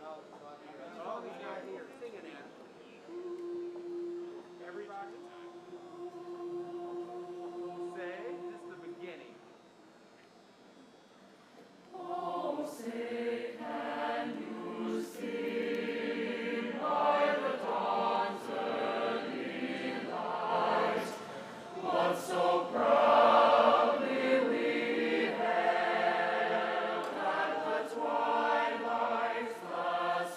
Oh, he's not here. Sing it now. Everybody say, this is the beginning. Oh, say, can you see by the dawn's early light what so proudly we hailed at the twilight's last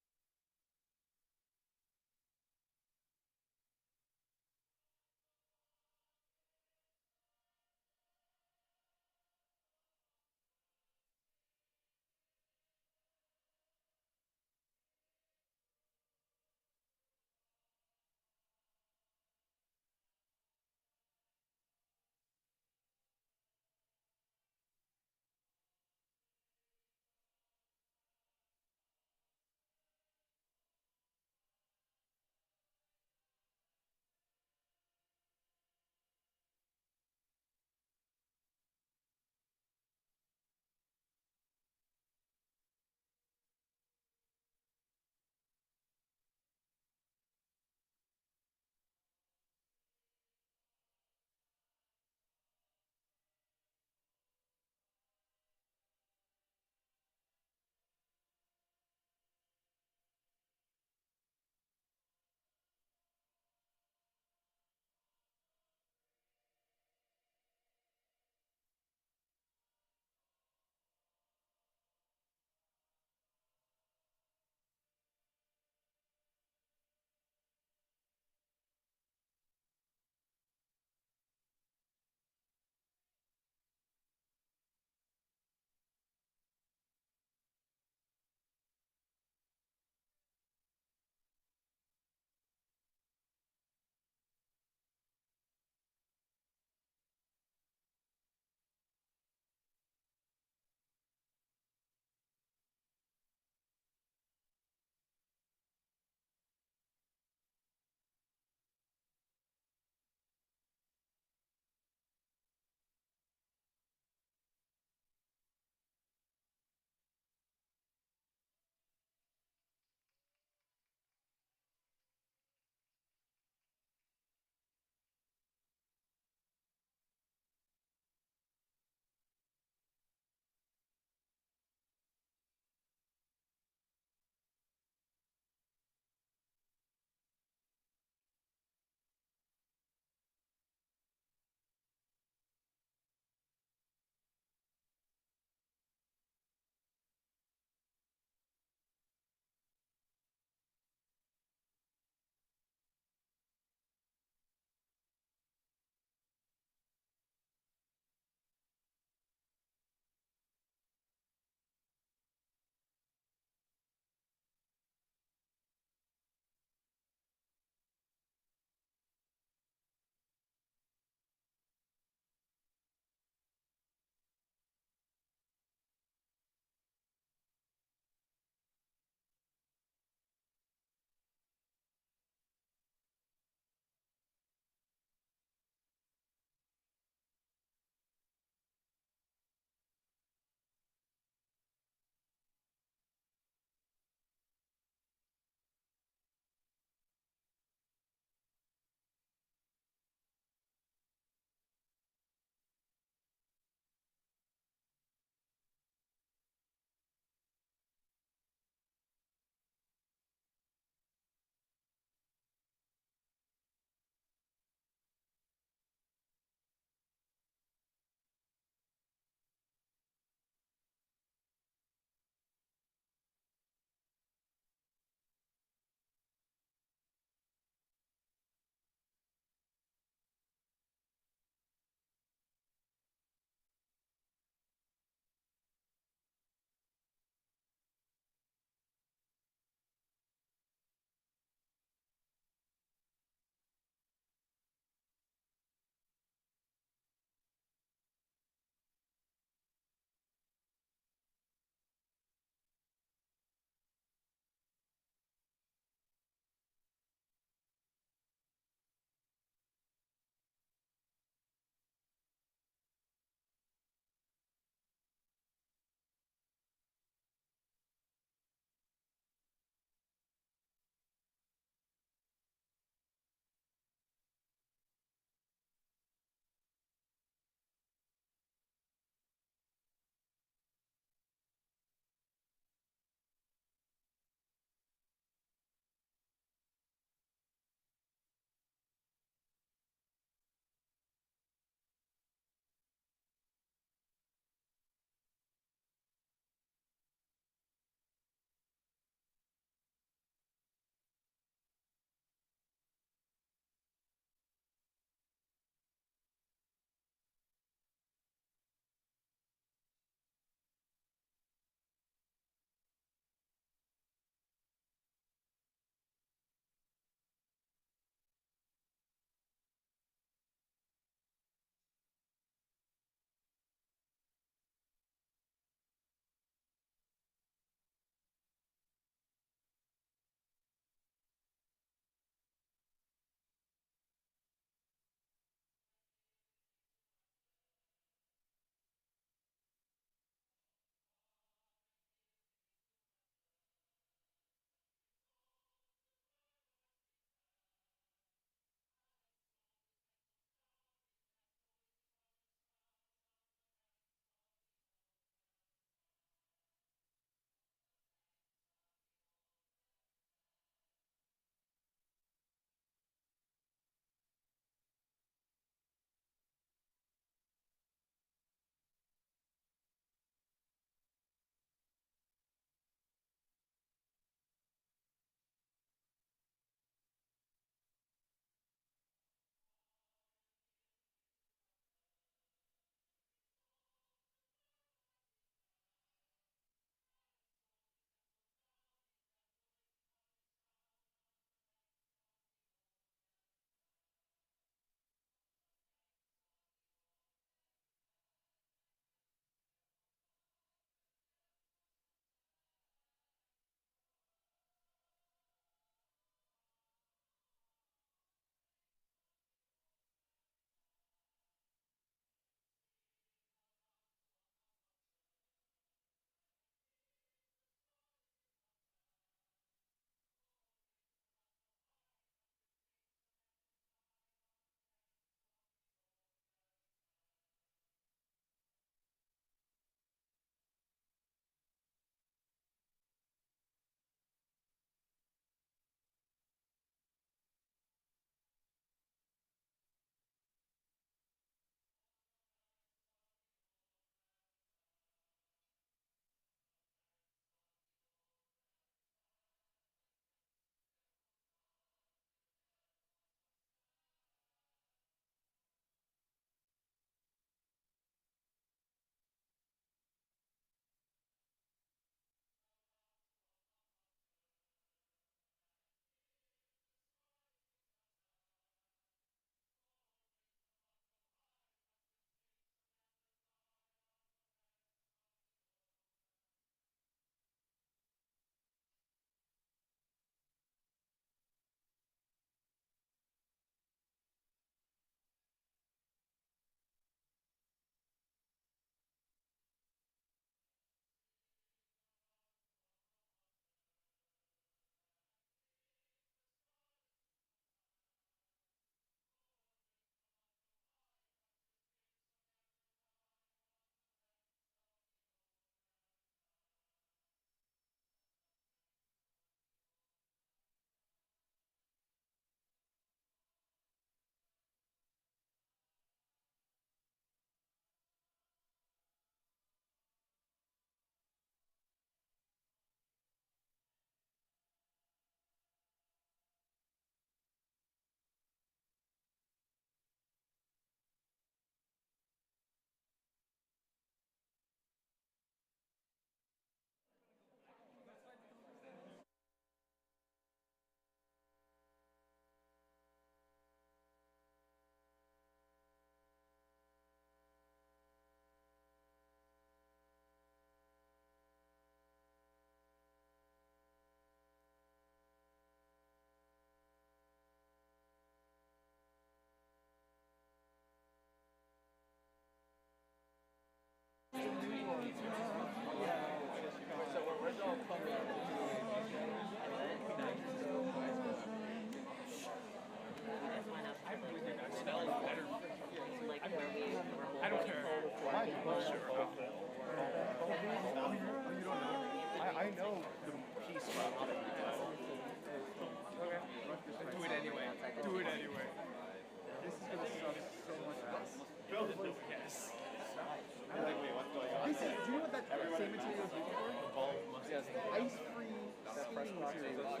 materials before? Yes, ice-free skating materials.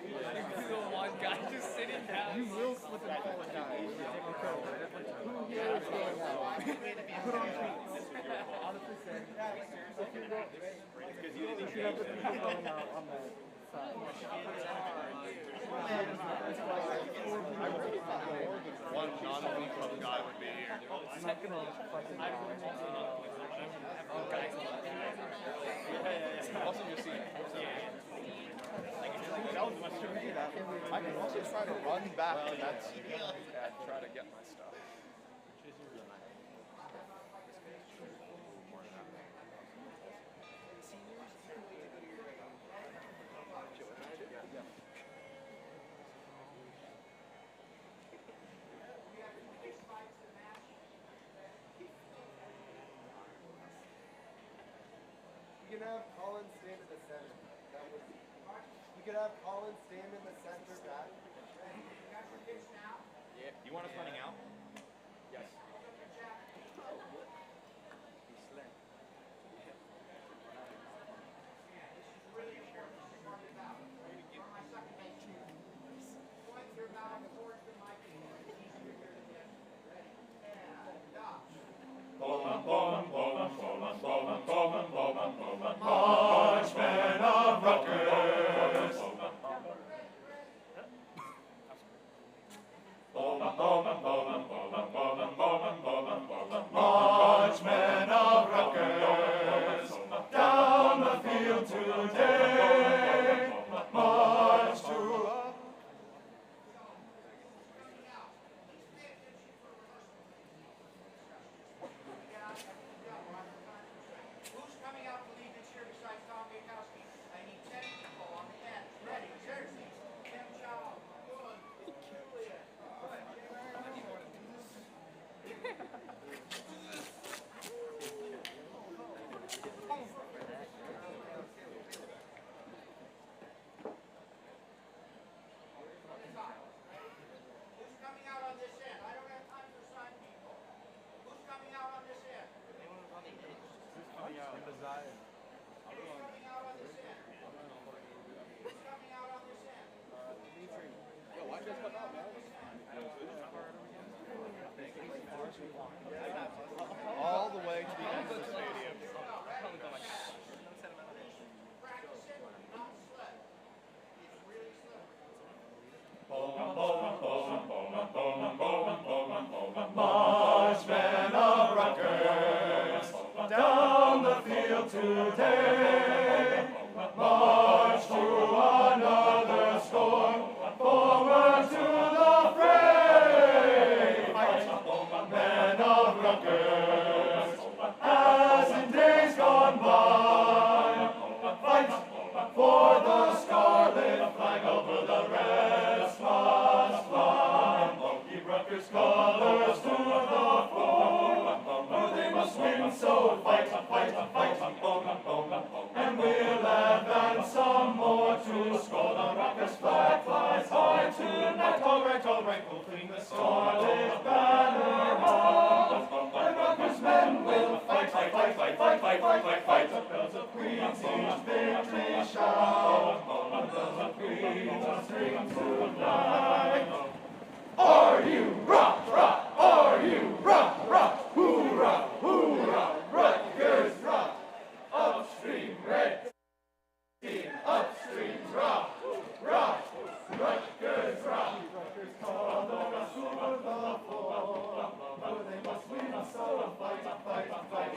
You're the one guy just sitting down. You will slip and fall and die. Who here is going out? Put on cleats. Honestly say, if you have the people going out on that side. One non-elite club guy would be here. I'm not gonna fucking die. Also, you see, I can also try to run back to that seat and try to get my stuff. You can have Colin stand in the center. You can have Colin stand in the center back. Yeah. You want us running out? Yes. Marchmen of Rutgers. Marchmen of Rutgers, down the field today. March to Who's coming out to lead this year besides Tom Gakowski? I need 10 people on the bench. Ready, Xerxes, Tim Chow, good, Julia. Who's coming out on this end? I don't have time to assign people. Who's coming out on this end? Who's coming out on this end? Who's coming out on this end? All the way to the end of the stadium. Practice it, not slip. It's really slippery. Marchmen of Rutgers, down the field today. March to another score, forward to the fray. Men of Rutgers, as in days gone by, fight for the scarlet flag over the rest must fly. Keep Rutgers colors to the fore, for they must win, so fight, fight, fight, and we'll advance some more to score. The Rutgers flag flies high tonight. All right, we'll fling the scarlet banner high. The Rutgers men will fight, fight, fight, fight, fight, fight, fight, fight, fight. The bells of Queens each victory shout. The bells of Queens ring tonight. Are you rock, rock? Are you rock, rock? Hoorah, hoorah, Rutgers rock. Upstream red team, upstream rock, rock, Rutgers rock. Rutgers call the rest over the floor, for they must win, so fight, fight, fight.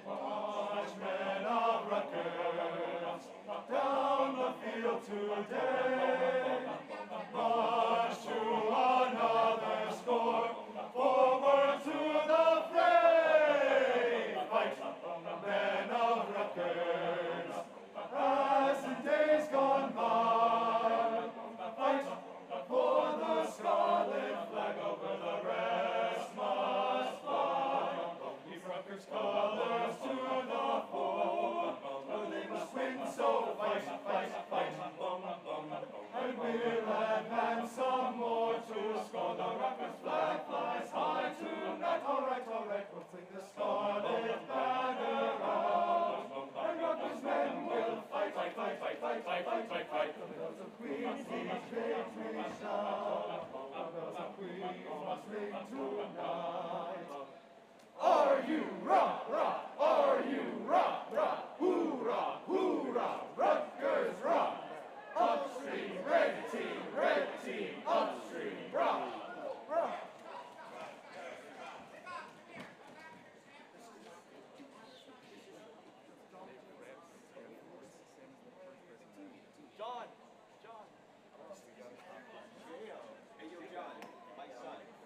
Marchmen of Rutgers, down the field today. March to another score, forward to the must sing tonight. Are you rah, rah? Are you rah, rah? Hoorah, hoorah, Rutgers rock! Upstream, red team, upstream, rah, rah! John! John! Hey, yo, John, my son.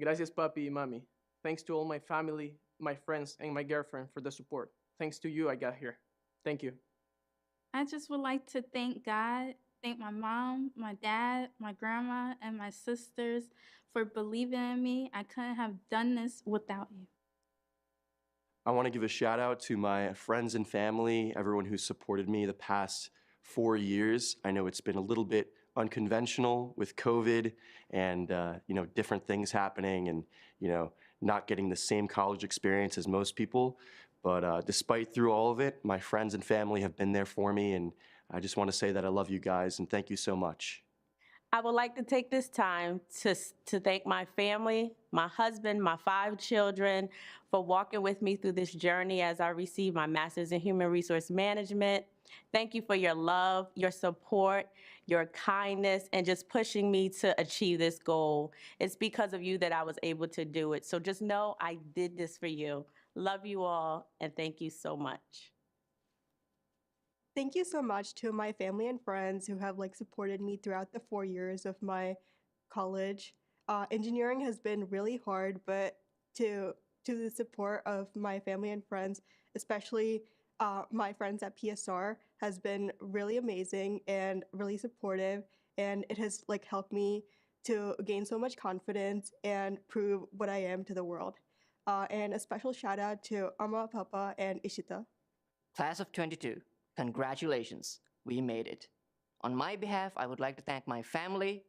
Gracias, papi y mami. Thanks to all my family, my friends, and my girlfriend for the support. Thanks to you, I got here. Thank you. I just would like to thank God, thank my mom, my dad, my grandma, and my sisters for believing in me. I couldn't have done this without you. I want to give a shout out to my friends and family, everyone who supported me the past 4 years. I know it's been a little bit unconventional with COVID and different things happening and not getting the same college experience as most people. But despite through all of it, my friends and family have been there for me, and I just want to say that I love you guys and thank you so much. I would like to take this time to thank my family, my husband, my 5 children for walking with me through this journey as I received my master's in human resource management. Thank you for your love, your support, your kindness, and just pushing me to achieve this goal. It's because of you that I was able to do it. So just know I did this for you. Love you all, and thank you so much. Thank you so much to my family and friends who have supported me throughout the 4 years of my college. Engineering has been really hard, but to the support of my family and friends, especially my friends at PSR, has been really amazing and really supportive, and it has helped me to gain so much confidence and prove what I am to the world. And a special shout out to Amma, Papa, and Ishita. Class of 22. Congratulations, we made it. On my behalf, I would like to thank my family,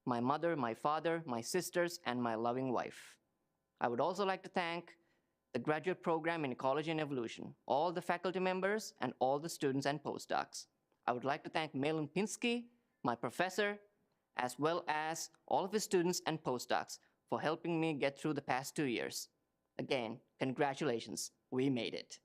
my mother, my father, my sisters, and my loving wife. I would also like to thank the graduate program in Ecology and Evolution, all the faculty members, and all the students and postdocs. I would like to thank Malin Pinsky, my professor, as well as all of his students and postdocs for helping me get through the past 2 years. Again, congratulations, we made it.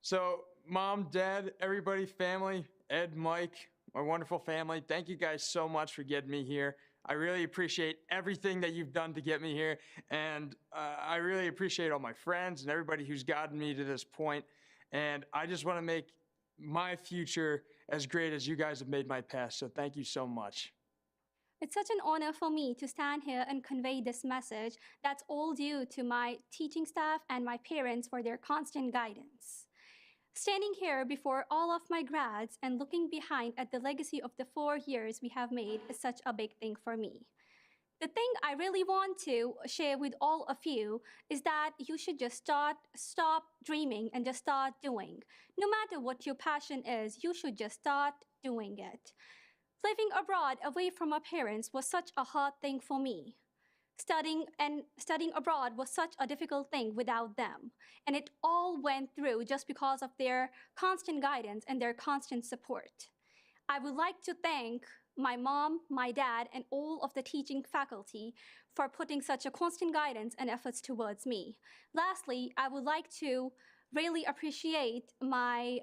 So, Mom, Dad, everybody, family, Ed, Mike, my wonderful family, thank you guys so much for getting me here. I really appreciate everything that you've done to get me here, and I really appreciate all my friends and everybody who's gotten me to this point, and I just want to make my future as great as you guys have made my past, so thank you so much. It's such an honor for me to stand here and convey this message that's all due to my teaching staff and my parents for their constant guidance. Standing here before all of my grads and looking behind at the legacy of the 4 years we have made is such a big thing for me. The thing I really want to share with all of you is that you should just stop dreaming and just start doing. No matter what your passion is, you should just start doing it. Living abroad away from my parents was such a hard thing for me. Studying abroad was such a difficult thing without them. And it all went through just because of their constant guidance and their constant support. I would like to thank my mom, my dad, and all of the teaching faculty for putting such a constant guidance and efforts towards me. Lastly, I would like to really appreciate my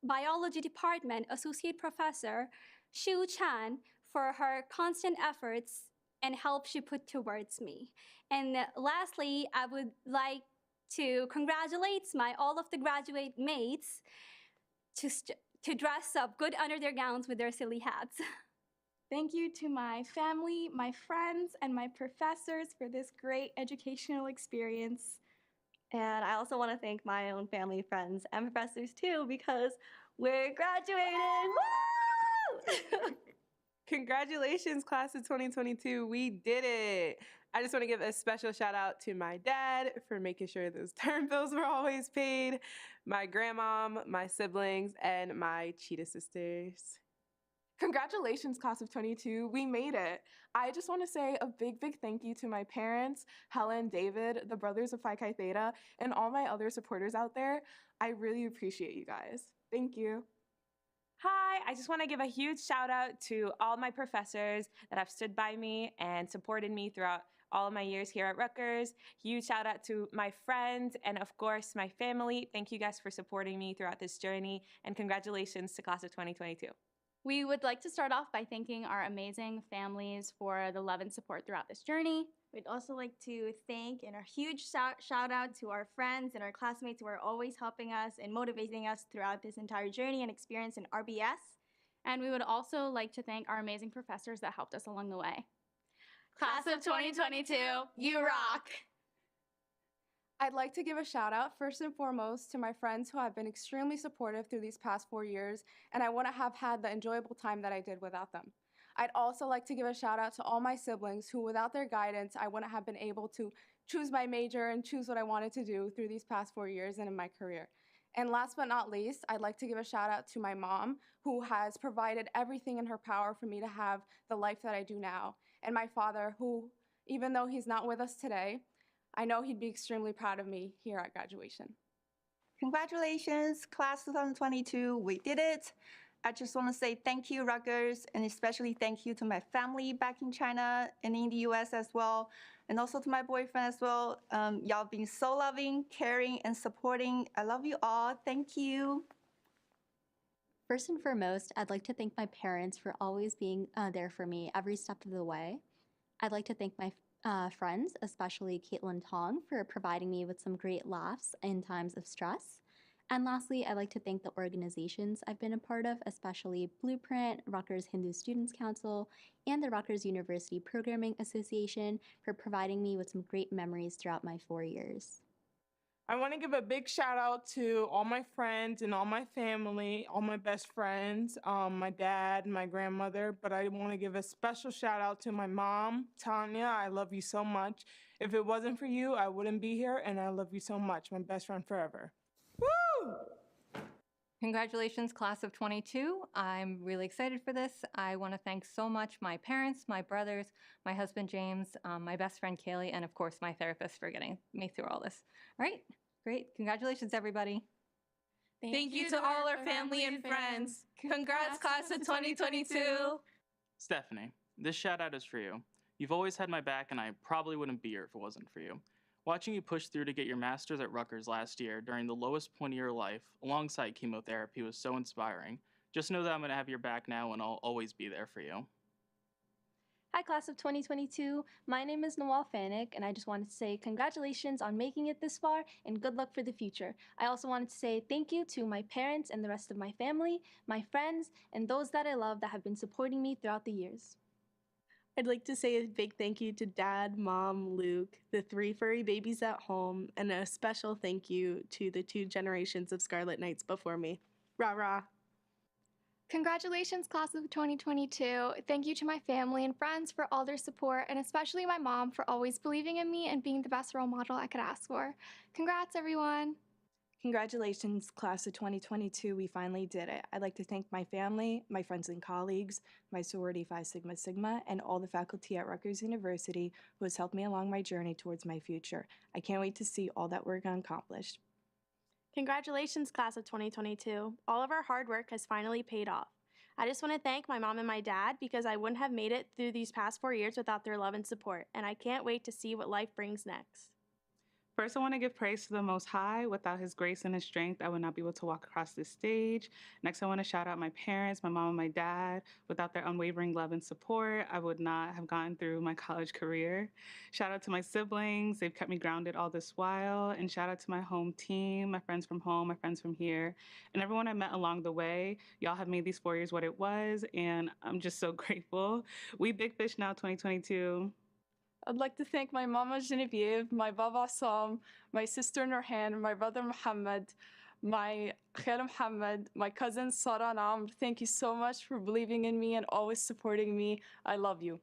biology department associate professor, Shu Chan, for her constant efforts and help she put towards me. And lastly, I would like to congratulate all of the graduate mates to dress up good under their gowns with their silly hats. Thank you to my family, my friends, and my professors for this great educational experience. And I also want to thank my own family, friends, and professors too, because we're graduating. Woo! Congratulations, class of 2022. We did it. I just want to give a special shout out to my dad for making sure those term bills were always paid, my grandmom, my siblings, and my cheetah sisters. Congratulations, class of 22. We made it. I just want to say a big thank you to my parents, Helen, David, the brothers of Phi Chi Theta, and all my other supporters out there. I really appreciate you guys. Thank you. Hi, I just want to give a huge shout out to all my professors that have stood by me and supported me throughout all of my years here at Rutgers. Huge shout out to my friends and of course my family. Thank you guys for supporting me throughout this journey, and congratulations to class of 2022. We would like to start off by thanking our amazing families for the love and support throughout this journey. We'd also like to thank and a huge shout out to our friends and our classmates who are always helping us and motivating us throughout this entire journey and experience in RBS. And we would also like to thank our amazing professors that helped us along the way. Class of 2022, you rock! I'd like to give a shout out first and foremost to my friends who have been extremely supportive through these past 4 years, and I wouldn't have had the enjoyable time that I did without them. I'd also like to give a shout out to all my siblings who, without their guidance, I wouldn't have been able to choose my major and choose what I wanted to do through these past 4 years and in my career. And last but not least, I'd like to give a shout out to my mom, who has provided everything in her power for me to have the life that I do now, and my father, who, even though he's not with us today, I know he'd be extremely proud of me here at graduation. Congratulations, class 2022, we did it. I just want to say thank you, Rutgers, and especially thank you to my family back in China and in the US as well, and also to my boyfriend as well. Y'all been so loving, caring, and supporting. I love you all. Thank you. First and foremost, I'd like to thank my parents for always being there for me every step of the way. I'd like to thank my friends, especially Caitlin Tong, for providing me with some great laughs in times of stress. And lastly, I'd like to thank the organizations I've been a part of, especially Blueprint, Rutgers Hindu Students Council, and the Rutgers University Programming Association for providing me with some great memories throughout my 4 years. I want to give a big shout out to all my friends and all my family, all my best friends, my dad, my grandmother, but I want to give a special shout out to my mom, Tanya. I love you so much. If it wasn't for you, I wouldn't be here, and I love you so much. My best friend forever. Woo! Congratulations, class of 22. I'm really excited for this. I want to thank so much my parents, my brothers, my husband, James, my best friend, Kaylee, and of course, my therapist for getting me through all this. All right, great. Congratulations, everybody. Thank you to all our family and friends. Congrats, class of 2022. Stephanie, this shout out is for you. You've always had my back, and I probably wouldn't be here if it wasn't for you. Watching you push through to get your master's at Rutgers last year during the lowest point of your life, alongside chemotherapy, was so inspiring. Just know that I'm going to have your back now, and I'll always be there for you. Hi, class of 2022. My name is Noelle Fanek, and I just wanted to say congratulations on making it this far, and good luck for the future. I also wanted to say thank you to my parents and the rest of my family, my friends, and those that I love that have been supporting me throughout the years. I'd like to say a big thank you to Dad, Mom, Luke, the 3 furry babies at home, and a special thank you to the 2 generations of Scarlet Knights before me. Rah rah! Congratulations, class of 2022. Thank you to my family and friends for all their support, and especially my mom for always believing in me and being the best role model I could ask for. Congrats, everyone! Congratulations, class of 2022, we finally did it. I'd like to thank my family, my friends and colleagues, my sorority Phi Sigma Sigma, and all the faculty at Rutgers University who has helped me along my journey towards my future. I can't wait to see all that we're going to accomplish. Congratulations, class of 2022. All of our hard work has finally paid off. I just want to thank my mom and my dad because I wouldn't have made it through these past 4 years without their love and support, and I can't wait to see what life brings next. First, I want to give praise to the Most High. Without his grace and his strength, I would not be able to walk across this stage. Next, I want to shout out my parents, my mom and my dad. Without their unwavering love and support, I would not have gone through my college career. Shout out to my siblings. They've kept me grounded all this while. And shout out to my home team, my friends from home, my friends from here, and everyone I met along the way. Y'all have made these 4 years what it was, and I'm just so grateful. We big fish now, 2022. I'd like to thank my mama Genevieve, my baba Sam, my sister Nurhan, my brother Muhammad, my Khair Muhammad, my cousin Sarah Nam. Thank you so much for believing in me and always supporting me. I love you.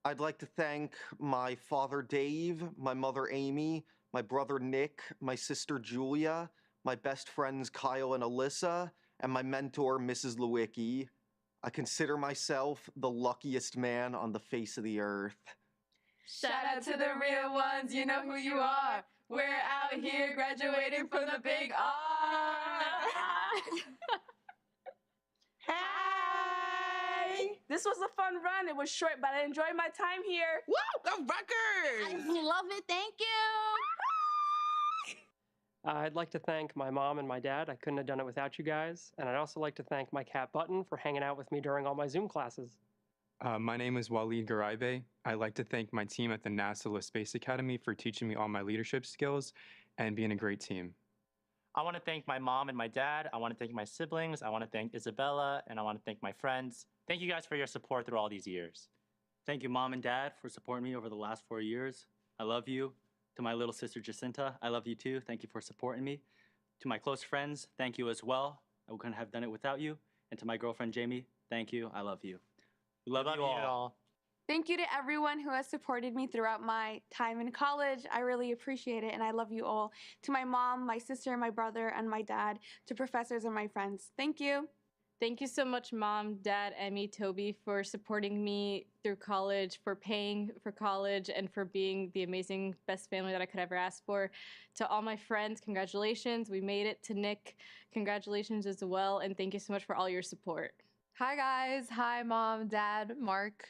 I'd like to thank my father Dave, my mother Amy, my brother Nick, my sister Julia, my best friends Kyle and Alyssa, and my mentor Mrs. Lewicki. I consider myself the luckiest man on the face of the earth. Shout out to the real ones, you know who you are. We're out here graduating from the big R. Hey! This was a fun run. It was short, but I enjoyed my time here. Woo! Go Rutgers! I love it. Thank you. I'd like to thank my mom and my dad. I couldn't have done it without you guys. And I'd also like to thank my cat Button for hanging out with me during all my Zoom classes. My name is Waleed Garaibe. I'd like to thank my team at the NASA Space Academy for teaching me all my leadership skills and being a great team. I want to thank my mom and my dad. I want to thank my siblings. I want to thank Isabella, and I want to thank my friends. Thank you guys for your support through all these years. Thank you, Mom and Dad, for supporting me over the last 4 years. I love you. To my little sister, Jacinta, I love you too. Thank you for supporting me. To my close friends, thank you as well. I couldn't have done it without you. And to my girlfriend, Jamie, thank you. I love you. We love you all. Thank you to everyone who has supported me throughout my time in college. I really appreciate it, and I love you all. To my mom, my sister, my brother, and my dad, to professors and my friends, thank you. Thank you so much, Mom, Dad, Emmy, Toby, for supporting me through college, for paying for college, and for being the amazing best family that I could ever ask for. To all my friends, congratulations. We made it. To Nick, congratulations as well, and thank you so much for all your support. Hi, guys. Hi, Mom, Dad, Mark,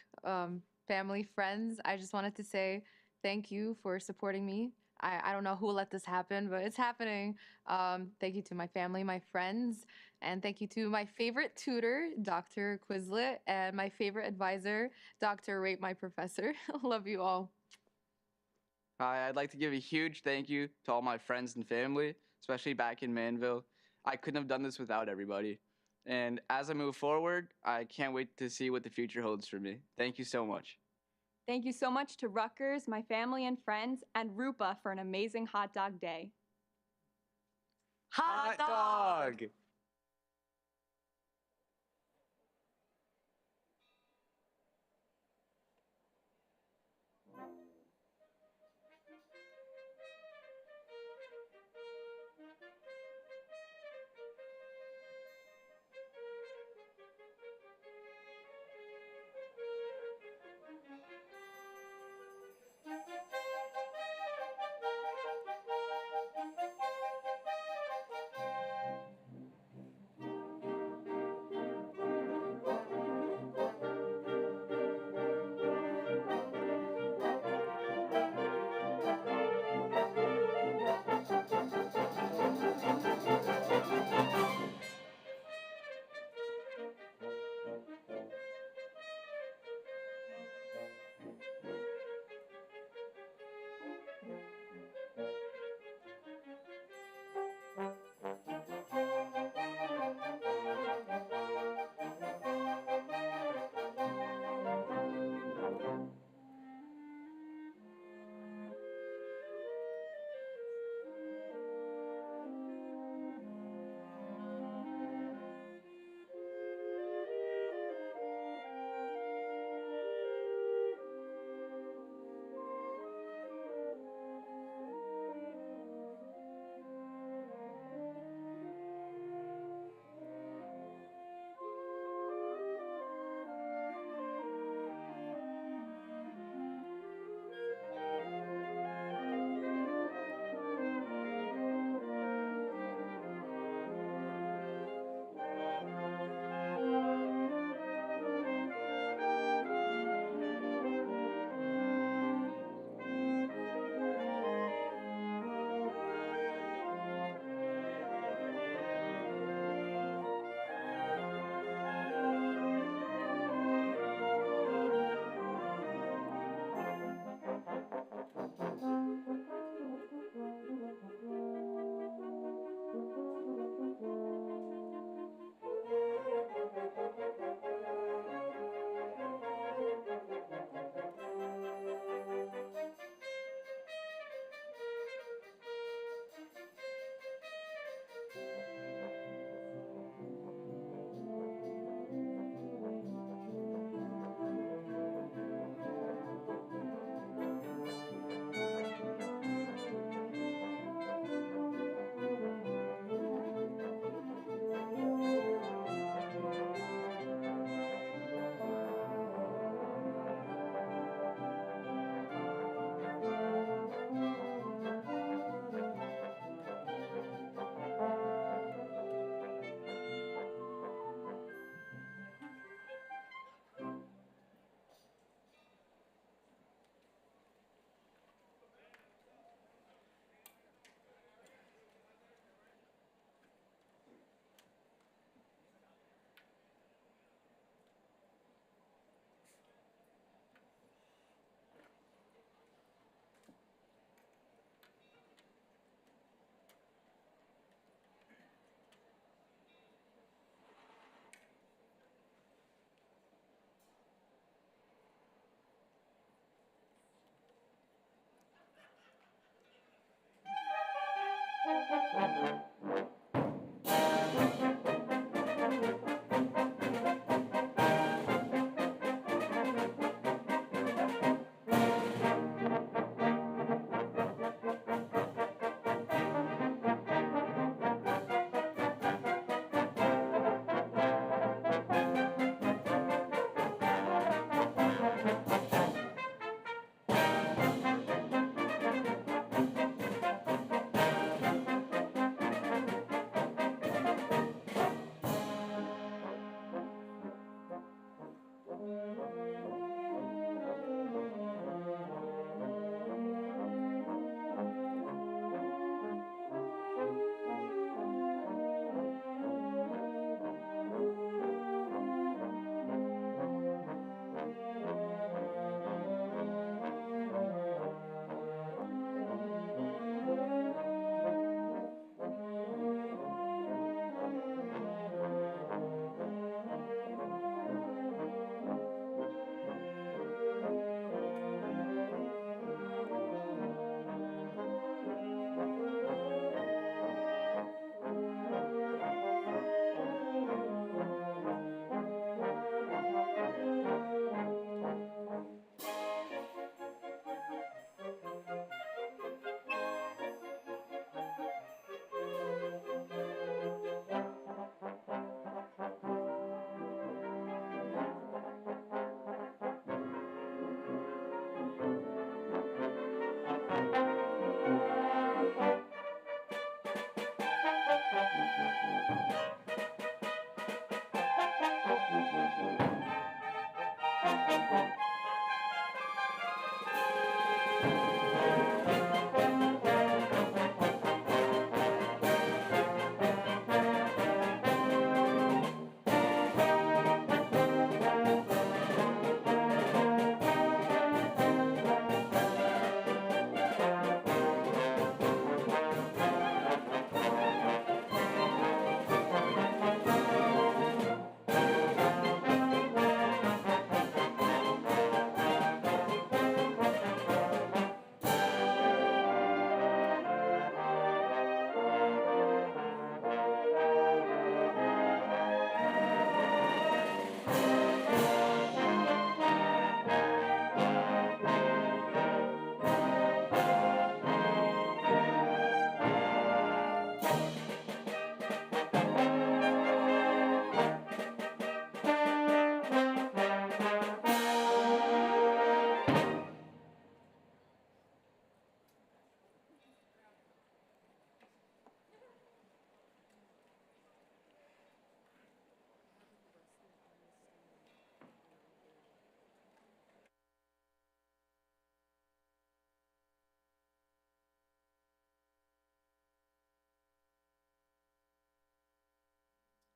family, friends. I just wanted to say thank you for supporting me. I don't know who let this happen, but it's happening. Thank you to my family, my friends, and thank you to my favorite tutor, Dr. Quizlet, and my favorite advisor, Dr. Rate My Professor. Love you all. Hi, I'd like to give a huge thank you to all my friends and family, especially back in Manville. I couldn't have done this without everybody. And as I move forward, I can't wait to see what the future holds for me. Thank you so much. Thank you so much to Rutgers, my family and friends, and Rupa for an amazing hot dog day. Hot dog!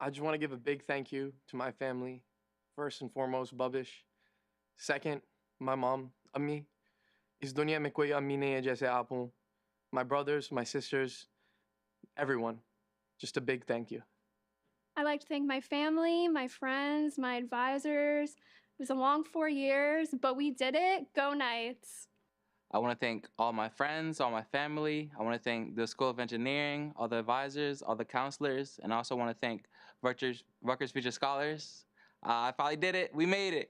I just want to give a big thank you to my family. First and foremost, Babish. Second, my mom, Ammi. इस दुनिया में कोई अम्मी नहीं है जैसे आप हों. My brothers, my sisters, everyone. Just a big thank you. I'd like to thank my family, my friends, my advisors. It was a long 4 years, but we did it. Go Knights! I want to thank all my friends, all my family. I want to thank the School of Engineering, all the advisors, all the counselors, and I also want to thank Rutgers Future Scholars. I finally did it. We made it.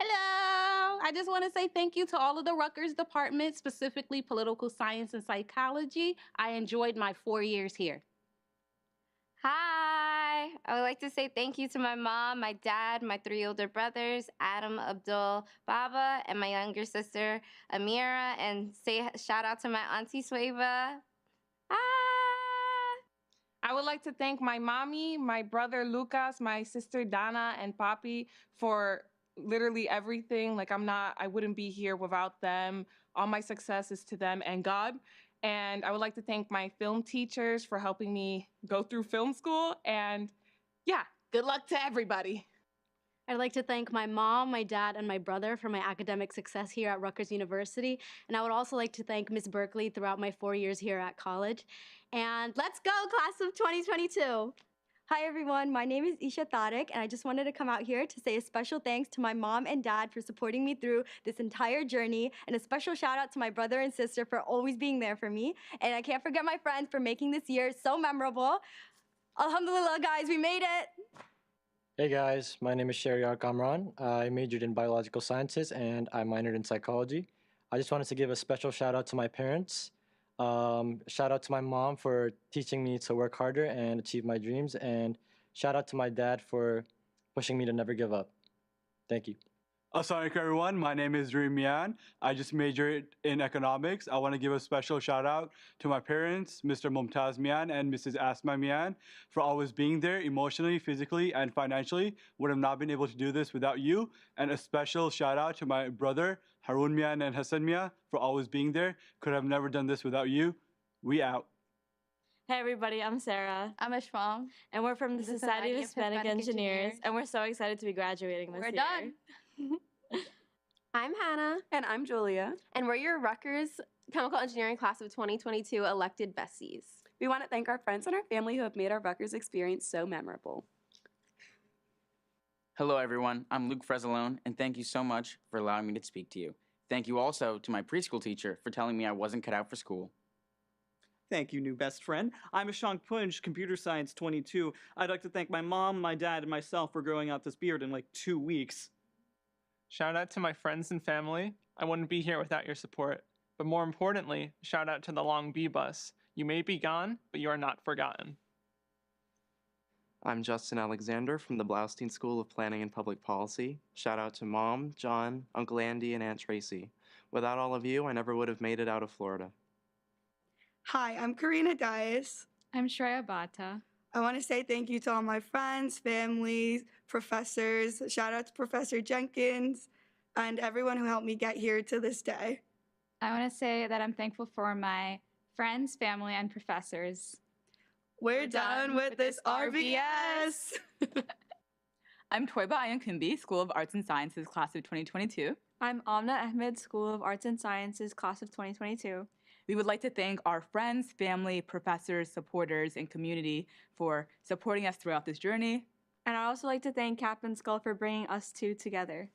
Hello! I just want to say thank you to all of the Rutgers departments, specifically political science and psychology. I enjoyed my 4 years here. Hi! I would like to say thank you to my mom, my dad, my 3 older brothers, Adam, Abdul, Baba, and my younger sister, Amira, and say shout out to my auntie Sweva. I would like to thank my mommy, my brother Lucas, my sister Dana, and Papi for literally everything. Like I wouldn't be here without them. All my success is to them and God. And I would like to thank my film teachers for helping me go through film school. And yeah, good luck to everybody. I'd like to thank my mom, my dad, and my brother for my academic success here at Rutgers University. And I would also like to thank Ms. Berkeley throughout my 4 years here at college. And let's go, class of 2022. Hi everyone, my name is Isha Tariq and I just wanted to come out here to say a special thanks to my mom and dad for supporting me through this entire journey and a special shout out to my brother and sister for always being there for me. And I can't forget my friends for making this year so memorable. Alhamdulillah guys, we made it! Hey guys, my name is Shariar Kamran. I majored in biological sciences and I minored in psychology. I just wanted to give a special shout out to my parents. Shout out to my mom for teaching me to work harder and achieve my dreams. And shout out to my dad for pushing me to never give up. Thank you. Assalamualaikum everyone, my name is Reem Mian. I just majored in economics. I want to give a special shout out to my parents, Mr. Mumtaz Mian and Mrs. Asma Mian, for always being there emotionally, physically, and financially. Would have not been able to do this without you. And a special shout out to my brother, Harun Mian and Hassan Mian, for always being there. Could have never done this without you. We out. Hey everybody, I'm Sarah. I'm Ishfam. And we're from the Society of Hispanic Engineers, and we're so excited to be graduating this year. We're done. I'm Hannah. And I'm Julia. And we're your Rutgers Chemical Engineering Class of 2022 elected besties. We want to thank our friends and our family who have made our Rutgers experience so memorable. Hello, everyone. I'm Luke Fresalone, and thank you so much for allowing me to speak to you. Thank you also to my preschool teacher for telling me I wasn't cut out for school. Thank you, new best friend. I'm Ashank Punj, Computer Science 22. I'd like to thank my mom, my dad, and myself for growing out this beard in like 2 weeks. Shout out to my friends and family. I wouldn't be here without your support. But more importantly, shout out to the Long B bus. You may be gone, but you are not forgotten. I'm Justin Alexander from the Blaustein School of Planning and Public Policy. Shout out to Mom, John, Uncle Andy, and Aunt Tracy. Without all of you, I never would have made it out of Florida. Hi, I'm Karina Dias. I'm Shreya Bata. I want to say thank you to all my friends, families, professors. Shout out to Professor Jenkins and everyone who helped me get here to this day. I want to say that I'm thankful for my friends, family, and professors. We're done with this RBS. I'm Toiba Ayan School of Arts and Sciences, Class of 2022. I'm Amna Ahmed, School of Arts and Sciences, Class of 2022. We would like to thank our friends, family, professors, supporters, and community for supporting us throughout this journey. And I'd also like to thank Captain Skull for bringing us two together.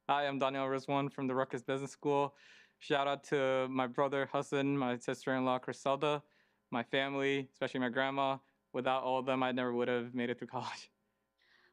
Hi, I'm Daniel Rizwan from the Rutgers Business School. Shout out to my brother Hassan, my sister-in-law Griselda, my family, especially my grandma. Without all of them, I never would have made it through college.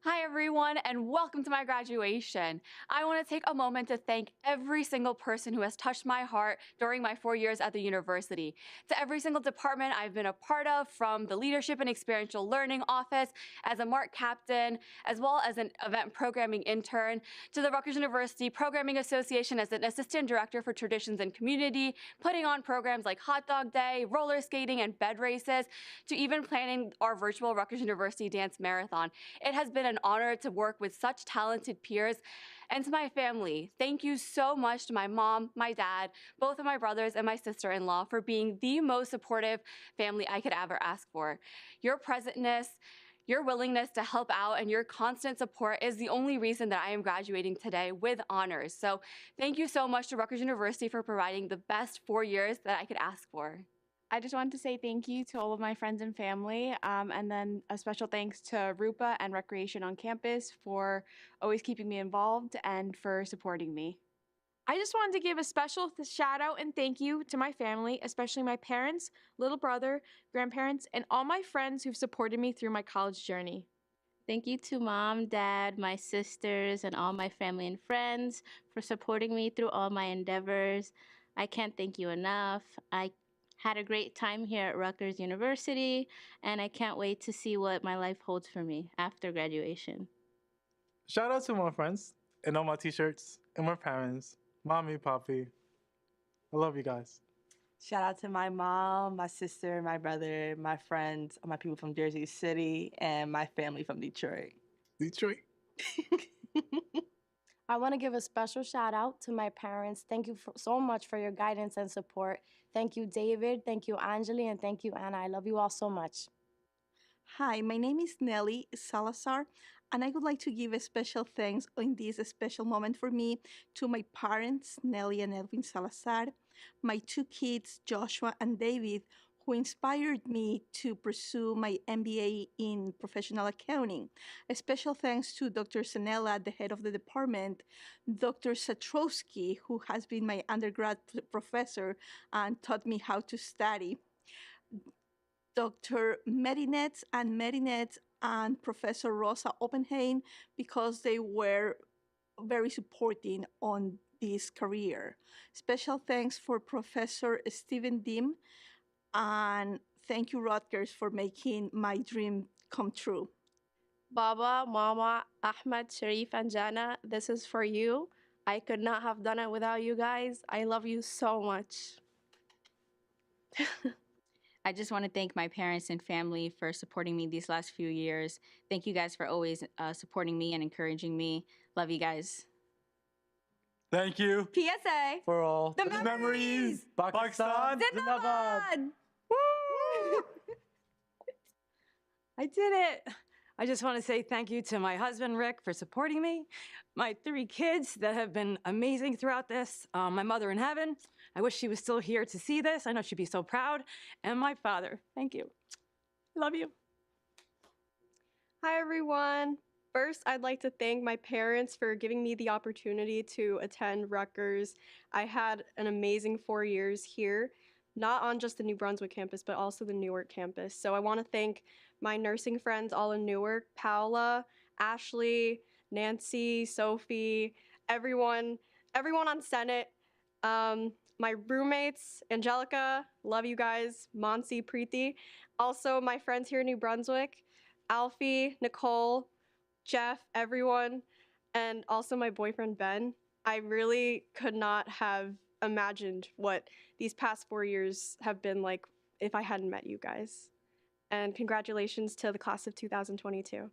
Hi everyone, and welcome to my graduation. I want to take a moment to thank every single person who has touched my heart during my 4 years at the university. To every single department I've been a part of, from the Leadership and Experiential Learning Office as a MARC captain, as well as an event programming intern, to the Rutgers University Programming Association as an assistant director for traditions and community, putting on programs like Hot Dog Day, roller skating, and bed races, to even planning our virtual Rutgers University Dance Marathon. It has been an honor to work with such talented peers. And to my family, thank you so much to my mom, my dad, both of my brothers, and my sister-in-law for being the most supportive family I could ever ask for. Your presentness, your willingness to help out, and your constant support is the only reason that I am graduating today with honors. So thank you so much to Rutgers University for providing the best 4 years that I could ask for. I just wanted to say thank you to all of my friends and family, and then a special thanks to Rupa and Recreation on Campus for always keeping me involved and for supporting me. I just wanted to give a special shout out and thank you to my family, especially my parents, little brother, grandparents, and all my friends who've supported me through my college journey. Thank you to Mom, Dad, my sisters, and all my family and friends for supporting me through all my endeavors. I can't thank you enough. I had a great time here at Rutgers University, and I can't wait to see what my life holds for me after graduation. Shout out to my friends and all my t-shirts and my parents, mommy, papi. I love you guys. Shout out to my mom, my sister, my brother, my friends, my people from Jersey City, and my family from Detroit. Detroit. I want to give a special shout out to my parents. Thank you so much for your guidance and support. Thank you, David. Thank you, Anjali. And thank you, Anna. I love you all so much. Hi, my name is Nelly Salazar, and I would like to give a special thanks in this special moment for me to my parents, Nelly and Edwin Salazar, my two kids, Joshua and David, who inspired me to pursue my MBA in professional accounting. A special thanks to Dr. Sanella, the head of the department, Dr. Satrowski, who has been my undergrad professor and taught me how to study, Dr. Medinetz and Professor Rosa Oppenheim, because they were very supporting on this career. Special thanks for Professor Stephen Dim, and thank you, Rutgers, for making my dream come true. Baba, Mama, Ahmed, Sharif, and Jana, this is for you. I could not have done it without you guys. I love you so much. I just want to thank my parents and family for supporting me these last few years. Thank you guys for always supporting me and encouraging me. Love you guys. Thank you PSA. for all The memories. Pakistan Zindabad. I did it. I just want to say thank you to my husband, Rick, for supporting me, my 3 kids that have been amazing throughout this, my mother in heaven. I wish she was still here to see this. I know she'd be so proud. And my father. Thank you. Love you. Hi, everyone. First, I'd like to thank my parents for giving me the opportunity to attend Rutgers. I had an amazing 4 years here, not on just the New Brunswick campus, but also the Newark campus. So I want to thank my nursing friends all in Newark, Paola, Ashley, Nancy, Sophie, everyone on Senate, my roommates, Angelica, love you guys, Monsi, Preeti. Also my friends here in New Brunswick, Alfie, Nicole, Jeff, everyone, and also my boyfriend, Ben. I really could not have imagined what these past 4 years have been like if I hadn't met you guys. And congratulations to the class of 2022.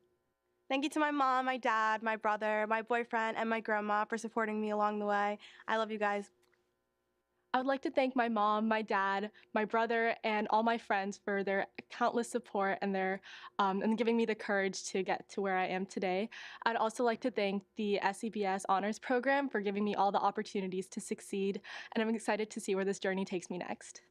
Thank you to my mom, my dad, my brother, my boyfriend, and my grandma for supporting me along the way. I love you guys. I would like to thank my mom, my dad, my brother, and all my friends for their countless support and their and giving me the courage to get to where I am today. I'd also like to thank the SCBS Honors Program for giving me all the opportunities to succeed, and I'm excited to see where this journey takes me next.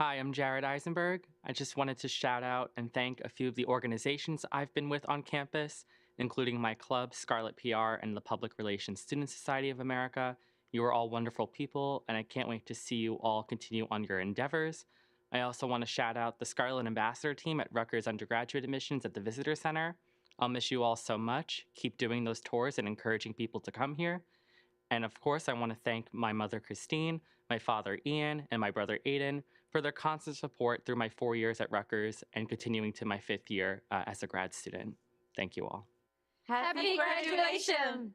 Hi, I'm Jared Eisenberg. I just wanted to shout out and thank a few of the organizations I've been with on campus, including my club, Scarlet PR, and the Public Relations Student Society of America. You are all wonderful people, and I can't wait to see you all continue on your endeavors. I also want to shout out the Scarlet Ambassador team at Rutgers undergraduate admissions at the Visitor Center. I'll miss you all so much. Keep doing those tours and encouraging people to come here. And of course, I want to thank my mother, Christine, my father, Ian, and my brother, Aiden, for their constant support through my 4 years at Rutgers and continuing to my 5th year as a grad student. Thank you all. Happy graduation!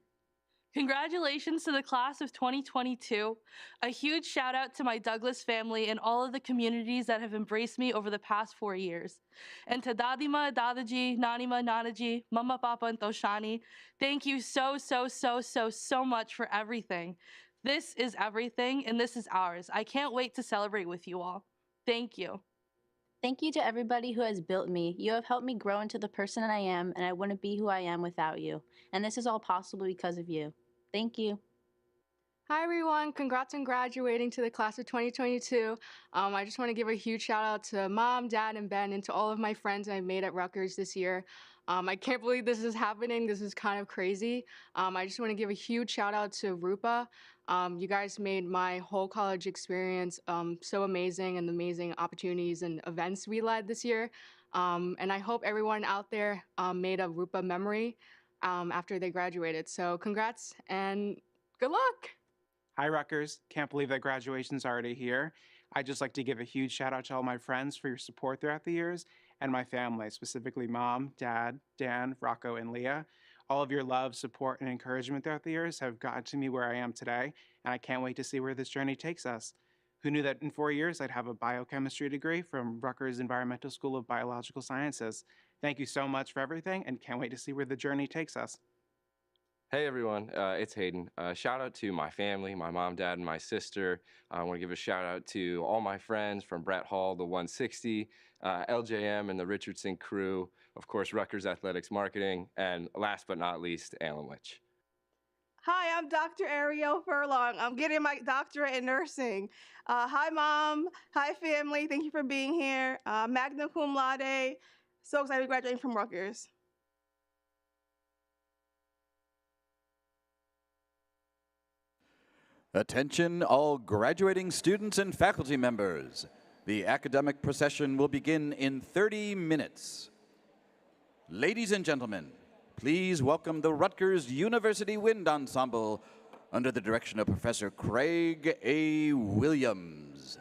Congratulations to the class of 2022. A huge shout out to my Douglas family and all of the communities that have embraced me over the past 4 years. And to Dadima, Dadaji, Nanima, Nanaji, Mama, Papa, and Toshani, thank you so much for everything. This is everything, and this is ours. I can't wait to celebrate with you all. Thank you. Thank you to everybody who has built me. You have helped me grow into the person I am, and I wouldn't be who I am without you. And this is all possible because of you. Thank you. Hi everyone, congrats on graduating to the class of 2022. I just want to give a huge shout out to Mom, Dad, and Ben, and to all of my friends I made at Rutgers this year. I can't believe this is happening. This is kind of crazy. I just want to give a huge shout out to Rupa. You guys made my whole college experience so amazing, and the amazing opportunities and events we led this year. And I hope everyone out there made a Rupa memory after they graduated. So congrats and good luck. Hi, Rutgers. Can't believe that graduation's already here. I'd just like to give a huge shout out to all my friends for your support throughout the years, and my family, specifically Mom, Dad, Dan, Rocco, and Leah. All of your love, support, and encouragement throughout the years have gotten to me where I am today, and I can't wait to see where this journey takes us. Who knew that in 4 years I'd have a biochemistry degree from Rutgers Environmental School of Biological Sciences? Thank you so much for everything, and can't wait to see where the journey takes us. Hey everyone, it's Hayden. Shout out to my family, my mom, dad, and my sister. I want to give a shout out to all my friends from Brett Hall, the 160, LJM and the Richardson crew, of course, Rutgers Athletics Marketing, and last but not least, Alan Witch. Hi, I'm Dr. Ariel Furlong. I'm getting my doctorate in nursing. Hi, Mom. Hi, family. Thank you for being here. Magna cum laude. So excited to be graduating from Rutgers. Attention all graduating students and faculty members. The academic procession will begin in 30 minutes. Ladies and gentlemen, please welcome the Rutgers University Wind Ensemble under the direction of Professor Craig A. Williams.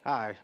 Hi.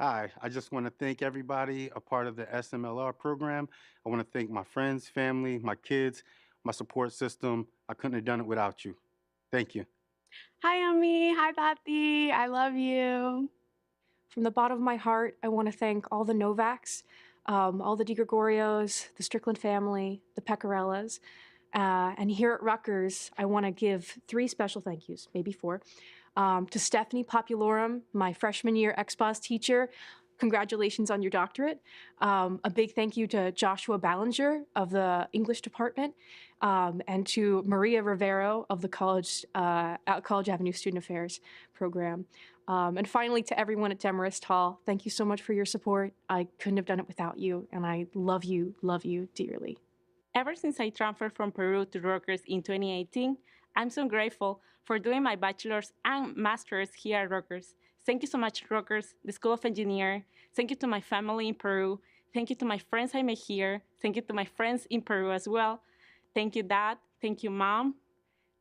Hi, I just want to thank everybody a part of the SMLR program. I want to thank my friends, family, my kids, my support system. I couldn't have done it without you. Thank you. Hi, Ami. Hi, Papi. I love you. From the bottom of my heart, I want to thank all the Novaks, all the DiGregorios, the Strickland family, the Pecorellas. And here at Rutgers, I want to give 3 special thank yous, maybe 4. To Stephanie Populorum, my freshman year XPOS teacher. Congratulations on your doctorate. A big thank you to Joshua Ballinger of the English department, and to Maria Rivero of the College Avenue Student Affairs program. And finally, to everyone at Demarest Hall, thank you so much for your support. I couldn't have done it without you, and I love you dearly. Ever since I transferred from Peru to Rutgers in 2018, I'm so grateful for doing my bachelor's and master's here at Rutgers. Thank you so much, Rutgers, the School of Engineering. Thank you to my family in Peru. Thank you to my friends I met here. Thank you to my friends in Peru as well. Thank you, Dad. Thank you, Mom.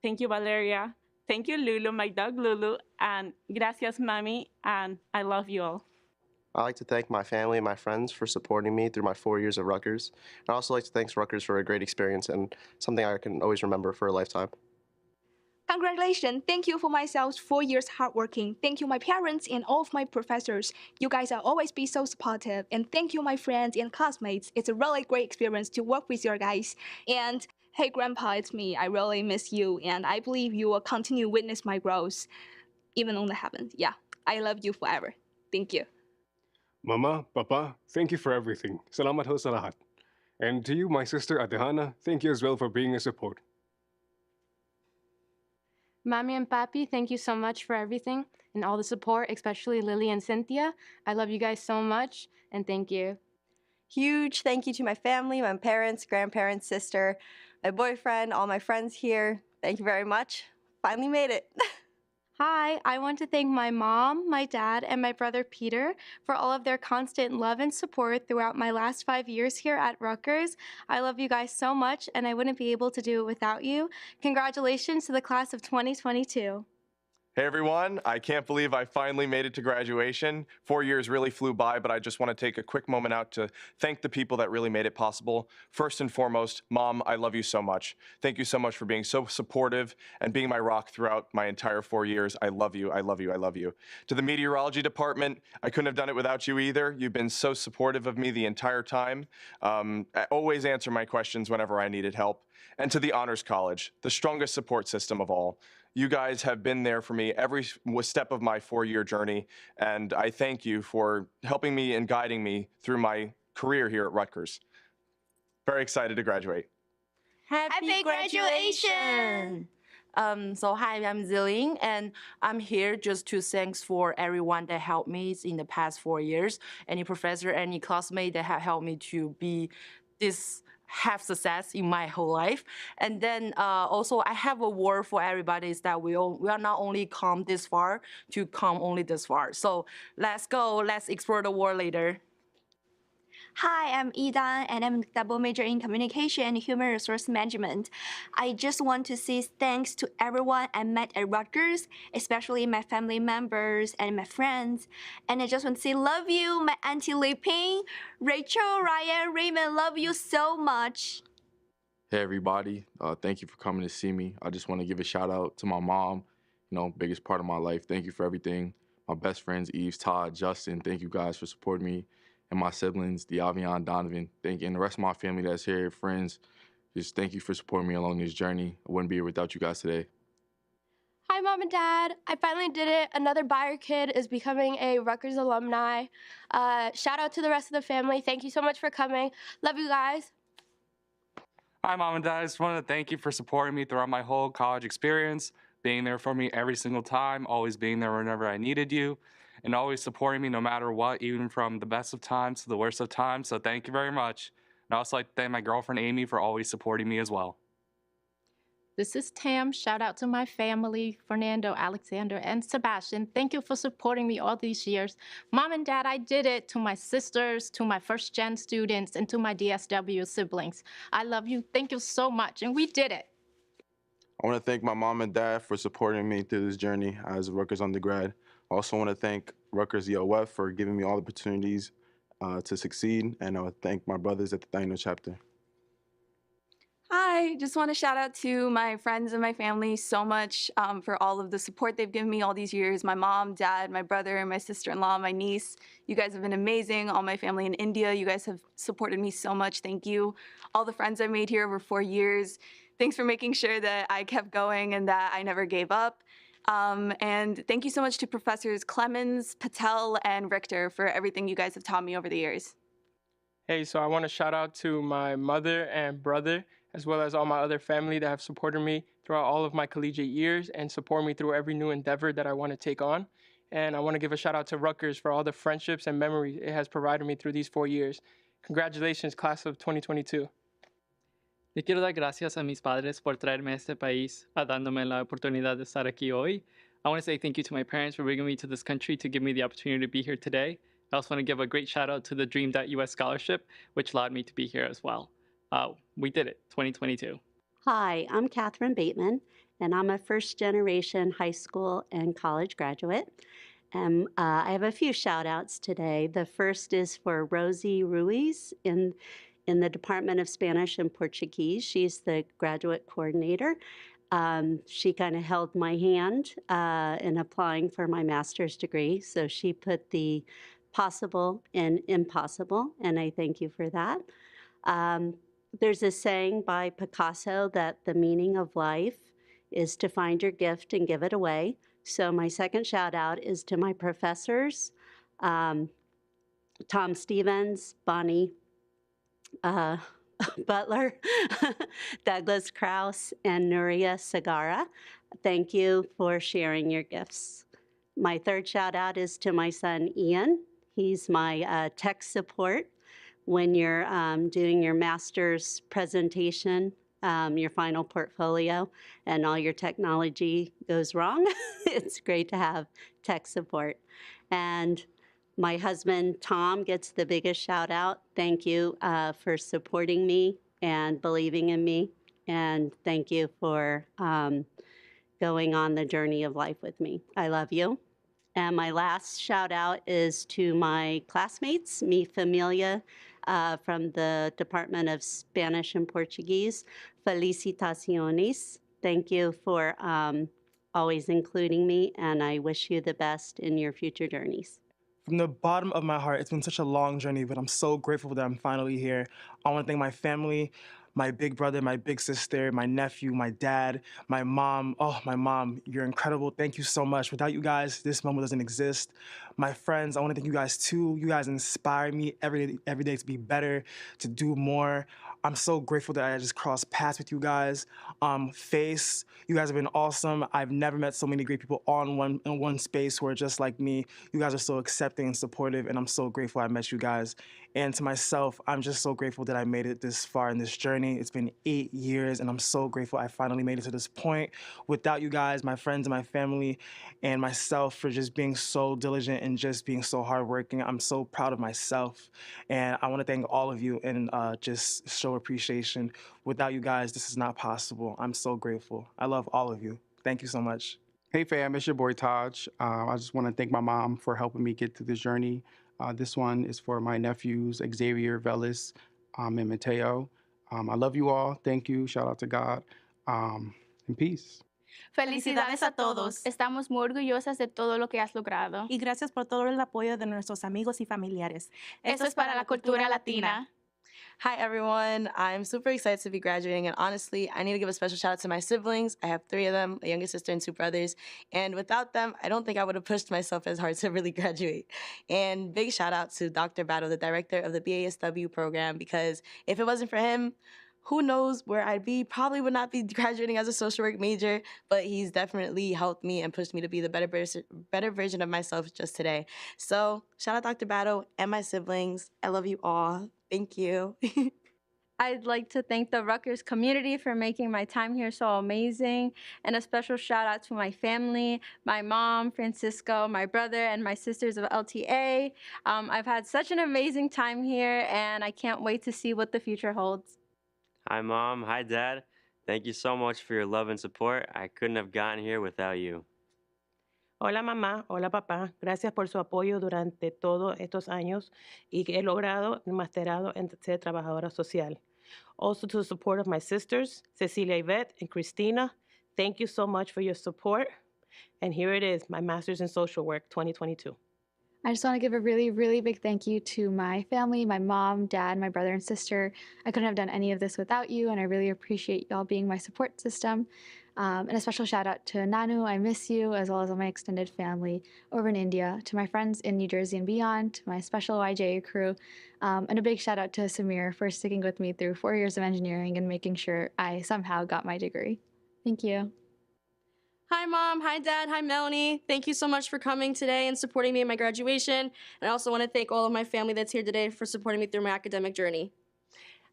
Thank you, Valeria. Thank you, Lulu, my dog Lulu. And gracias, Mami. And I love you all. I'd like to thank my family and my friends for supporting me through my 4 years at Rutgers. I'd also like to thank Rutgers for a great experience and something I can always remember for a lifetime. Congratulations. Thank you for myself 4 years hardworking. Thank you my parents and all of my professors. You guys are always be so supportive. And thank you my friends and classmates. It's a really great experience to work with your guys. And hey Grandpa, it's me. I really miss you and I believe you will continue to witness my growth even on the heavens. Yeah, I love you forever. Thank you. Mama, Papa, thank you for everything. Salamat ho sa lahat. And to you, my sister Adehana, thank you as well for being a support. Mommy and Papi, thank you so much for everything and all the support, especially Lily and Cynthia. I love you guys so much, and thank you. Huge thank you to my family, my parents, grandparents, sister, my boyfriend, all my friends here. Thank you very much. Finally made it. Hi, I want to thank my mom, my dad, and my brother Peter for all of their constant love and support throughout my last 5 years here at Rutgers. I love you guys so much, and I wouldn't be able to do it without you. Congratulations to the class of 2022. Hey everyone, I can't believe I finally made it to graduation. 4 years really flew by, but I just want to take a quick moment out to thank the people that really made it possible. First and foremost, Mom, I love you so much. Thank you so much for being so supportive and being my rock throughout my entire 4 years. I love you, I love you, I love you. To the meteorology department, I couldn't have done it without you either. You've been so supportive of me the entire time. Always answer my questions whenever I needed help. And to the Honors College, the strongest support system of all. You guys have been there for me every step of my 4-year journey, and I thank you for helping me and guiding me through my career here at Rutgers. Very excited to graduate. Happy graduation! So hi, I'm Zilling, and I'm here just to thanks for everyone that helped me in the past 4 years. Any professor, any classmate that have helped me to be this have success in my whole life. And then also I have a word for everybody is that we are not only come this far to come only this far. So let's go, let's explore the world later. Hi, I'm Idan, and I'm a double major in communication and human resource management. I just want to say thanks to everyone I met at Rutgers, especially my family members and my friends. And I just want to say love you, my Auntie Li Ping, Rachel, Ryan, Raymond, love you so much. Hey everybody, thank you for coming to see me. I just want to give a shout out to my mom, biggest part of my life. Thank you for everything. My best friends, Eve, Todd, Justin, thank you guys for supporting me. And my siblings, Diavion, Donovan, thank you. And the rest of my family that's here, friends, just thank you for supporting me along this journey. I wouldn't be here without you guys today. Hi, Mom and Dad. I finally did it. Another Bayer kid is becoming a Rutgers alumni. Shout out to the rest of the family. Thank you so much for coming. Love you guys. Hi, Mom and Dad. I just wanted to thank you for supporting me throughout my whole college experience, being there for me every single time, always being there whenever I needed you, and always supporting me no matter what, even from the best of times to the worst of times. So thank you very much. And I also like to thank my girlfriend, Amy, for always supporting me as well. This is Tam. Shout out to my family, Fernando, Alexander, and Sebastian. Thank you for supporting me all these years. Mom and Dad, I did it. To my sisters, to my first-gen students, and to my DSW siblings. I love you. Thank you so much. And we did it. I want to thank my mom and dad for supporting me through this journey as a Rutgers undergrad. I also want to thank Rutgers EOF for giving me all the opportunities to succeed, and I would thank my brothers at the Taino chapter. Hi, just want to shout out to my friends and my family so much for all of the support they've given me all these years. My mom, dad, my brother, my sister-in-law, my niece. You guys have been amazing. All my family in India, you guys have supported me so much. Thank you. All the friends I made here over 4 years. Thanks for making sure that I kept going and that I never gave up. And thank you so much to Professors Clemens, Patel, and Richter for everything you guys have taught me over the years. Hey, so I want to shout out to my mother and brother, as well as all my other family that have supported me throughout all of my collegiate years and support me through every new endeavor that I want to take on. And I want to give a shout out to Rutgers for all the friendships and memories it has provided me through these 4 years. Congratulations, class of 2022. Le quiero dar gracias a mis padres por traerme a este país, dándome la oportunidad de estar aquí hoy. I want to say thank you to my parents for bringing me to this country to give me the opportunity to be here today. I also want to give a great shout out to the Dream.US scholarship, which allowed me to be here as well. We did it, 2022. Hi, I'm Catherine Bateman, and I'm a first-generation high school and college graduate. And I have a few shout-outs today. The first is for Rosie Ruiz in the Department of Spanish and Portuguese. She's the graduate coordinator. She kind of held my hand in applying for my master's degree, so she put the possible in impossible, and I thank you for that. There's a saying by Picasso that the meaning of life is to find your gift and give it away. So my second shout out is to my professors, Tom Stevens, Bonnie Butler, Douglas Krause, and Nuria Sagara. Thank you for sharing your gifts. My third shout out is to my son, Ian. He's my tech support. When you're doing your master's presentation, your final portfolio, and all your technology goes wrong, it's great to have tech support. And my husband, Tom, gets the biggest shout out. Thank you for supporting me and believing in me. And thank you for going on the journey of life with me. I love you. And my last shout out is to my classmates, mi familia, from the Department of Spanish and Portuguese. Felicitaciones. Thank you for always including me, and I wish you the best in your future journeys. From the bottom of my heart, it's been such a long journey, but I'm so grateful that I'm finally here. I want to thank my family, my big brother, my big sister, my nephew, my dad, my mom. Oh, my mom, you're incredible. Thank you so much. Without you guys, this moment doesn't exist. My friends, I want to thank you guys too. You guys inspire me every day to be better, to do more. I'm so grateful that I just crossed paths with you guys. Face, you guys have been awesome. I've never met so many great people in one space who are just like me. You guys are so accepting and supportive, and I'm so grateful I met you guys. And to myself, I'm just so grateful that I made it this far in this journey. It's been 8 years, and I'm so grateful I finally made it to this point. Without you guys, my friends and my family, and myself for just being so diligent and just being so hardworking, I'm so proud of myself. And I want to thank all of you and just show appreciation. Without you guys, this is not possible. I'm so grateful. I love all of you. Thank you so much. Hey fam, it's your boy Taj. I just want to thank my mom for helping me get through this journey. This one is for my nephews, Xavier, Velis, and Mateo. I love you all. Thank you. Shout out to God. And peace. Felicidades a todos. Estamos muy orgullosas de todo lo que has logrado. Y gracias por todo el apoyo de nuestros amigos y familiares. Esto es para la cultura latina. Hi everyone, I'm super excited to be graduating, and honestly, I need to give a special shout out to my siblings. I have 3 of them, a younger sister and 2 brothers, and without them, I don't think I would have pushed myself as hard to really graduate. And big shout out to Dr. Battle, the director of the BASW program, because if it wasn't for him, who knows where I'd be. Probably would not be graduating as a social work major, but he's definitely helped me and pushed me to be the better version of myself just today. So shout out Dr. Battle and my siblings. I love you all. Thank you. I'd like to thank the Rutgers community for making my time here so amazing, and a special shout out to my family, my mom, Francisco, my brother, and my sisters of LTA. I've had such an amazing time here, and I can't wait to see what the future holds. Hi, Mom. Hi, Dad. Thank you so much for your love and support. I couldn't have gotten here without you. Hola mamá, hola papá, gracias por su apoyo durante todos estos años y que he logrado el masterado en ser trabajadora social. Also to the support of my sisters, Cecilia Yvette and Christina, thank you so much for your support. And here it is, my master's in social work 2022. I just want to give a really, really big thank you to my family, my mom, dad, my brother, and sister. I couldn't have done any of this without you, and I really appreciate y'all being my support system. And a special shout out to Nanu, I miss you, as well as all my extended family over in India, to my friends in New Jersey and beyond, to my special YJA crew, and a big shout out to Samir for sticking with me through 4 years of engineering and making sure I somehow got my degree. Thank you. Hi, Mom. Hi, Dad. Hi, Melanie. Thank you so much for coming today and supporting me in my graduation. And I also want to thank all of my family that's here today for supporting me through my academic journey.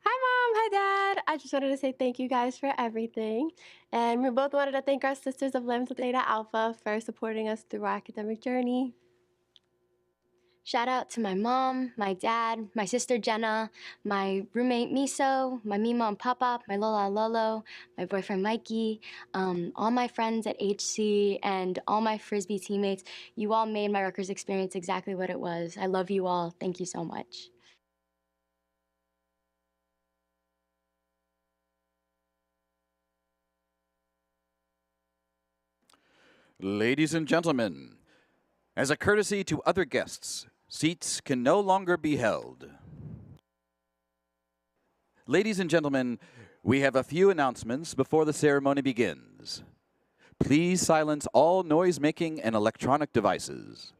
Hi, Mom. Hi, Dad. I just wanted to say thank you guys for everything. And we both wanted to thank our sisters of Lambda Theta Alpha for supporting us through our academic journey. Shout out to my mom, my dad, my sister Jenna, my roommate Miso, my Mima and Papa, my Lola Lolo, my boyfriend Mikey, all my friends at HC, and all my Frisbee teammates. You all made my Rutgers experience exactly what it was. I love you all. Thank you so much. Ladies and gentlemen, as a courtesy to other guests, seats can no longer be held. Ladies and gentlemen, we have a few announcements before the ceremony begins. Please silence all noise-making and electronic devices.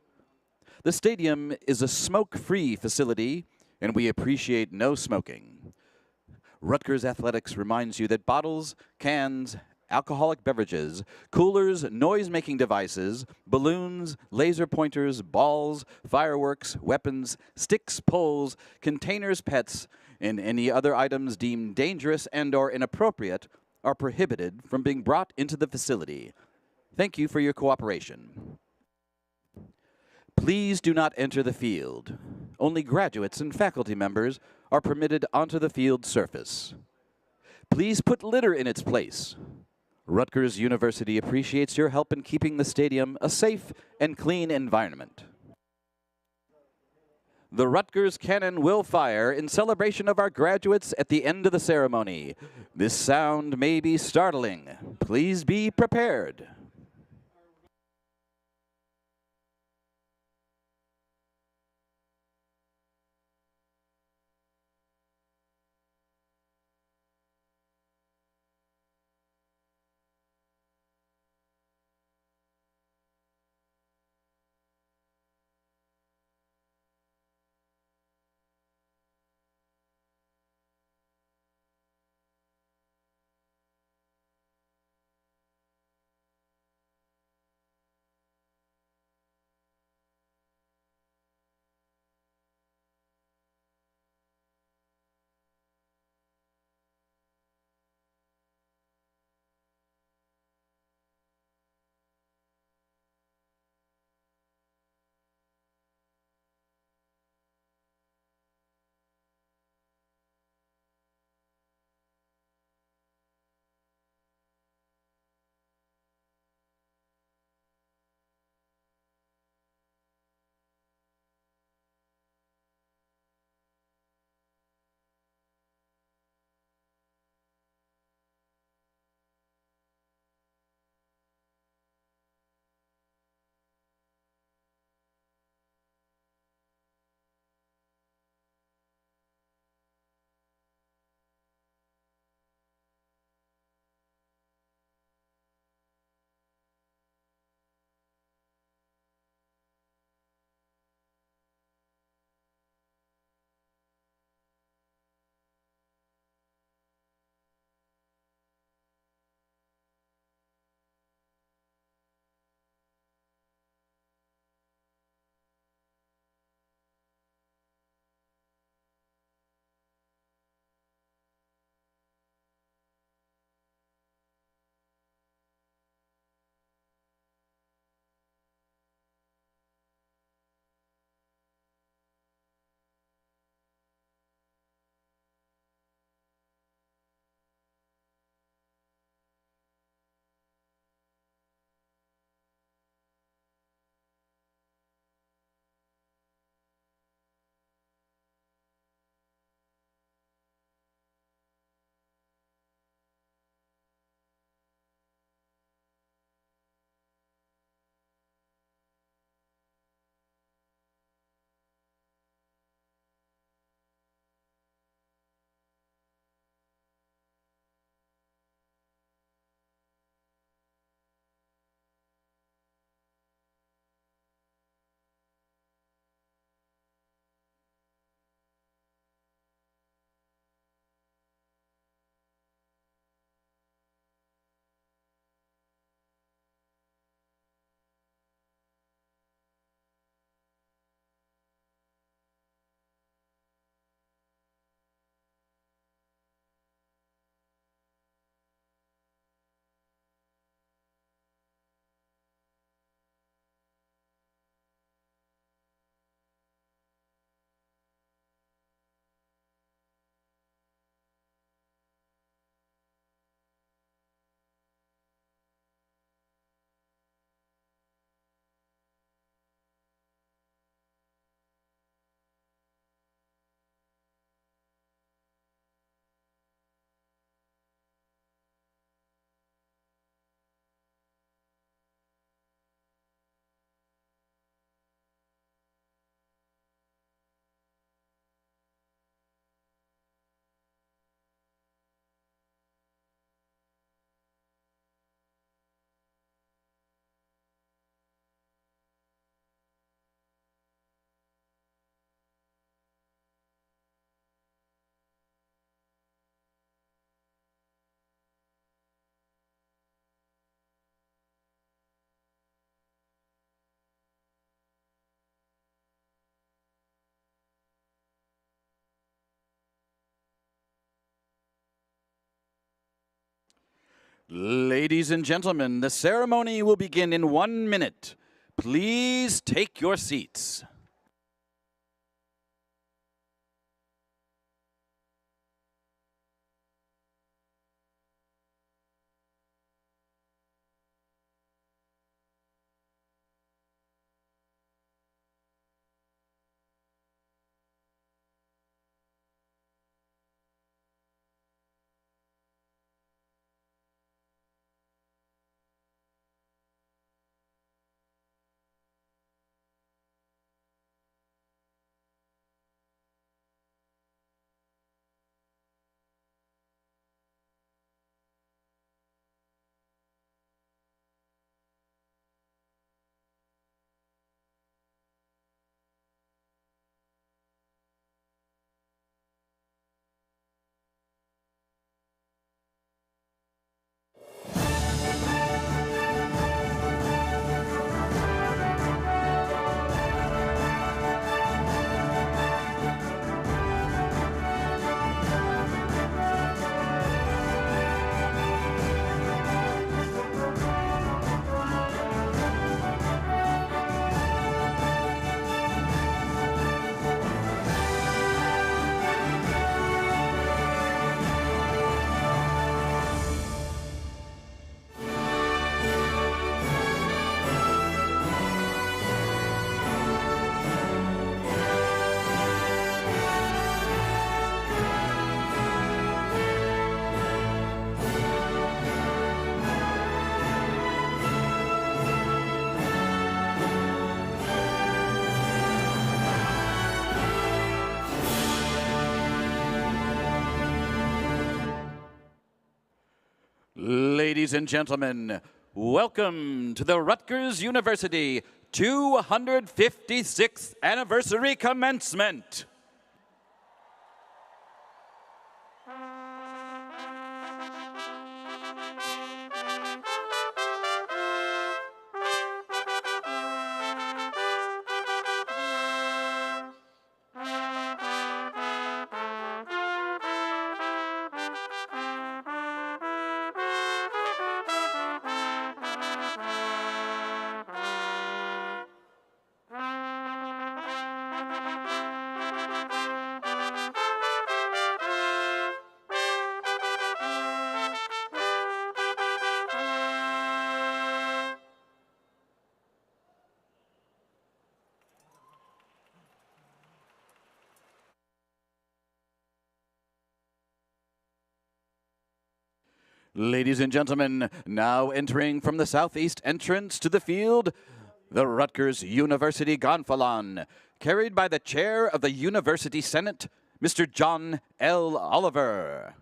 The stadium is a smoke-free facility, and we appreciate no smoking. Rutgers Athletics reminds you that bottles, cans, alcoholic beverages, coolers, noise-making devices, balloons, laser pointers, balls, fireworks, weapons, sticks, poles, containers, pets, and any other items deemed dangerous and/or inappropriate are prohibited from being brought into the facility. Thank you for your cooperation. Please do not enter the field. Only graduates and faculty members are permitted onto the field surface. Please put litter in its place. Rutgers University appreciates your help in keeping the stadium a safe and clean environment. The Rutgers cannon will fire in celebration of our graduates at the end of the ceremony. This sound may be startling. Please be prepared. Ladies and gentlemen, the ceremony will begin in 1 minute. Please take your seats. Ladies and gentlemen, welcome to the Rutgers University 256th Anniversary Commencement. Ladies and gentlemen, now entering from the southeast entrance to the field, the Rutgers University Gonfalon, carried by the chair of the University Senate, Mr. John L. Oliver.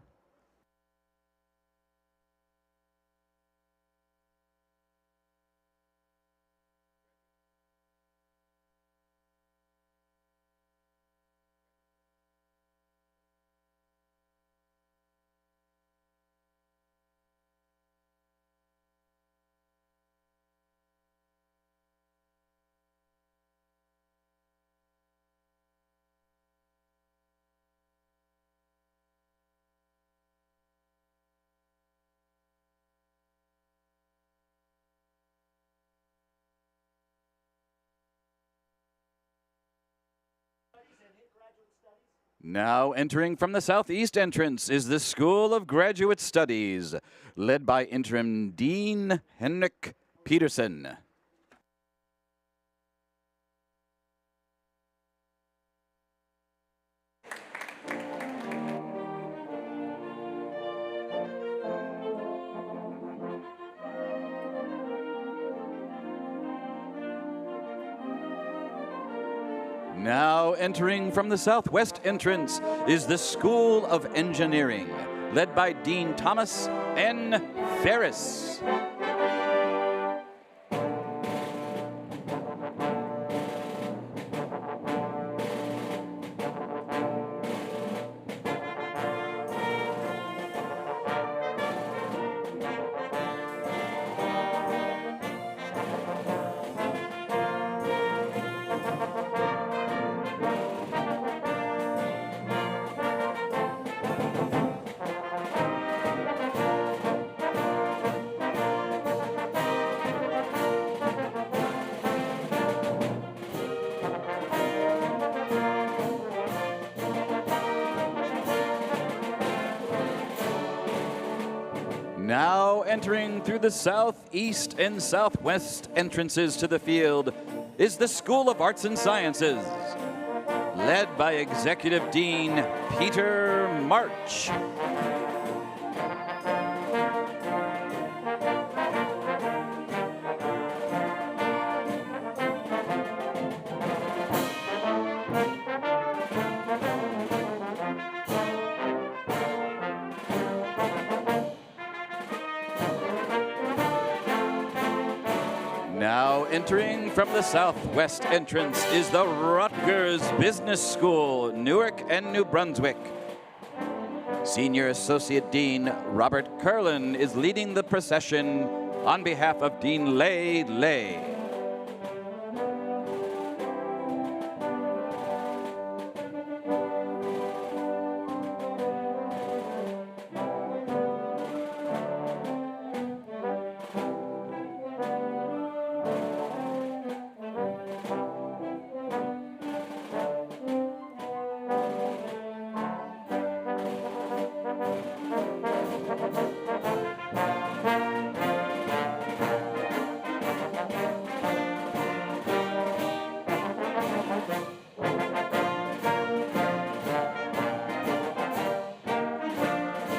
Now entering from the southeast entrance is the School of Graduate Studies, led by Interim Dean Henrik Peterson. Now entering from the southwest entrance is the School of Engineering, led by Dean Thomas N. Ferris. Now entering through the southeast and southwest entrances to the field is the School of Arts and Sciences, led by Executive Dean Peter March. Now entering from the southwest entrance is the Rutgers Business School, Newark and New Brunswick. Senior Associate Dean Robert Curlin is leading the procession on behalf of Dean Lay.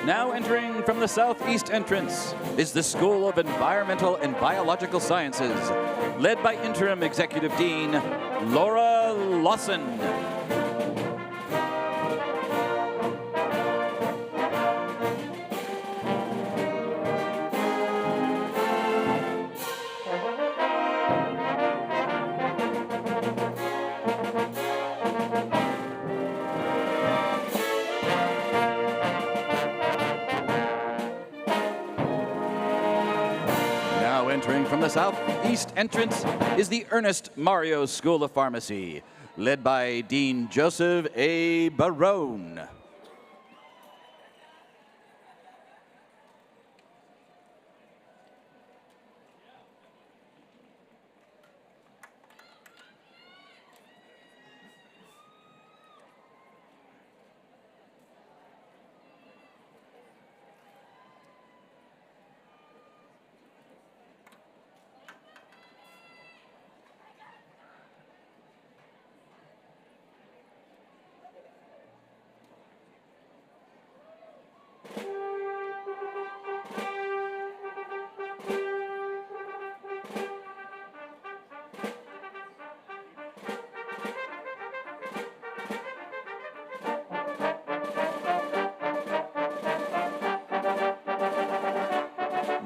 Now entering from the southeast entrance is the School of Environmental and Biological Sciences, led by Interim Executive Dean Laura Lawson. Entering from the southeast entrance is the Ernest Mario School of Pharmacy, led by Dean Joseph A. Barone.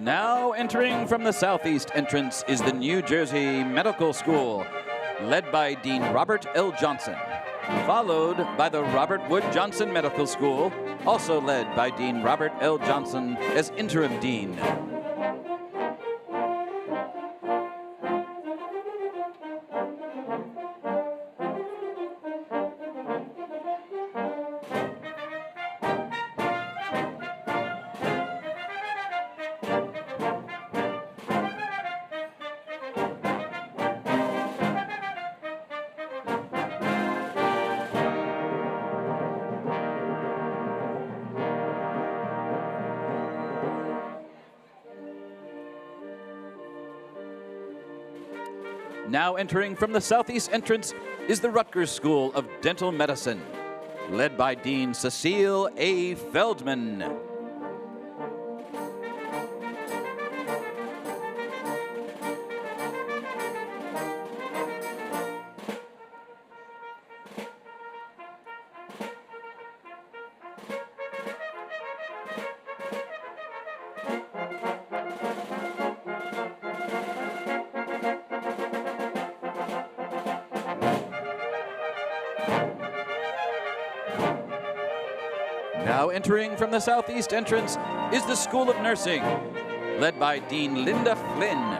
Now entering from the southeast entrance is the New Jersey Medical School, led by Dean Robert L. Johnson, followed by the Robert Wood Johnson Medical School, also led by Dean Robert L. Johnson as interim dean. Now entering from the southeast entrance is the Rutgers School of Dental Medicine, led by Dean Cecile A. Feldman. Now entering from the southeast entrance is the School of Nursing, led by Dean Linda Flynn.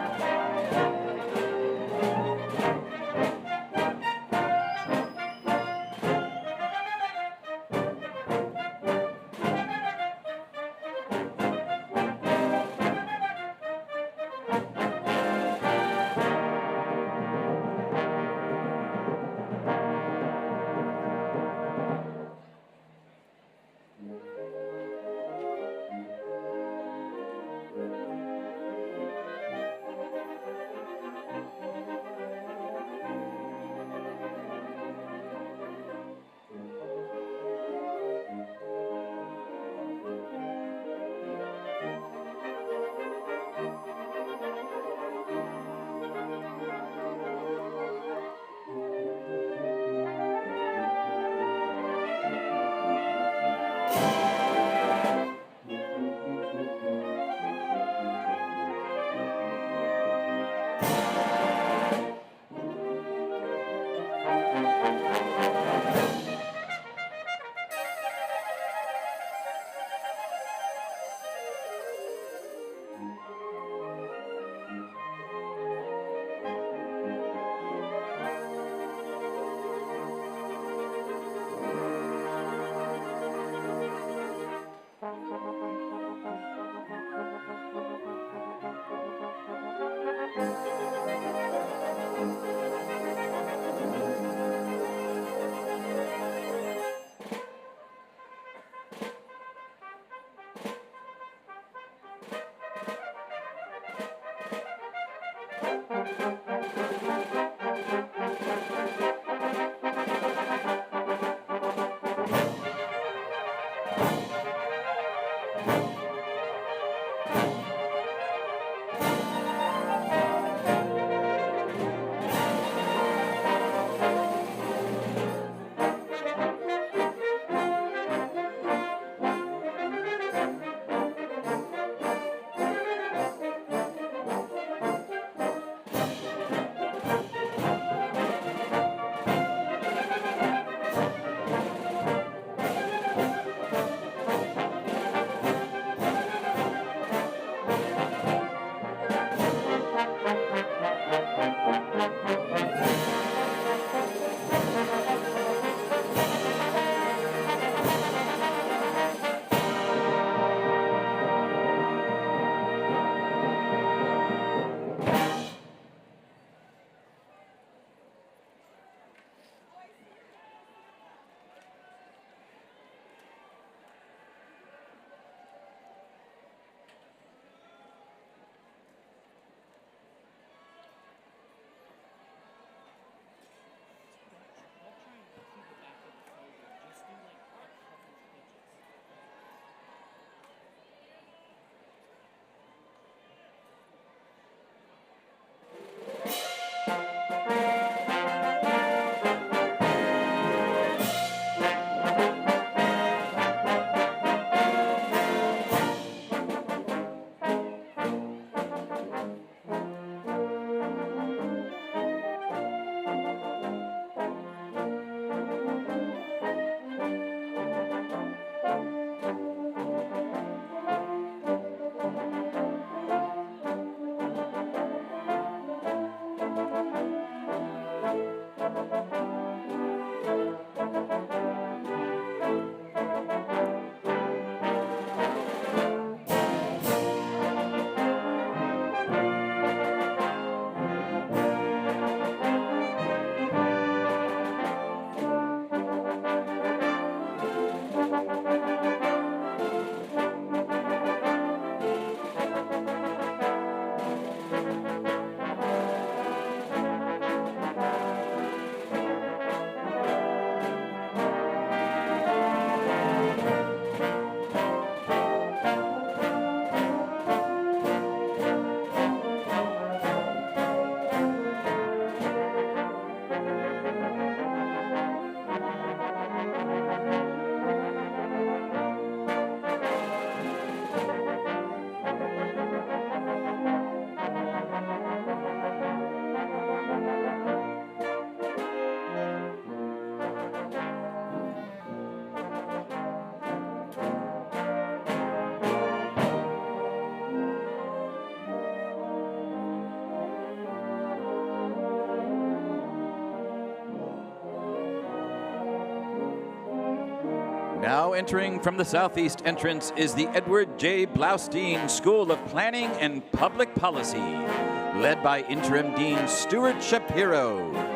Now entering from the southeast entrance is the Edward J. Blaustein School of Planning and Public Policy, led by Interim Dean Stuart Shapiro.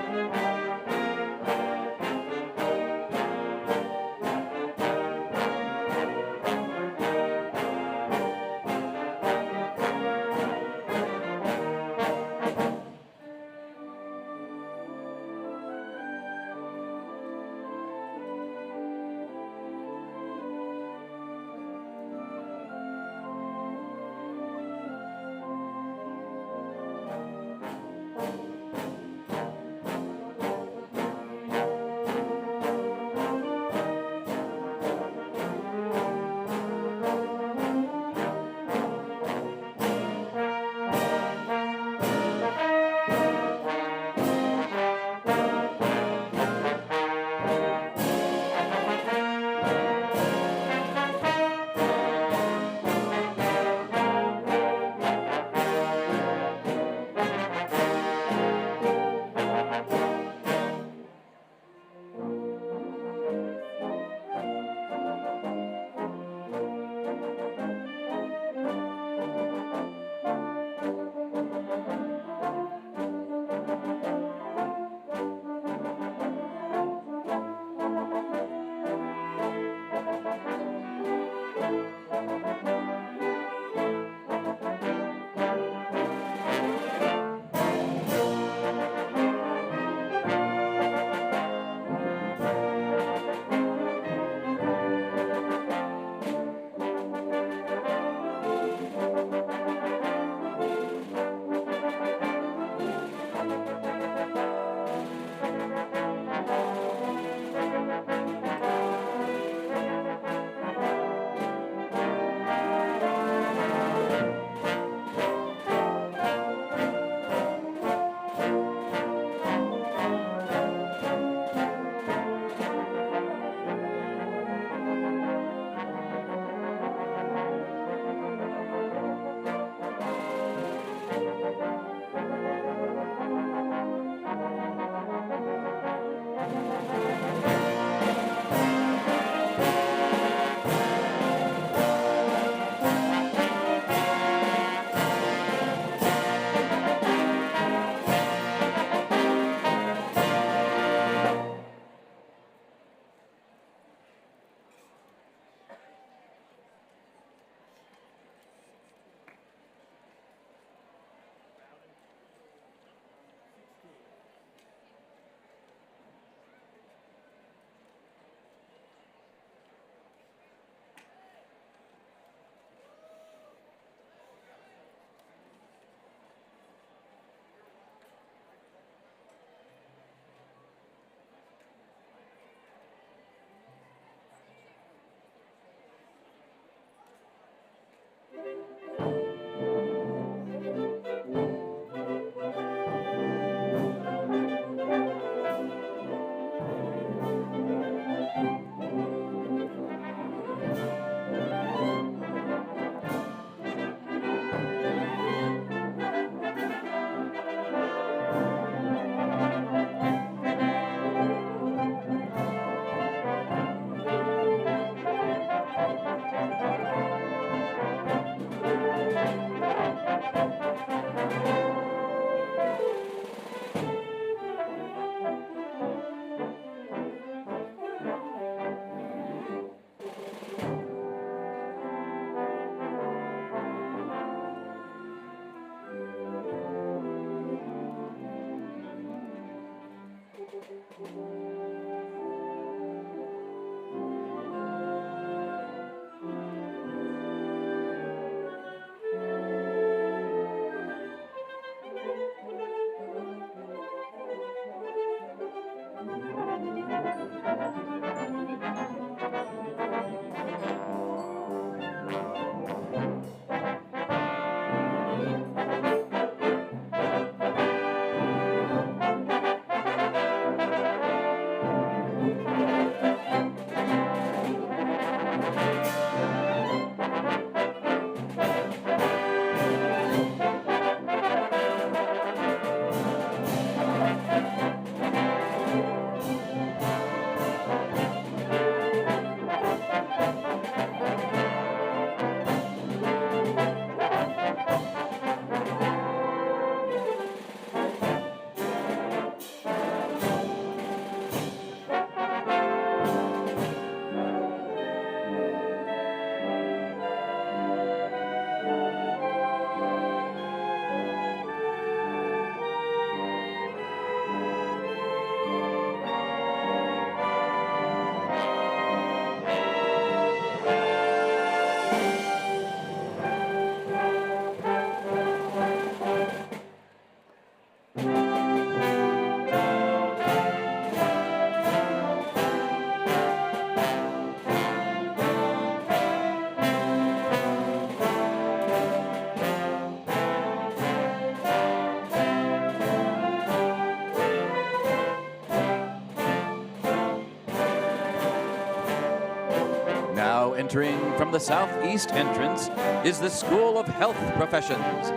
Now entering from the southeast entrance is the School of Health Professions,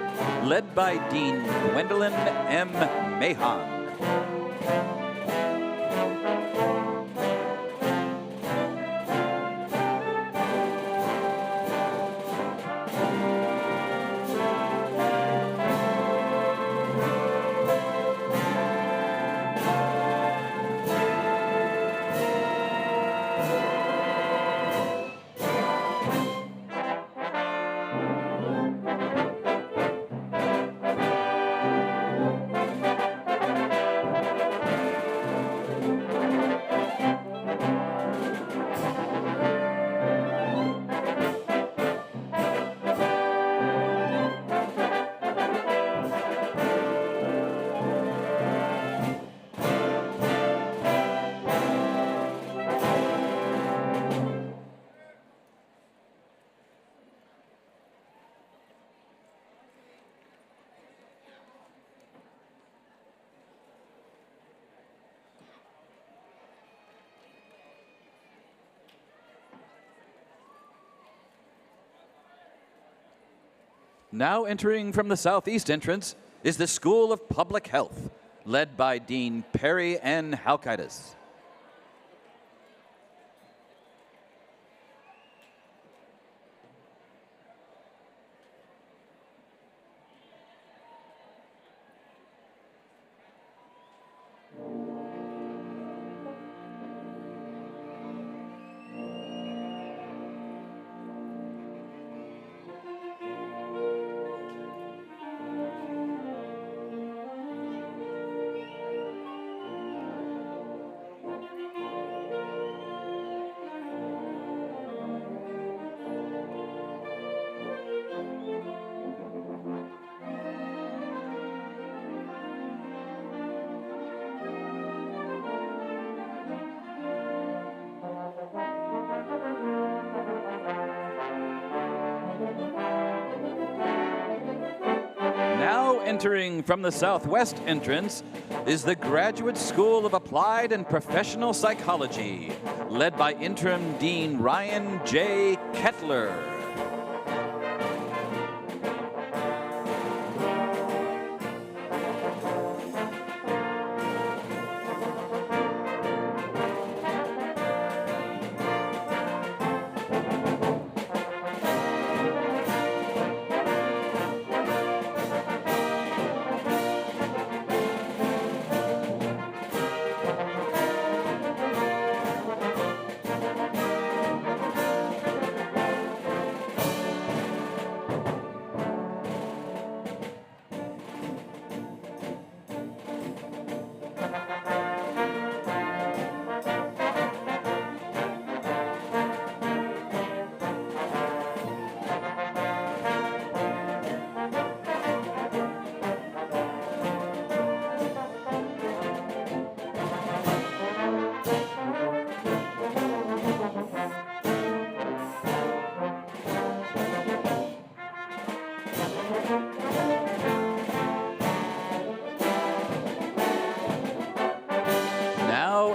led by Dean Gwendolyn M. Mahon. Now entering from the southeast entrance is the School of Public Health, led by Dean Perry N. Halkitis. Now entering from the southwest entrance is the Graduate School of Applied and Professional Psychology, led by Interim Dean Ryan J. Kettler.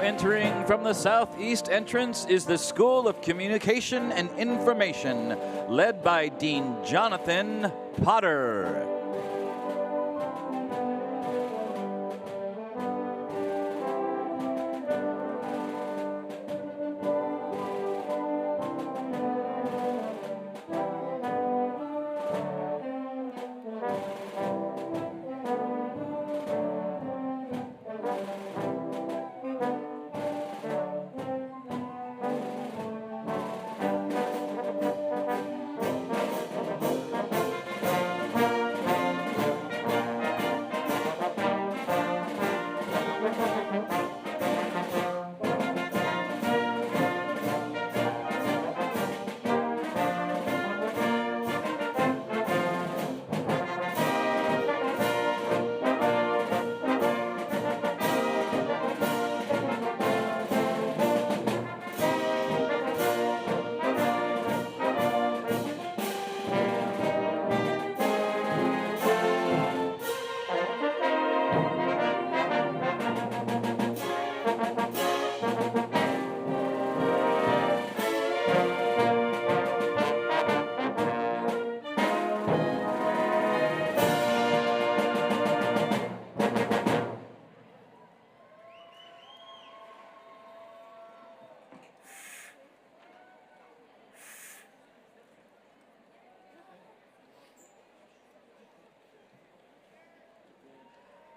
Entering from the southeast entrance is the School of Communication and Information, led by Dean Jonathan Potter.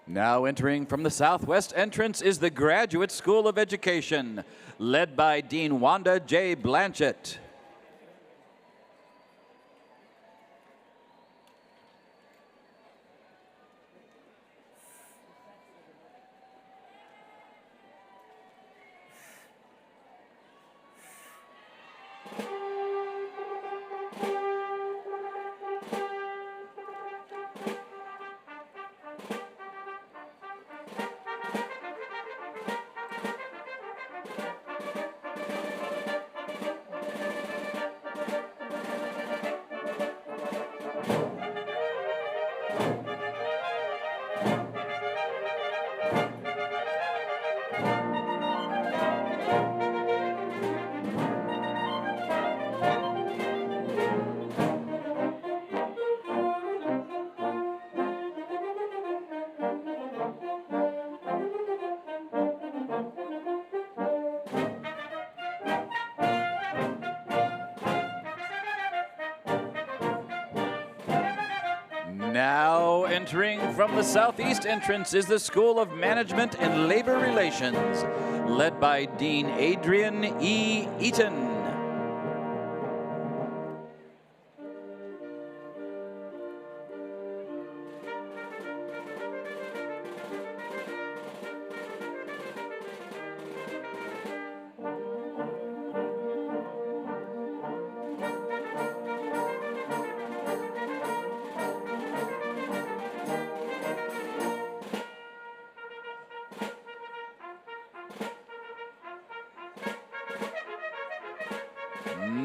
Now entering from the southwest entrance is the Graduate School of Education, led by Dean Wanda J. Blanchett. Now entering from the southeast entrance is the School of Management and Labor Relations, led by Dean Adrian E. Eaton.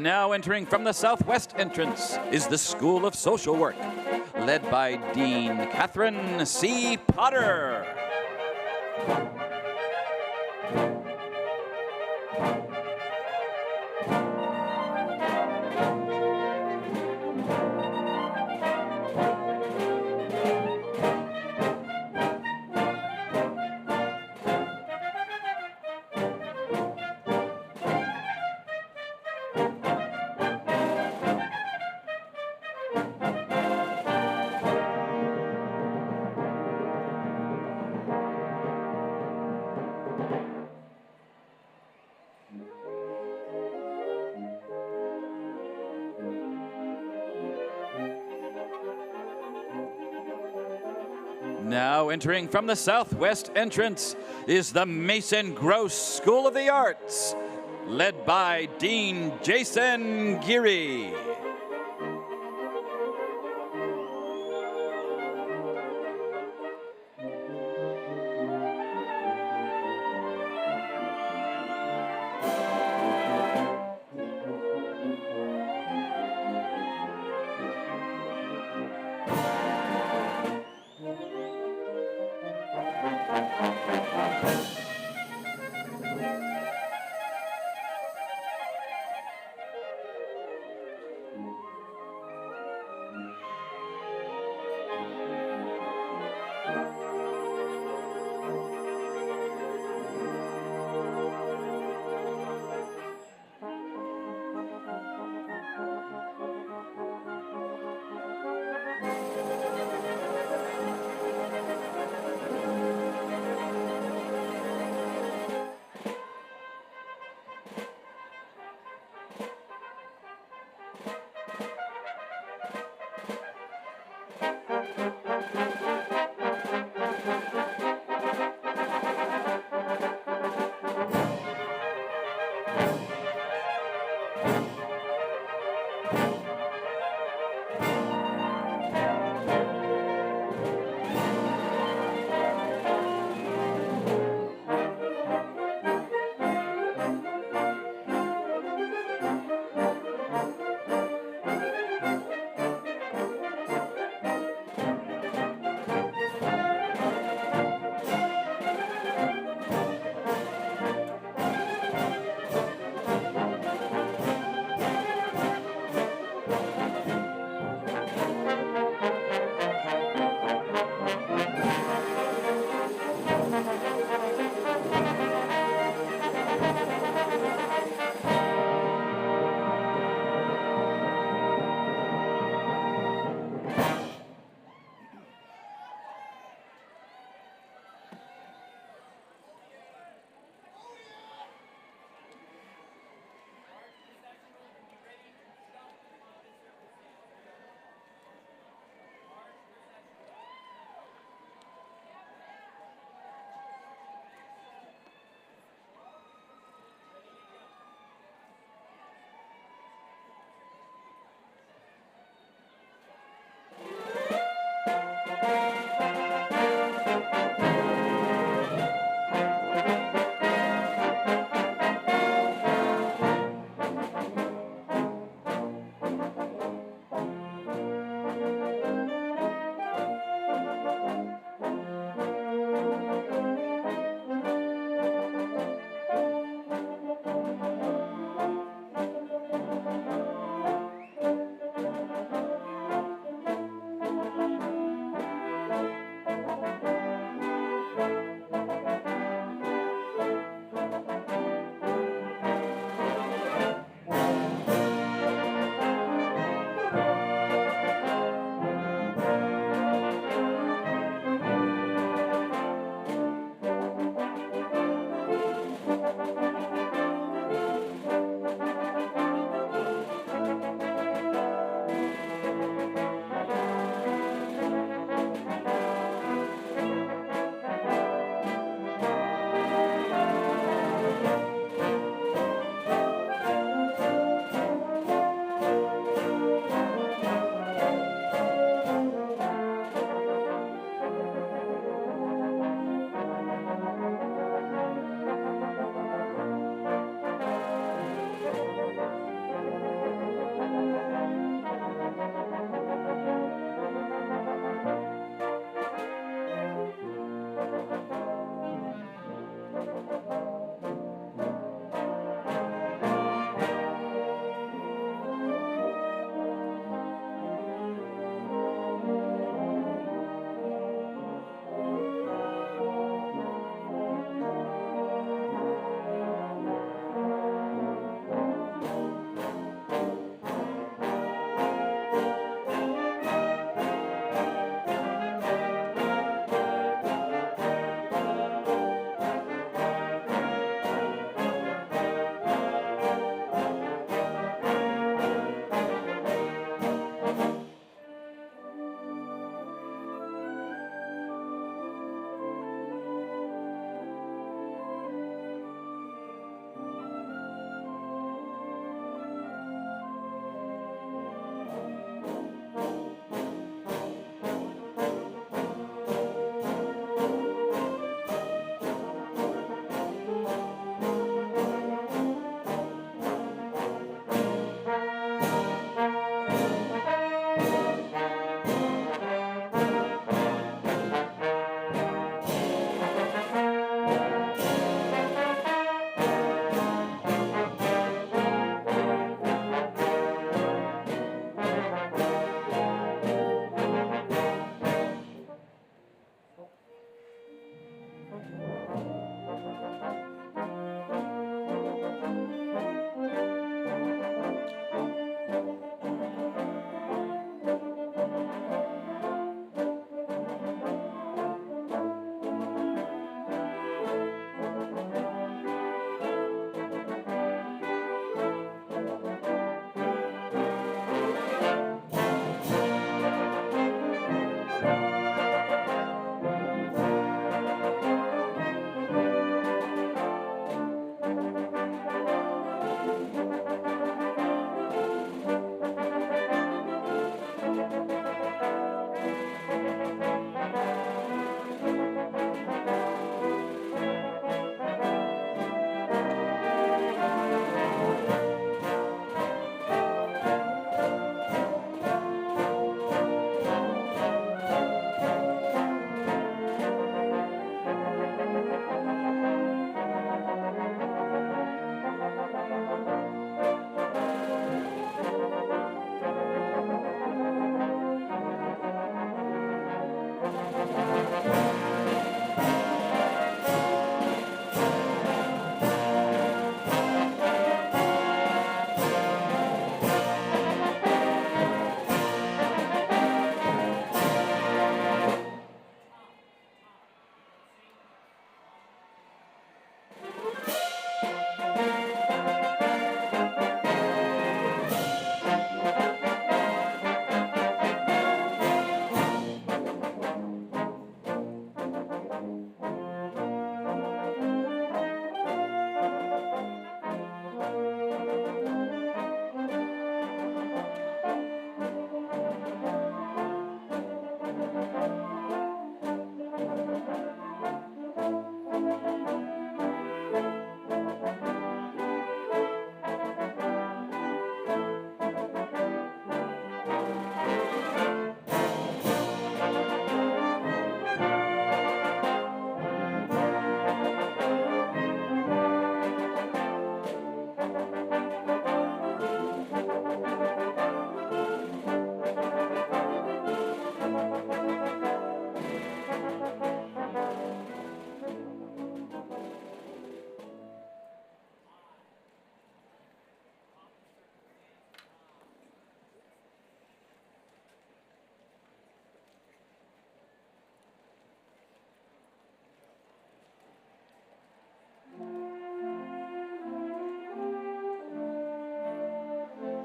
Now entering from the southwest entrance is the School of Social Work, led by Dean Catherine C. Potter. Now entering from the southwest entrance is the Mason Gross School of the Arts, led by Dean Jason Geary.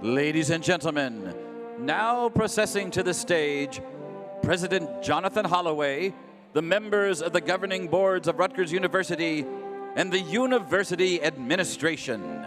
Ladies and gentlemen, now processing to the stage, President Jonathan Holloway, the members of the governing boards of Rutgers University, and the university administration.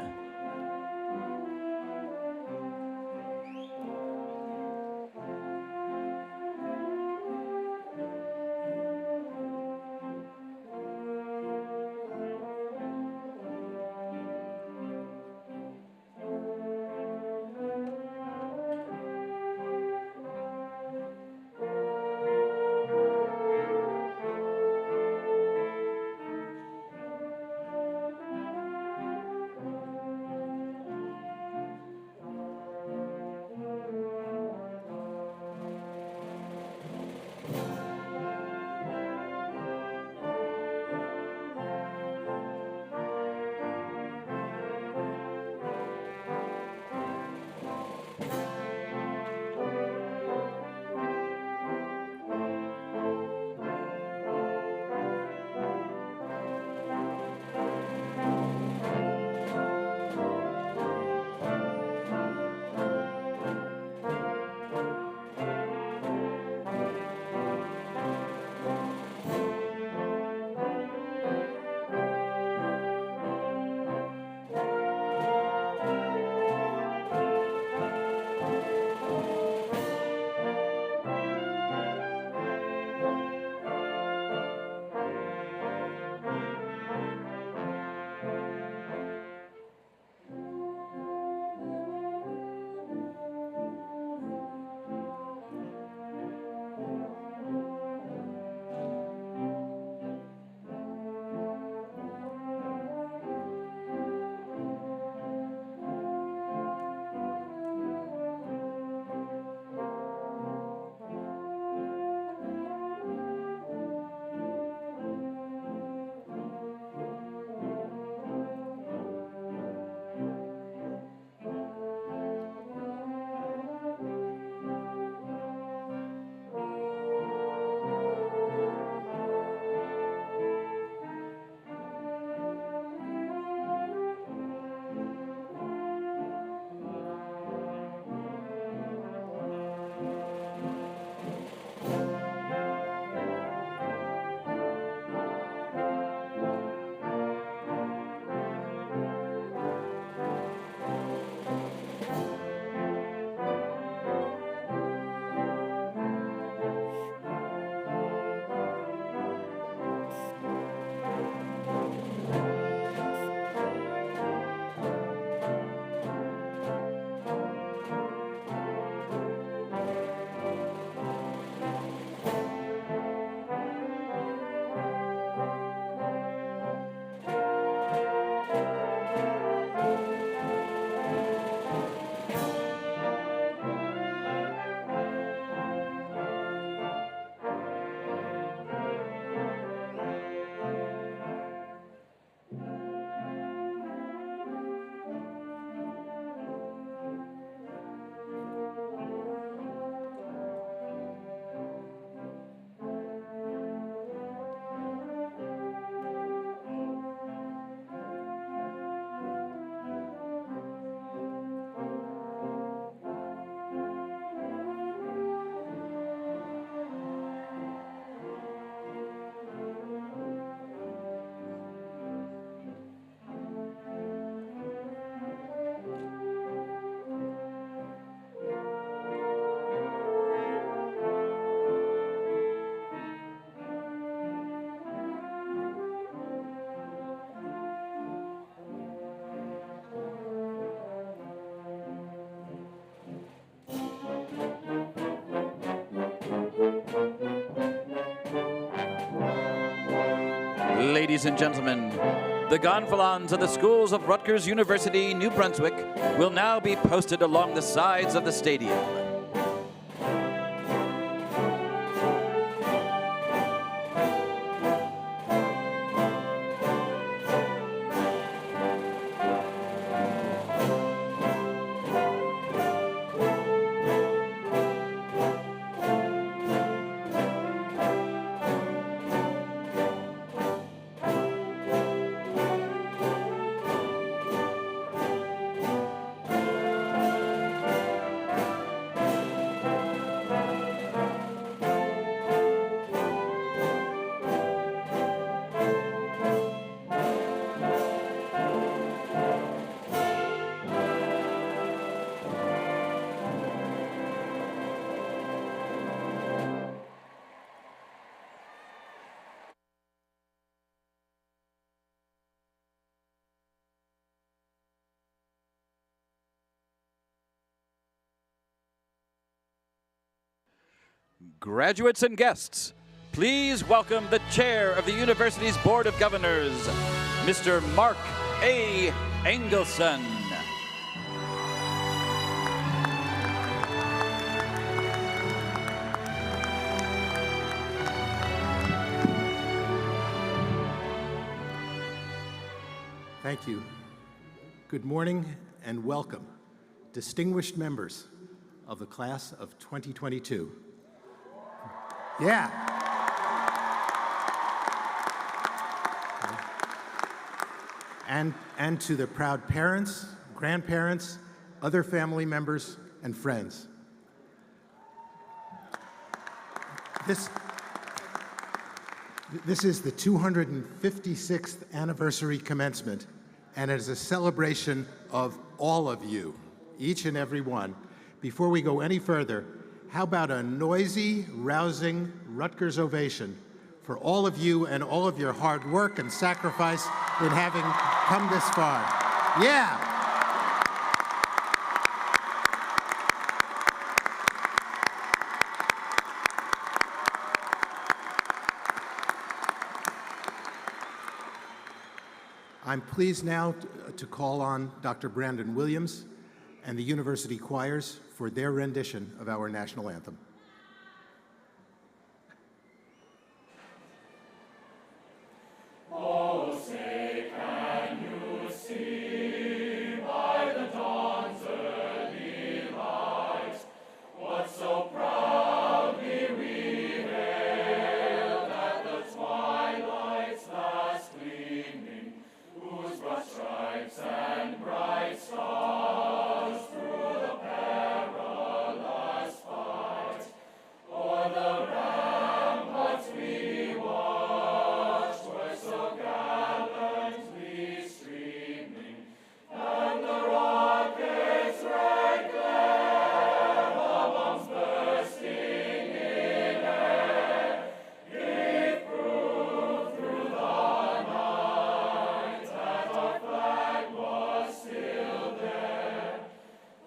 Ladies and gentlemen, the gonfalons of the schools of Rutgers University, New Brunswick, will now be posted along the sides of the stadium. Graduates and guests, please welcome the chair of the university's Board of Governors, Mr. Mark A. Engelson. Thank you. Good morning and welcome, distinguished members of the class of 2022. Yeah. And to the proud parents, grandparents, other family members, and friends. This is the 256th anniversary commencement, and it is a celebration of all of you, each and every one. Before we go any further, how about a noisy, rousing Rutgers ovation for all of you and all of your hard work and sacrifice in having come this far. Yeah. I'm pleased now to call on Dr. Brandon Williams and the university choirs for their rendition of our national anthem. Oh, say, can you see by the dawn's early light what so proudly we hailed at the twilight's last gleaming, whose broad stripes and bright stars through the perilous fight o'er the ramparts we watched were so gallantly streaming, and the rocket's red glare, the bombs bursting in air, gave proof through the night that our flag was still there.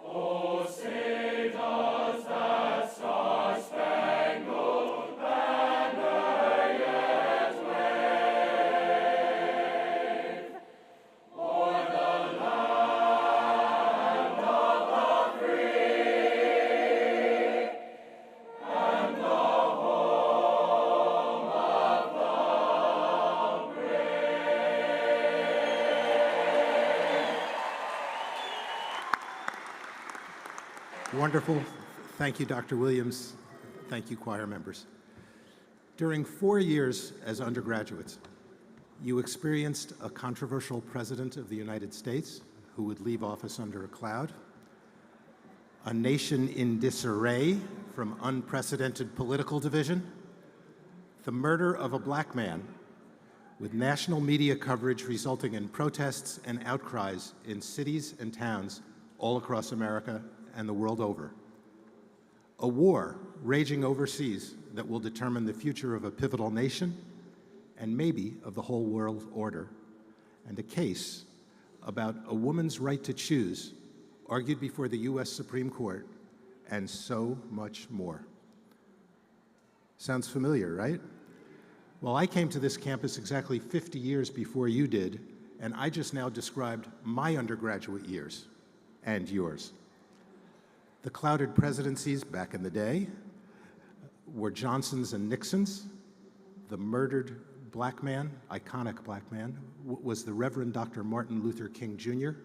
Oh, say does that star-spangled banner yet wave o'er the land of the free and the home of the brave. Wonderful. Thank you, Dr. Williams. Thank you, choir members. During 4 years as undergraduates, you experienced a controversial president of the United States who would leave office under a cloud, a nation in disarray from unprecedented political division, the murder of a black man, with national media coverage resulting in protests and outcries in cities and towns all across America and the world over, a war raging overseas that will determine the future of a pivotal nation and maybe of the whole world order, and a case about a woman's right to choose argued before the U.S. Supreme Court, and so much more. Sounds familiar, right? Well, I came to this campus exactly 50 years before you did, and I just now described my undergraduate years and yours. The clouded presidencies back in the day were Johnson's and Nixon's. The murdered black man, iconic black man, was the Reverend Dr. Martin Luther King Jr.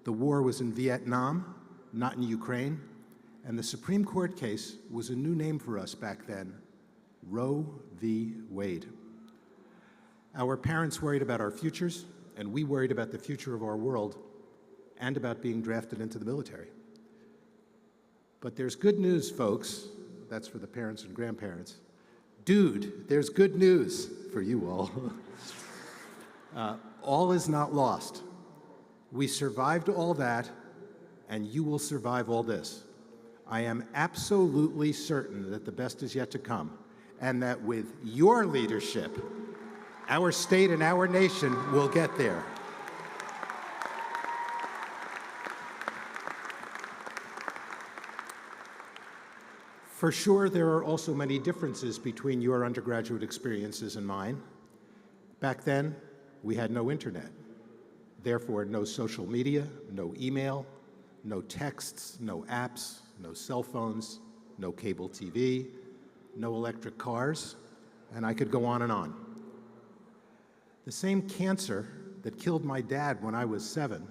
The war was in Vietnam, not in Ukraine. And the Supreme Court case was a new name for us back then, Roe v. Wade. Our parents worried about our futures, and we worried about the future of our world and about being drafted into the military. But there's good news, folks. That's for the parents and grandparents. Dude, there's good news for you all. All is not lost. We survived all that, and you will survive all this. I am absolutely certain that the best is yet to come, and that with your leadership, our state and our nation will get there. For sure, there are also many differences between your undergraduate experiences and mine. Back then, we had no internet. Therefore, no social media, no email, no texts, no apps, no cell phones, no cable TV, no electric cars, and I could go on and on. The same cancer that killed my dad when I was 7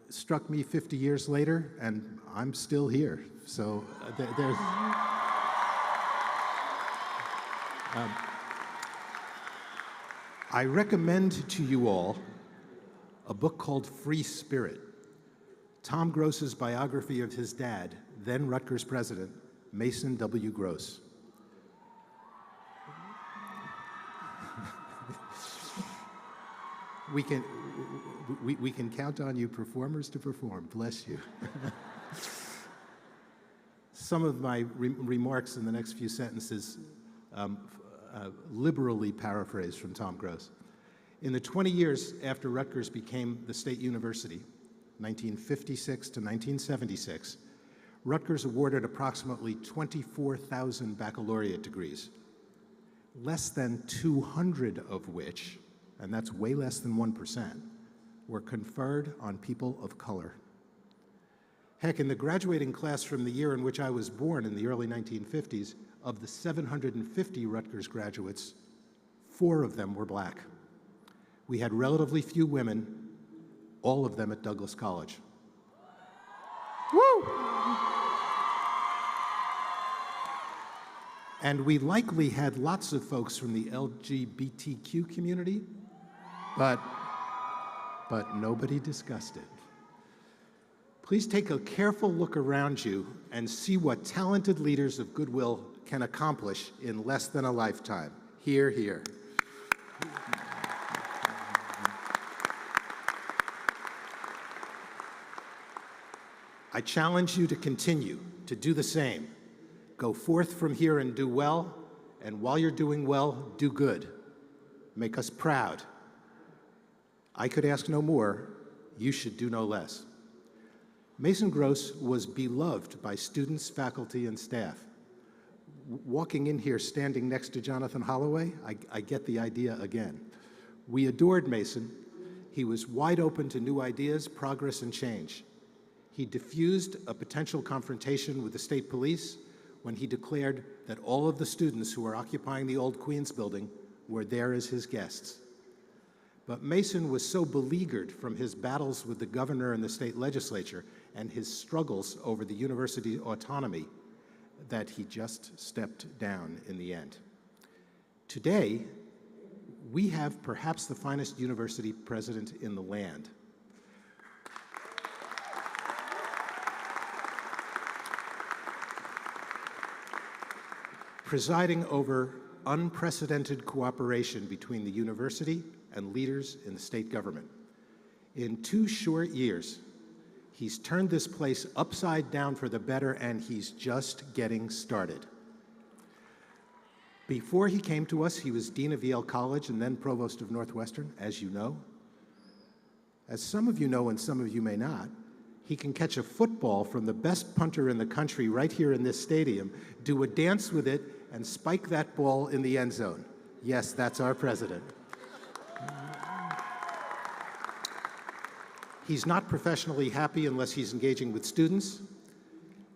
struck me 50 years later, and I'm still here. So there's... I recommend to you all a book called Free Spirit, Tom Gross's biography of his dad, then Rutgers president, Mason W. Gross. We can count on you performers to perform. Bless you. Some of my remarks in the next few sentences liberally paraphrased from Tom Gross. In the 20 years after Rutgers became the state university, 1956 to 1976, Rutgers awarded approximately 24,000 baccalaureate degrees, less than 200 of which, and that's way less than 1%, were conferred on people of color. Heck, in the graduating class from the year in which I was born in the early 1950s, of the 750 Rutgers graduates, 4 of them were black. We had relatively few women, all of them at Douglas College. Woo! And we likely had lots of folks from the LGBTQ community, but nobody discussed it. Please take a careful look around you and see what talented leaders of goodwill can accomplish in less than a lifetime. Hear, hear. I challenge you to continue to do the same. Go forth from here and do well, and while you're doing well, do good. Make us proud. I could ask no more. You should do no less. Mason Gross was beloved by students, faculty, and staff. Walking in here, standing next to Jonathan Holloway, I get the idea again. We adored Mason. He was wide open to new ideas, progress, and change. He diffused a potential confrontation with the state police when he declared that all of the students who were occupying the old Queens building were there as his guests. But Mason was so beleaguered from his battles with the governor and the state legislature and his struggles over the university autonomy that he just stepped down in the end. Today, we have perhaps the finest university president in the land. Presiding over unprecedented cooperation between the university and leaders in the state government. In 2 short years, he's turned this place upside down for the better, and he's just getting started. Before he came to us, he was Dean of Yale College and then Provost of Northwestern, as you know. As some of you know and some of you may not, he can catch a football from the best punter in the country right here in this stadium, do a dance with it, and spike that ball in the end zone. Yes, that's our president. He's not professionally happy unless he's engaging with students.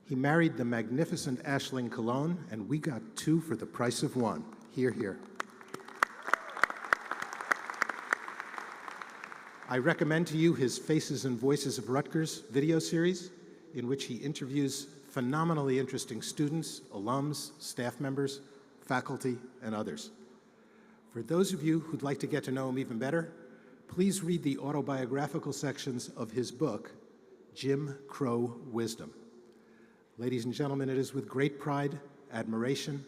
He married the magnificent Aisling Cologne, and we got 2 for the price of 1. Hear, hear. I recommend to you his Faces and Voices of Rutgers video series, in which he interviews phenomenally interesting students, alums, staff members, faculty, and others. For those of you who'd like to get to know him even better, please read the autobiographical sections of his book, Jim Crow Wisdom. Ladies and gentlemen, it is with great pride, admiration,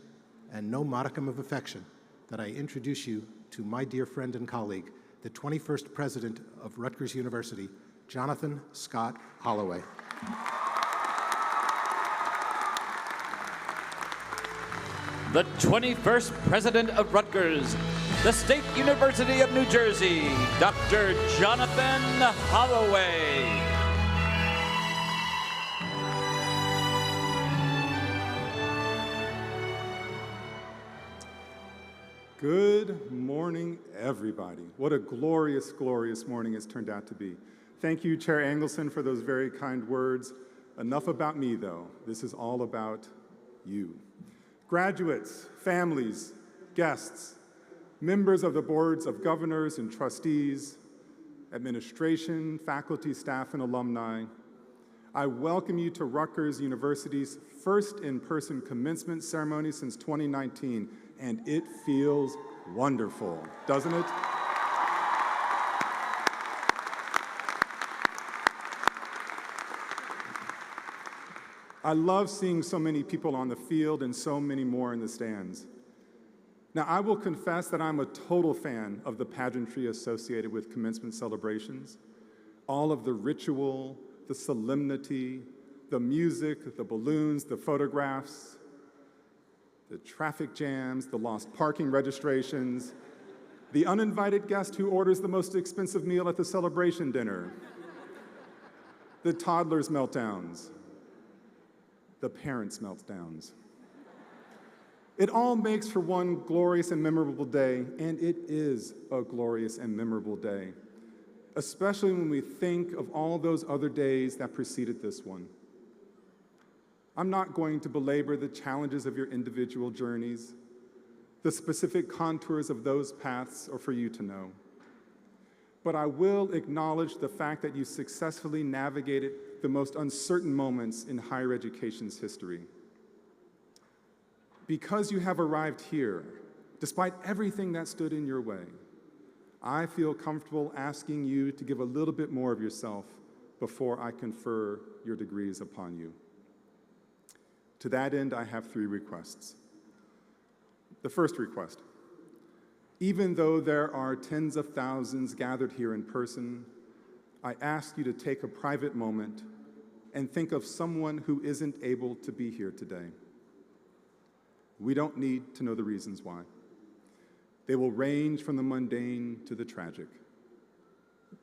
and no modicum of affection that I introduce you to my dear friend and colleague, the 21st president of Rutgers University, Jonathan Scott Holloway. The 21st president of Rutgers, the State University of New Jersey, Dr. Jonathan Holloway. Good morning, everybody. What a glorious, glorious morning it's turned out to be. Thank you, Chair Engelson, for those very kind words. Enough about me, though. This is all about you. Graduates, families, guests, members of the boards of governors and trustees, administration, faculty, staff, and alumni, I welcome you to Rutgers University's first in-person commencement ceremony since 2019, and it feels wonderful, doesn't it? I love seeing so many people on the field and so many more in the stands. Now, I will confess that I'm a total fan of the pageantry associated with commencement celebrations. All of the ritual, the solemnity, the music, the balloons, the photographs, the traffic jams, the lost parking registrations, the uninvited guest who orders the most expensive meal at the celebration dinner, the toddlers' meltdowns, the parents' meltdowns. It all makes for one glorious and memorable day, and it is a glorious and memorable day, especially when we think of all those other days that preceded this one. I'm not going to belabor the challenges of your individual journeys. The specific contours of those paths are for you to know. But I will acknowledge the fact that you successfully navigated the most uncertain moments in higher education's history. Because you have arrived here, despite everything that stood in your way, I feel comfortable asking you to give a little bit more of yourself before I confer your degrees upon you. To that end, I have 3 requests. The first request: even though there are tens of thousands gathered here in person, I ask you to take a private moment and think of someone who isn't able to be here today. We don't need to know the reasons why. They will range from the mundane to the tragic,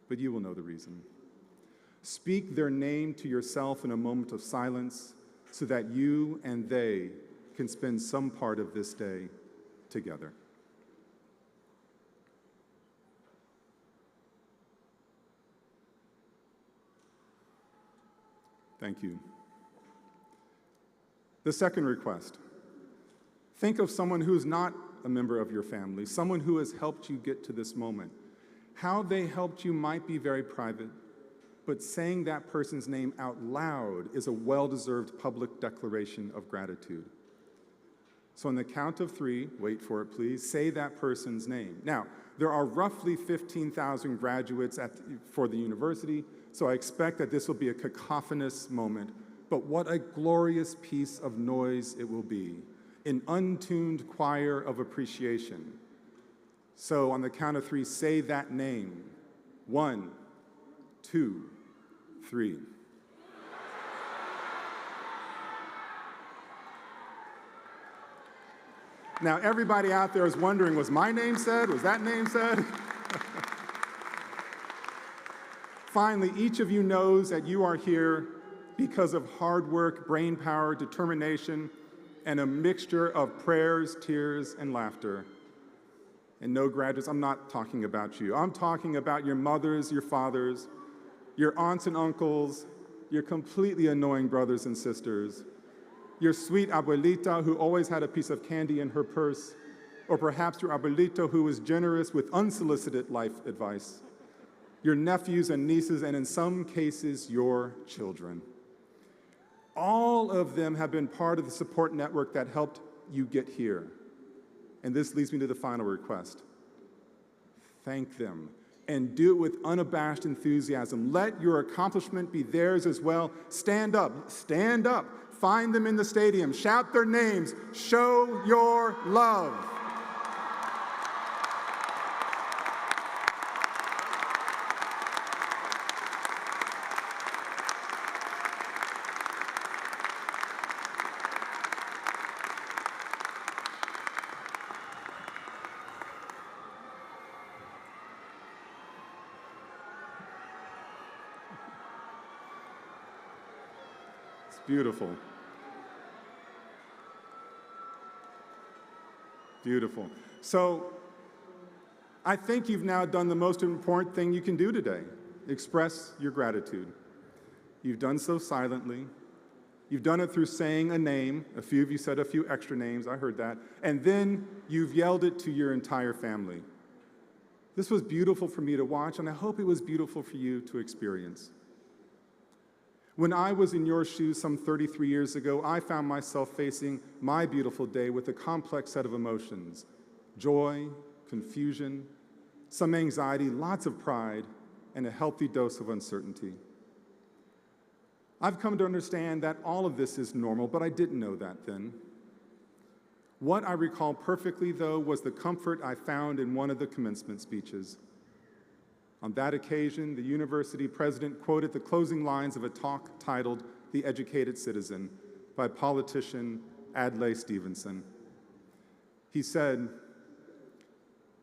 but you will know the reason. Speak their name to yourself in a moment of silence so that you and they can spend some part of this day together. Thank you. The second request: think of someone who's not a member of your family, someone who has helped you get to this moment. How they helped you might be very private, but saying that person's name out loud is a well-deserved public declaration of gratitude. So on the count of 3, wait for it please, say that person's name. Now, there are roughly 15,000 graduates for the university, so I expect that this will be a cacophonous moment, but what a glorious piece of noise it will be, an untuned choir of appreciation. So on the count of 3, say that name. 1, 2, 3. Now, everybody out there is wondering, was my name said? Was that name said? Finally, each of you knows that you are here because of hard work, brain power, determination, and a mixture of prayers, tears, and laughter. And no, graduates, I'm not talking about you. I'm talking about your mothers, your fathers, your aunts and uncles, your completely annoying brothers and sisters, your sweet abuelita who always had a piece of candy in her purse, or perhaps your abuelito who was generous with unsolicited life advice, your nephews and nieces, and in some cases, your children. All of them have been part of the support network that helped you get here. And this leads me to the final request. Thank them, and do it with unabashed enthusiasm. Let your accomplishment be theirs as well. Stand up, stand up. Find them in the stadium, shout their names, show your love. It's beautiful. Beautiful. So I think you've now done the most important thing you can do today, express your gratitude. You've done so silently. You've done it through saying a name. A few of you said a few extra names, I heard that. And then you've yelled it to your entire family. This was beautiful for me to watch, and I hope it was beautiful for you to experience. When I was in your shoes some 33 years ago, I found myself facing my beautiful day with a complex set of emotions: joy, confusion, some anxiety, lots of pride, and a healthy dose of uncertainty. I've come to understand that all of this is normal, but I didn't know that then. What I recall perfectly, though, was the comfort I found in one of the commencement speeches. On that occasion, the university president quoted the closing lines of a talk titled "The Educated Citizen" by politician Adlai Stevenson. He said,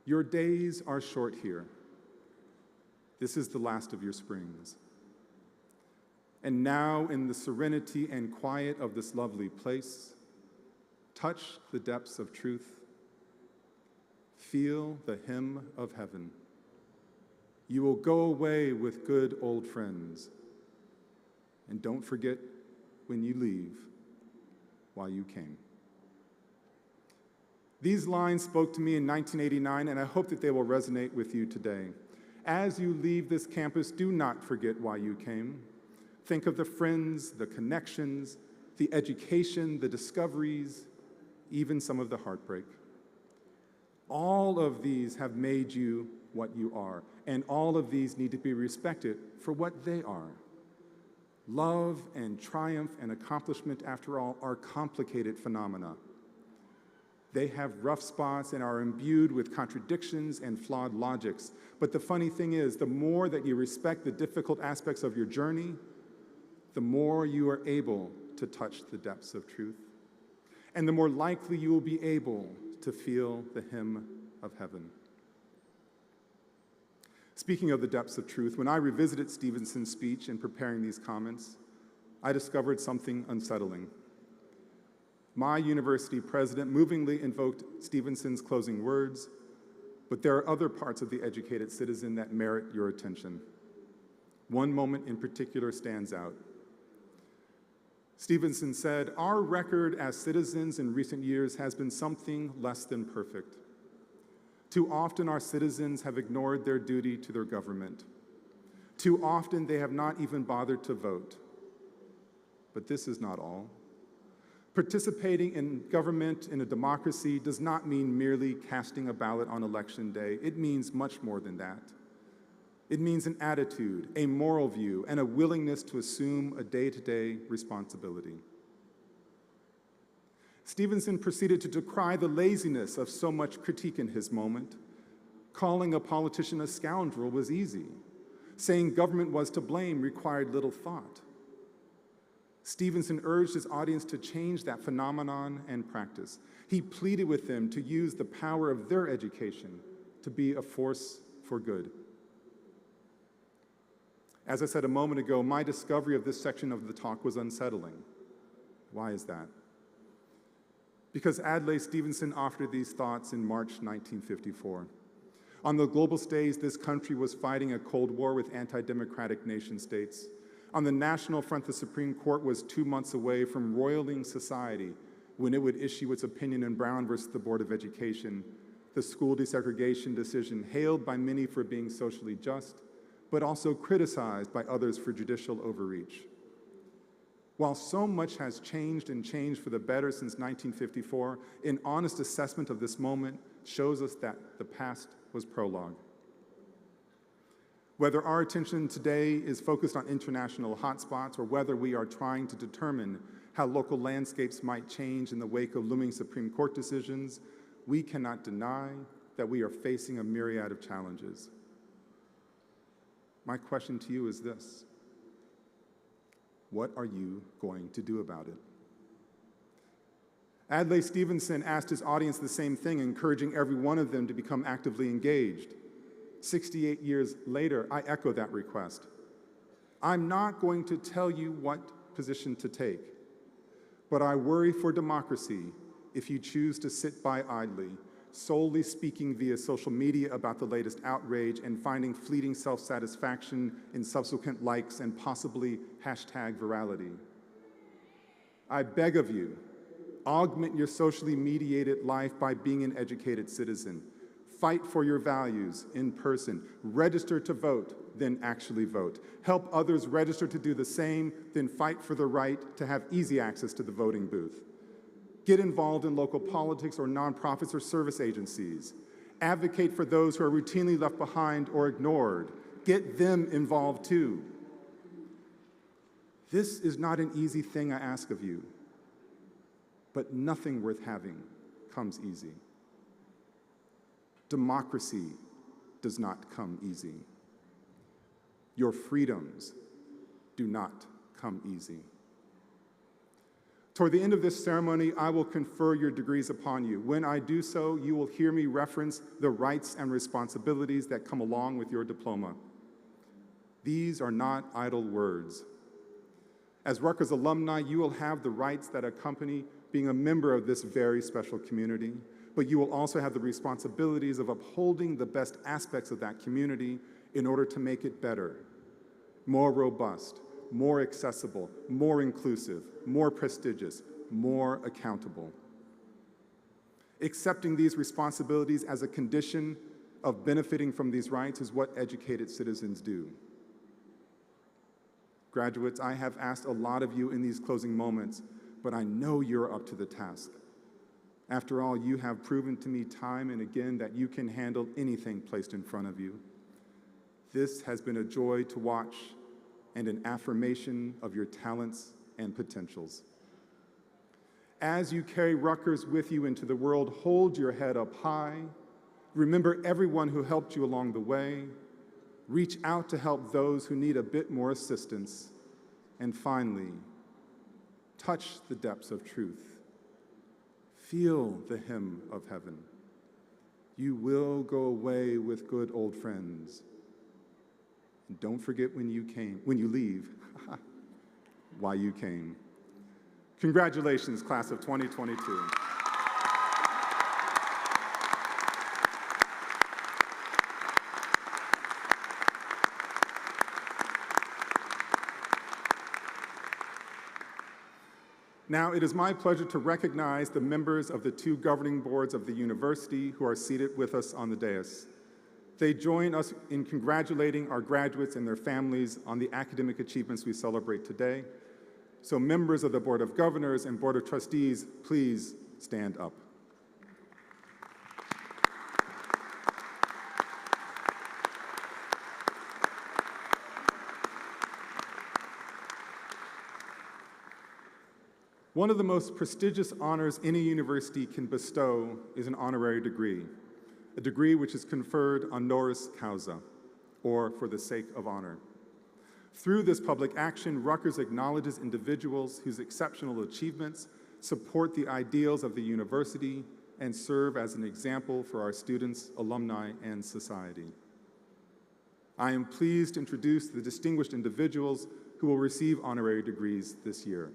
"Your days are short here. This is the last of your springs. And now, in the serenity and quiet of this lovely place, touch the depths of truth. Feel the hymn of heaven. You will go away with good old friends. And don't forget when you leave, why you came." These lines spoke to me in 1989, and I hope that they will resonate with you today. As you leave this campus, do not forget why you came. Think of the friends, the connections, the education, the discoveries, even some of the heartbreak. All of these have made you what you are, and all of these need to be respected for what they are. Love and triumph and accomplishment, after all, are complicated phenomena. They have rough spots and are imbued with contradictions and flawed logics. But the funny thing is, the more that you respect the difficult aspects of your journey, the more you are able to touch the depths of truth, and the more likely you will be able to feel the hymn of heaven. Speaking of the depths of truth, when I revisited Stevenson's speech in preparing these comments, I discovered something unsettling. My university president movingly invoked Stevenson's closing words, but there are other parts of The Educated Citizen that merit your attention. One moment in particular stands out. Stevenson said, "Our record as citizens in recent years has been something less than perfect. Too often our citizens have ignored their duty to their government. Too often they have not even bothered to vote. But this is not all. Participating in government in a democracy does not mean merely casting a ballot on election day. It means much more than that. It means an attitude, a moral view, and a willingness to assume a day-to-day responsibility." Stevenson proceeded to decry the laziness of so much critique in his moment. Calling a politician a scoundrel was easy. Saying government was to blame required little thought. Stevenson urged his audience to change that phenomenon and practice. He pleaded with them to use the power of their education to be a force for good. As I said a moment ago, my discovery of this section of the talk was unsettling. Why is that? Because Adlai Stevenson offered these thoughts in March 1954. On the global stage, this country was fighting a Cold War with anti-democratic nation-states. On the national front, the Supreme Court was 2 months away from roiling society when it would issue its opinion in Brown versus the Board of Education, the school desegregation decision hailed by many for being socially just, but also criticized by others for judicial overreach. While so much has changed and changed for the better since 1954, an honest assessment of this moment shows us that the past was prologue. Whether our attention today is focused on international hotspots or whether we are trying to determine how local landscapes might change in the wake of looming Supreme Court decisions, we cannot deny that we are facing a myriad of challenges. My question to you is this: what are you going to do about it? Adlai Stevenson asked his audience the same thing, encouraging every one of them to become actively engaged. 68 years later, I echo that request. I'm not going to tell you what position to take, but I worry for democracy if you choose to sit by idly solely speaking via social media about the latest outrage and finding fleeting self-satisfaction in subsequent likes and possibly hashtag virality. I beg of you, augment your socially mediated life by being an educated citizen. Fight for your values in person. Register to vote, then actually vote. Help others register to do the same, then fight for the right to have easy access to the voting booth. Get involved in local politics or nonprofits or service agencies. Advocate for those who are routinely left behind or ignored. Get them involved too. This is not an easy thing I ask of you, but nothing worth having comes easy. Democracy does not come easy. Your freedoms do not come easy. Toward the end of this ceremony, I will confer your degrees upon you. When I do so, you will hear me reference the rights and responsibilities that come along with your diploma. These are not idle words. As Rutgers alumni, you will have the rights that accompany being a member of this very special community, but you will also have the responsibilities of upholding the best aspects of that community in order to make it better, more robust, more accessible, more inclusive, more prestigious, more accountable. Accepting these responsibilities as a condition of benefiting from these rights is what educated citizens do. Graduates, I have asked a lot of you in these closing moments, but I know you're up to the task. After all, you have proven to me time and again that you can handle anything placed in front of you. This has been a joy to watch and an affirmation of your talents and potentials. As you carry Rutgers with you into the world, hold your head up high. Remember everyone who helped you along the way. Reach out to help those who need a bit more assistance. And finally, touch the depths of truth. Feel the hymn of heaven. You will go away with good old friends. And don't forget when you leave, why you came. Congratulations, class of 2022. Now, it is my pleasure to recognize the members of the two governing boards of the university who are seated with us on the dais. They join us in congratulating our graduates and their families on the academic achievements we celebrate today. So members of the Board of Governors and Board of Trustees, please stand up. One of the most prestigious honors any university can bestow is an honorary degree, a degree which is conferred honoris causa, or for the sake of honor. Through this public action, Rutgers acknowledges individuals whose exceptional achievements support the ideals of the university and serve as an example for our students, alumni, and society. I am pleased to introduce the distinguished individuals who will receive honorary degrees this year.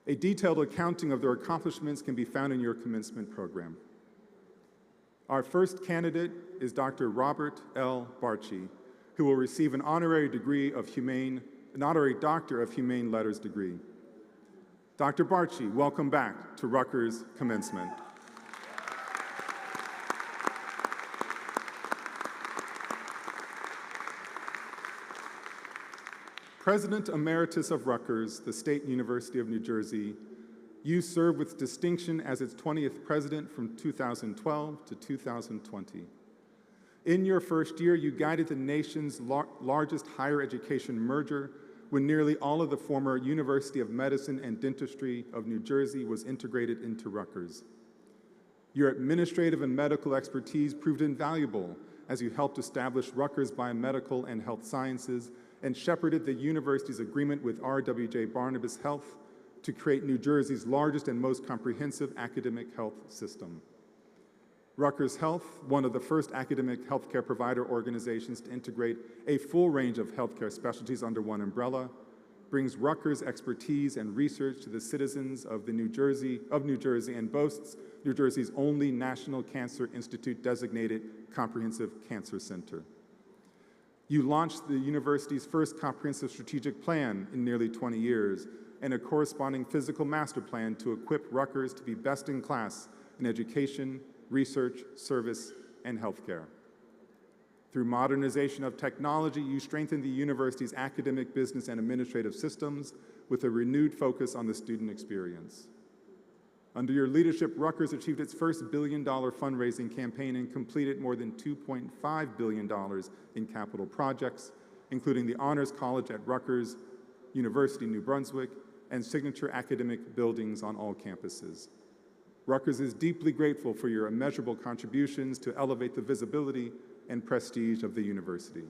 A detailed accounting of their accomplishments can be found in your commencement program. Our first candidate is Dr. Robert L. Barchi, who will receive an honorary Doctor of Humane Letters degree. Dr. Barchi, welcome back to Rutgers Commencement. President Emeritus of Rutgers, the State University of New Jersey, you served with distinction as its 20th president from 2012 to 2020. In your first year, you guided the nation's largest higher education merger when nearly all of the former University of Medicine and Dentistry of New Jersey was integrated into Rutgers. Your administrative and medical expertise proved invaluable as you helped establish Rutgers Biomedical and Health Sciences and shepherded the university's agreement with R.W.J. Barnabas Health to create New Jersey's largest and most comprehensive academic health system. Rutgers Health, one of the first academic healthcare provider organizations to integrate a full range of healthcare specialties under one umbrella, brings Rutgers expertise and research to the citizens of New Jersey and boasts New Jersey's only National Cancer Institute designated comprehensive cancer center. You launched the university's first comprehensive strategic plan in nearly 20 years and a corresponding physical master plan to equip Rutgers to be best in class in education, research, service, and healthcare. Through modernization of technology, you strengthened the university's academic, business, and administrative systems with a renewed focus on the student experience. Under your leadership, Rutgers achieved its first billion-dollar fundraising campaign and completed more than $2.5 billion in capital projects, including the Honors College at Rutgers, University New Brunswick, and signature academic buildings on all campuses. Rutgers is deeply grateful for your immeasurable contributions to elevate the visibility and prestige of the university.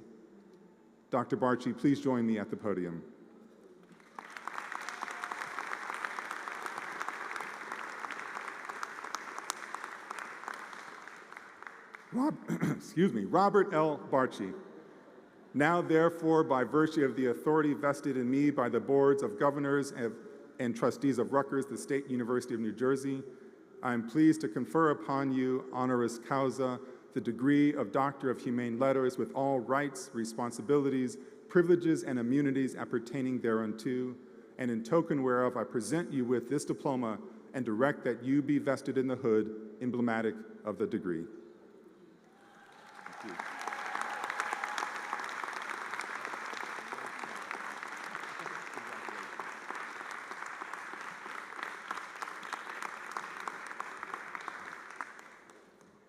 Dr. Barchi, please join me at the podium. Robert L. Barchi. Now, therefore, by virtue of the authority vested in me by the boards of governors and trustees of Rutgers, the State University of New Jersey, I am pleased to confer upon you honoris causa the degree of Doctor of Humane Letters with all rights, responsibilities, privileges, and immunities appertaining thereunto, and in token whereof I present you with this diploma and direct that you be vested in the hood emblematic of the degree. Thank you.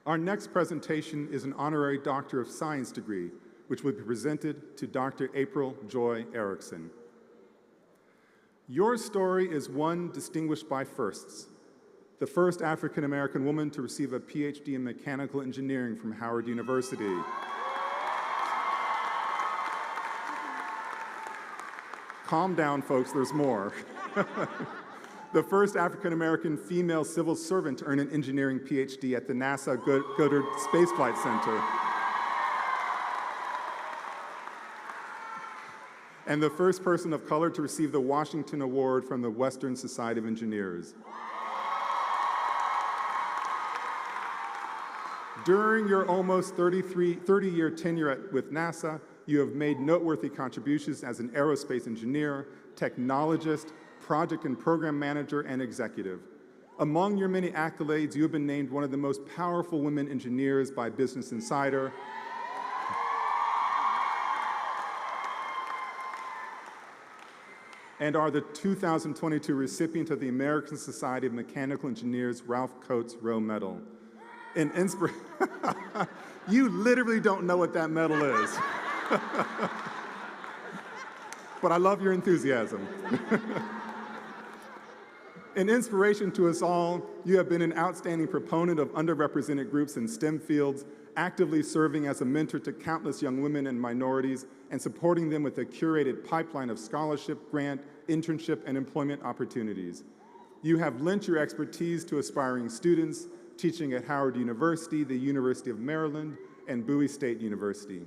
Our next presentation is an honorary Doctor of Science degree, which will be presented to Dr. April Joy Erickson. Your story is one distinguished by firsts. The first African-American woman to receive a PhD in mechanical engineering from Howard University. Calm down, folks, there's more. The first African-American female civil servant to earn an engineering PhD at the NASA Goddard Space Flight Center. And the first person of color to receive the Washington Award from the Western Society of Engineers. During your almost 30-year tenure with NASA, you have made noteworthy contributions as an aerospace engineer, technologist, project and program manager, and executive. Among your many accolades, you have been named one of the most powerful women engineers by Business Insider. And are the 2022 recipient of the American Society of Mechanical Engineers Ralph Coates Rowe Medal. You literally don't know what that medal is. But I love your enthusiasm. An inspiration to us all, you have been an outstanding proponent of underrepresented groups in STEM fields, actively serving as a mentor to countless young women and minorities, and supporting them with a curated pipeline of scholarship, grant, internship, and employment opportunities. You have lent your expertise to aspiring students, teaching at Howard University, the University of Maryland, and Bowie State University.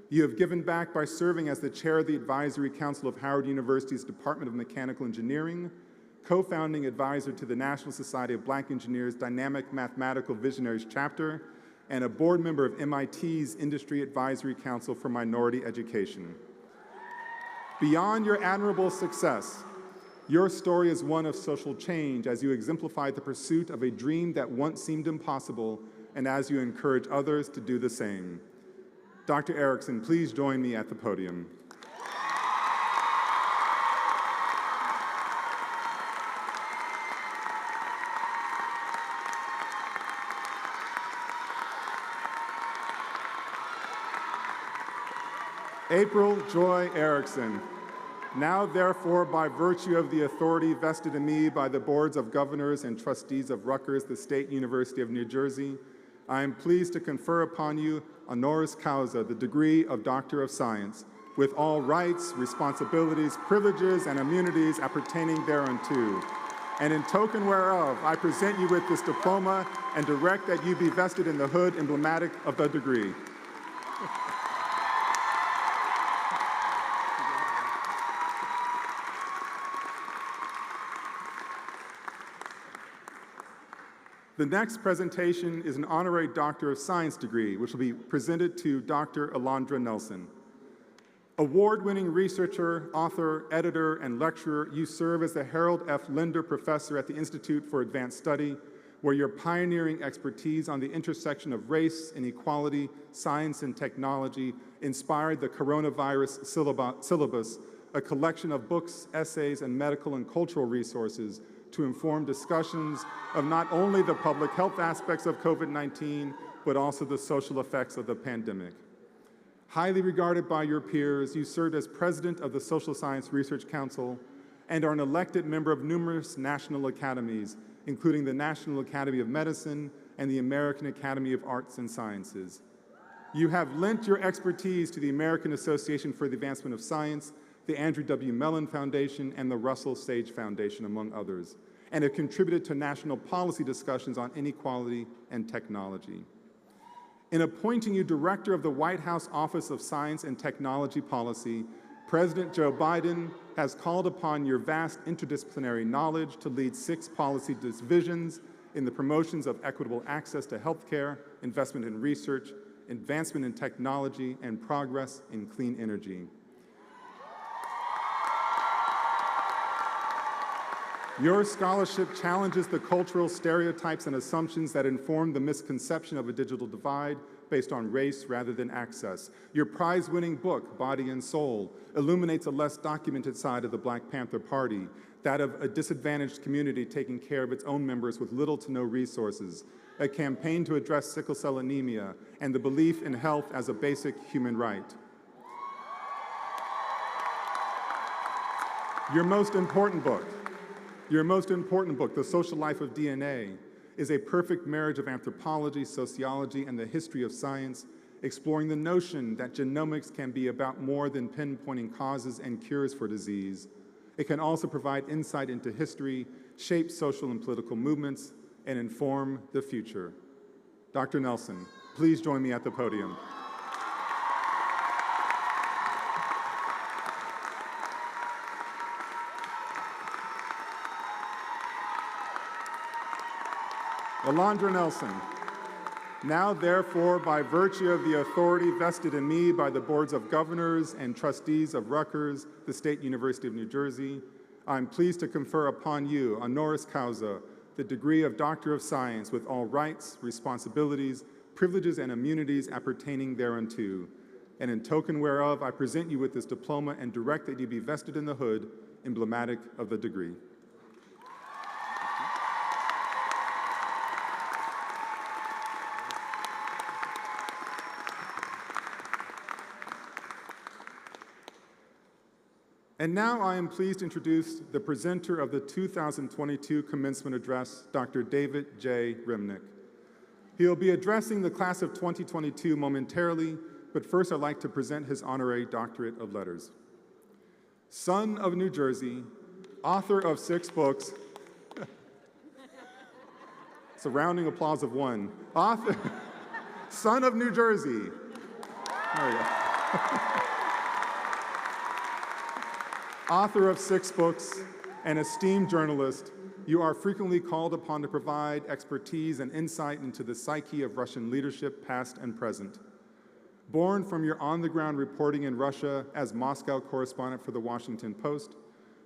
You have given back by serving as the chair of the Advisory Council of Howard University's Department of Mechanical Engineering, co-founding advisor to the National Society of Black Engineers Dynamic Mathematical Visionaries Chapter, and a board member of MIT's Industry Advisory Council for Minority Education. Beyond your admirable success, your story is one of social change as you exemplify the pursuit of a dream that once seemed impossible, and as you encourage others to do the same. Dr. Erickson, please join me at the podium. April Joy Erickson. Now, therefore, by virtue of the authority vested in me by the boards of governors and trustees of Rutgers, the State University of New Jersey, I am pleased to confer upon you honoris causa, the degree of Doctor of Science, with all rights, responsibilities, privileges, and immunities appertaining thereunto. And in token whereof, I present you with this diploma and direct that you be vested in the hood emblematic of the degree. The next presentation is an honorary Doctor of Science degree, which will be presented to Dr. Alondra Nelson. Award-winning researcher, author, editor, and lecturer, you serve as the Harold F. Linder Professor at the Institute for Advanced Study, where your pioneering expertise on the intersection of race, inequality, science, and technology inspired the coronavirus syllabus, a collection of books, essays, and medical and cultural resources to inform discussions of not only the public health aspects of COVID-19, but also the social effects of the pandemic. Highly regarded by your peers, you served as president of the Social Science Research Council and are an elected member of numerous national academies, including the National Academy of Medicine and the American Academy of Arts and Sciences. You have lent your expertise to the American Association for the Advancement of Science, the Andrew W. Mellon Foundation, and the Russell Sage Foundation, among others, and have contributed to national policy discussions on inequality and technology. In appointing you Director of the White House Office of Science and Technology Policy, President Joe Biden has called upon your vast interdisciplinary knowledge to lead 6 policy divisions in the promotions of equitable access to healthcare, investment in research, advancement in technology, and progress in clean energy. Your scholarship challenges the cultural stereotypes and assumptions that inform the misconception of a digital divide based on race rather than access. Your prize-winning book, Body and Soul, illuminates a less documented side of the Black Panther Party, that of a disadvantaged community taking care of its own members with little to no resources, a campaign to address sickle cell anemia, and the belief in health as a basic human right. Your most important book, The Social Life of DNA, is a perfect marriage of anthropology, sociology, and the history of science, exploring the notion that genomics can be about more than pinpointing causes and cures for disease. It can also provide insight into history, shape social and political movements, and inform the future. Dr. Nelson, please join me at the podium. Alondra Nelson, now therefore by virtue of the authority vested in me by the boards of governors and trustees of Rutgers, the State University of New Jersey, I'm pleased to confer upon you, honoris causa, the degree of Doctor of Science with all rights, responsibilities, privileges, and immunities appertaining thereunto. And in token whereof, I present you with this diploma and direct that you be vested in the hood, emblematic of the degree. And now I am pleased to introduce the presenter of the 2022 Commencement Address, Dr. David J. Remnick. He'll be addressing the class of 2022 momentarily, but first I'd like to present his honorary Doctorate of Letters. Son of New Jersey, author of 6 books, it's a rounding applause of 1. Author, son of New Jersey. There we go. Author of 6 books, an esteemed journalist, you are frequently called upon to provide expertise and insight into the psyche of Russian leadership, past and present. Born from your on-the-ground reporting in Russia as Moscow correspondent for the Washington Post,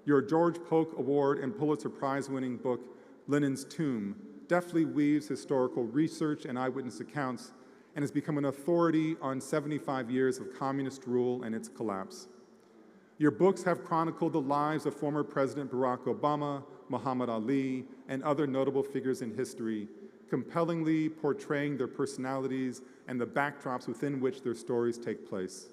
your George Polk Award and Pulitzer Prize-winning book, Lenin's Tomb, deftly weaves historical research and eyewitness accounts and has become an authority on 75 years of communist rule and its collapse. Your books have chronicled the lives of former President Barack Obama, Muhammad Ali, and other notable figures in history, compellingly portraying their personalities and the backdrops within which their stories take place.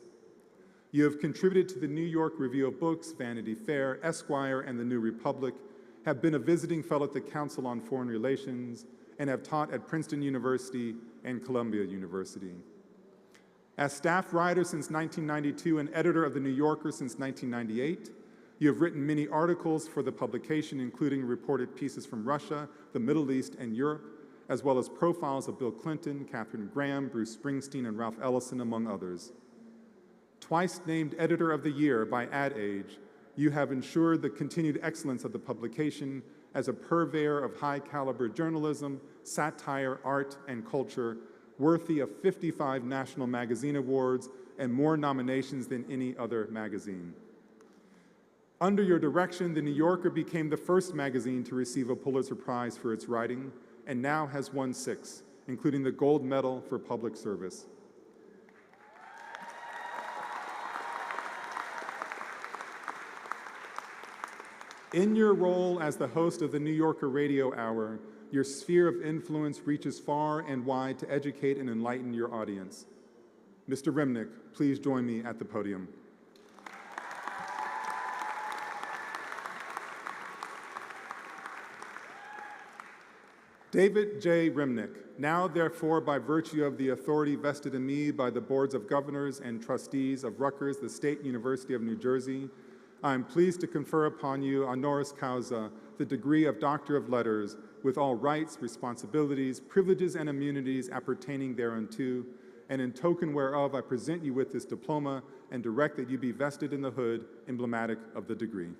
You have contributed to the New York Review of Books, Vanity Fair, Esquire, and the New Republic, have been a visiting fellow at the Council on Foreign Relations, and have taught at Princeton University and Columbia University. As staff writer since 1992 and editor of The New Yorker since 1998, you have written many articles for the publication, including reported pieces from Russia, the Middle East, and Europe, as well as profiles of Bill Clinton, Katharine Graham, Bruce Springsteen, and Ralph Ellison, among others. Twice named Editor of the Year by Ad Age, You have ensured the continued excellence of the publication as a purveyor of high-caliber journalism, satire, art, and culture, worthy of 55 National Magazine Awards and more nominations than any other magazine. Under your direction, The New Yorker became the first magazine to receive a Pulitzer Prize for its writing, and now has won 6, including the Gold Medal for Public Service. In your role as the host of the New Yorker Radio Hour, your sphere of influence reaches far and wide to educate and enlighten your audience. Mr. Remnick, please join me at the podium. David J. Remnick, now therefore by virtue of the authority vested in me by the boards of governors and trustees of Rutgers, the State University of New Jersey, I am pleased to confer upon you honoris causa, the degree of Doctor of Letters, with all rights, responsibilities, privileges, and immunities appertaining thereunto, and in token whereof I present you with this diploma and direct that you be vested in the hood, emblematic of the degree.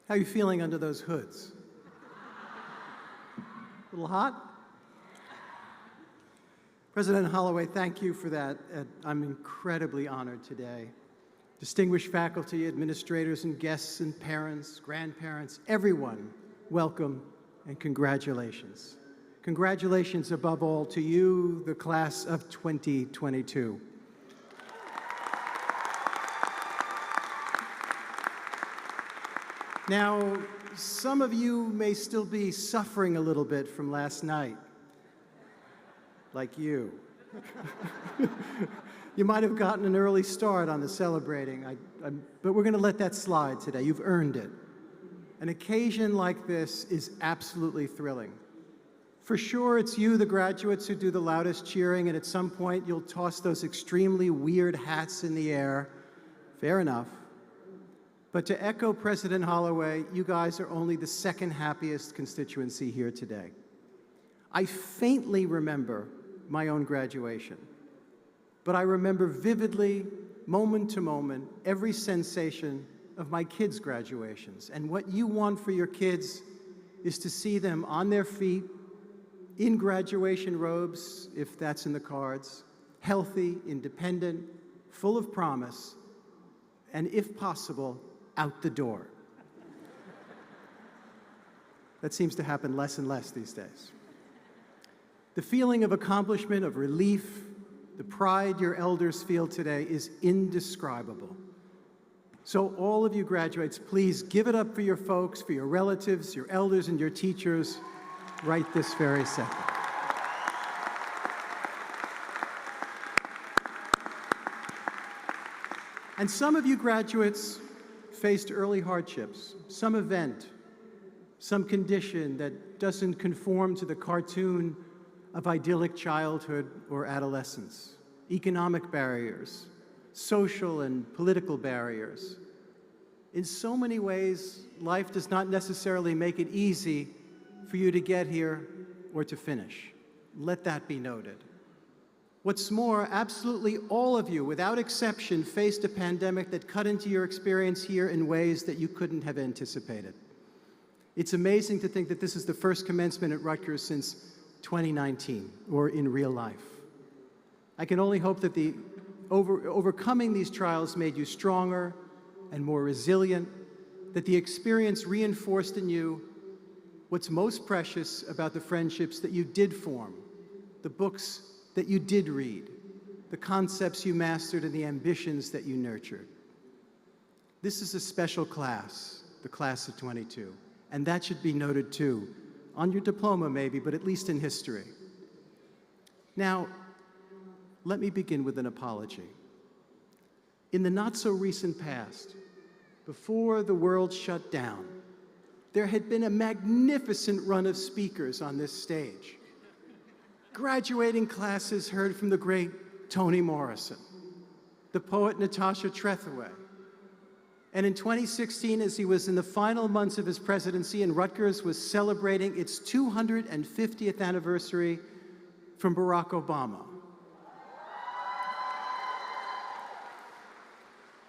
How are you feeling under those hoods? A little hot? President Holloway, thank you for that. I'm incredibly honored today. Distinguished faculty, administrators, and guests and parents, grandparents, everyone, welcome and congratulations. Congratulations above all to you, the class of 2022. Now, some of you may still be suffering a little bit from last night, like you. You might have gotten an early start on the celebrating, but we're going to let that slide today. You've earned it. An occasion like this is absolutely thrilling. For sure, it's you, the graduates, who do the loudest cheering, and at some point you'll toss those extremely weird hats in the air. Fair enough. But to echo President Holloway, you guys are only the second happiest constituency here today. I faintly remember my own graduation, but I remember vividly, moment to moment, every sensation of my kids' graduations. And what you want for your kids is to see them on their feet, in graduation robes, if that's in the cards, healthy, independent, full of promise, and if possible, out the door. That seems to happen less and less these days. The feeling of accomplishment, of relief, the pride your elders feel today is indescribable. So all of you graduates, please give it up for your folks, for your relatives, your elders, and your teachers right this very second. And some of you graduates faced early hardships, some event, some condition that doesn't conform to the cartoon of idyllic childhood or adolescence, economic barriers, social and political barriers. In so many ways, life does not necessarily make it easy for you to get here or to finish. Let that be noted. What's more, absolutely all of you, without exception, faced a pandemic that cut into your experience here in ways that you couldn't have anticipated. It's amazing to think that this is the first commencement at Rutgers since 2019, or in real life. I can only hope that overcoming these trials made you stronger and more resilient, that the experience reinforced in you what's most precious about the friendships that you did form, the books that you did read, the concepts you mastered, and the ambitions that you nurtured. This is a special class, the class of 22, and that should be noted too, on your diploma maybe, but at least in history. Now, let me begin with an apology. In the not-so-recent past, before the world shut down, there had been a magnificent run of speakers on this stage. Graduating classes heard from the great Toni Morrison, the poet Natasha Trethewey. And in 2016, as he was in the final months of his presidency and Rutgers was celebrating its 250th anniversary from Barack Obama.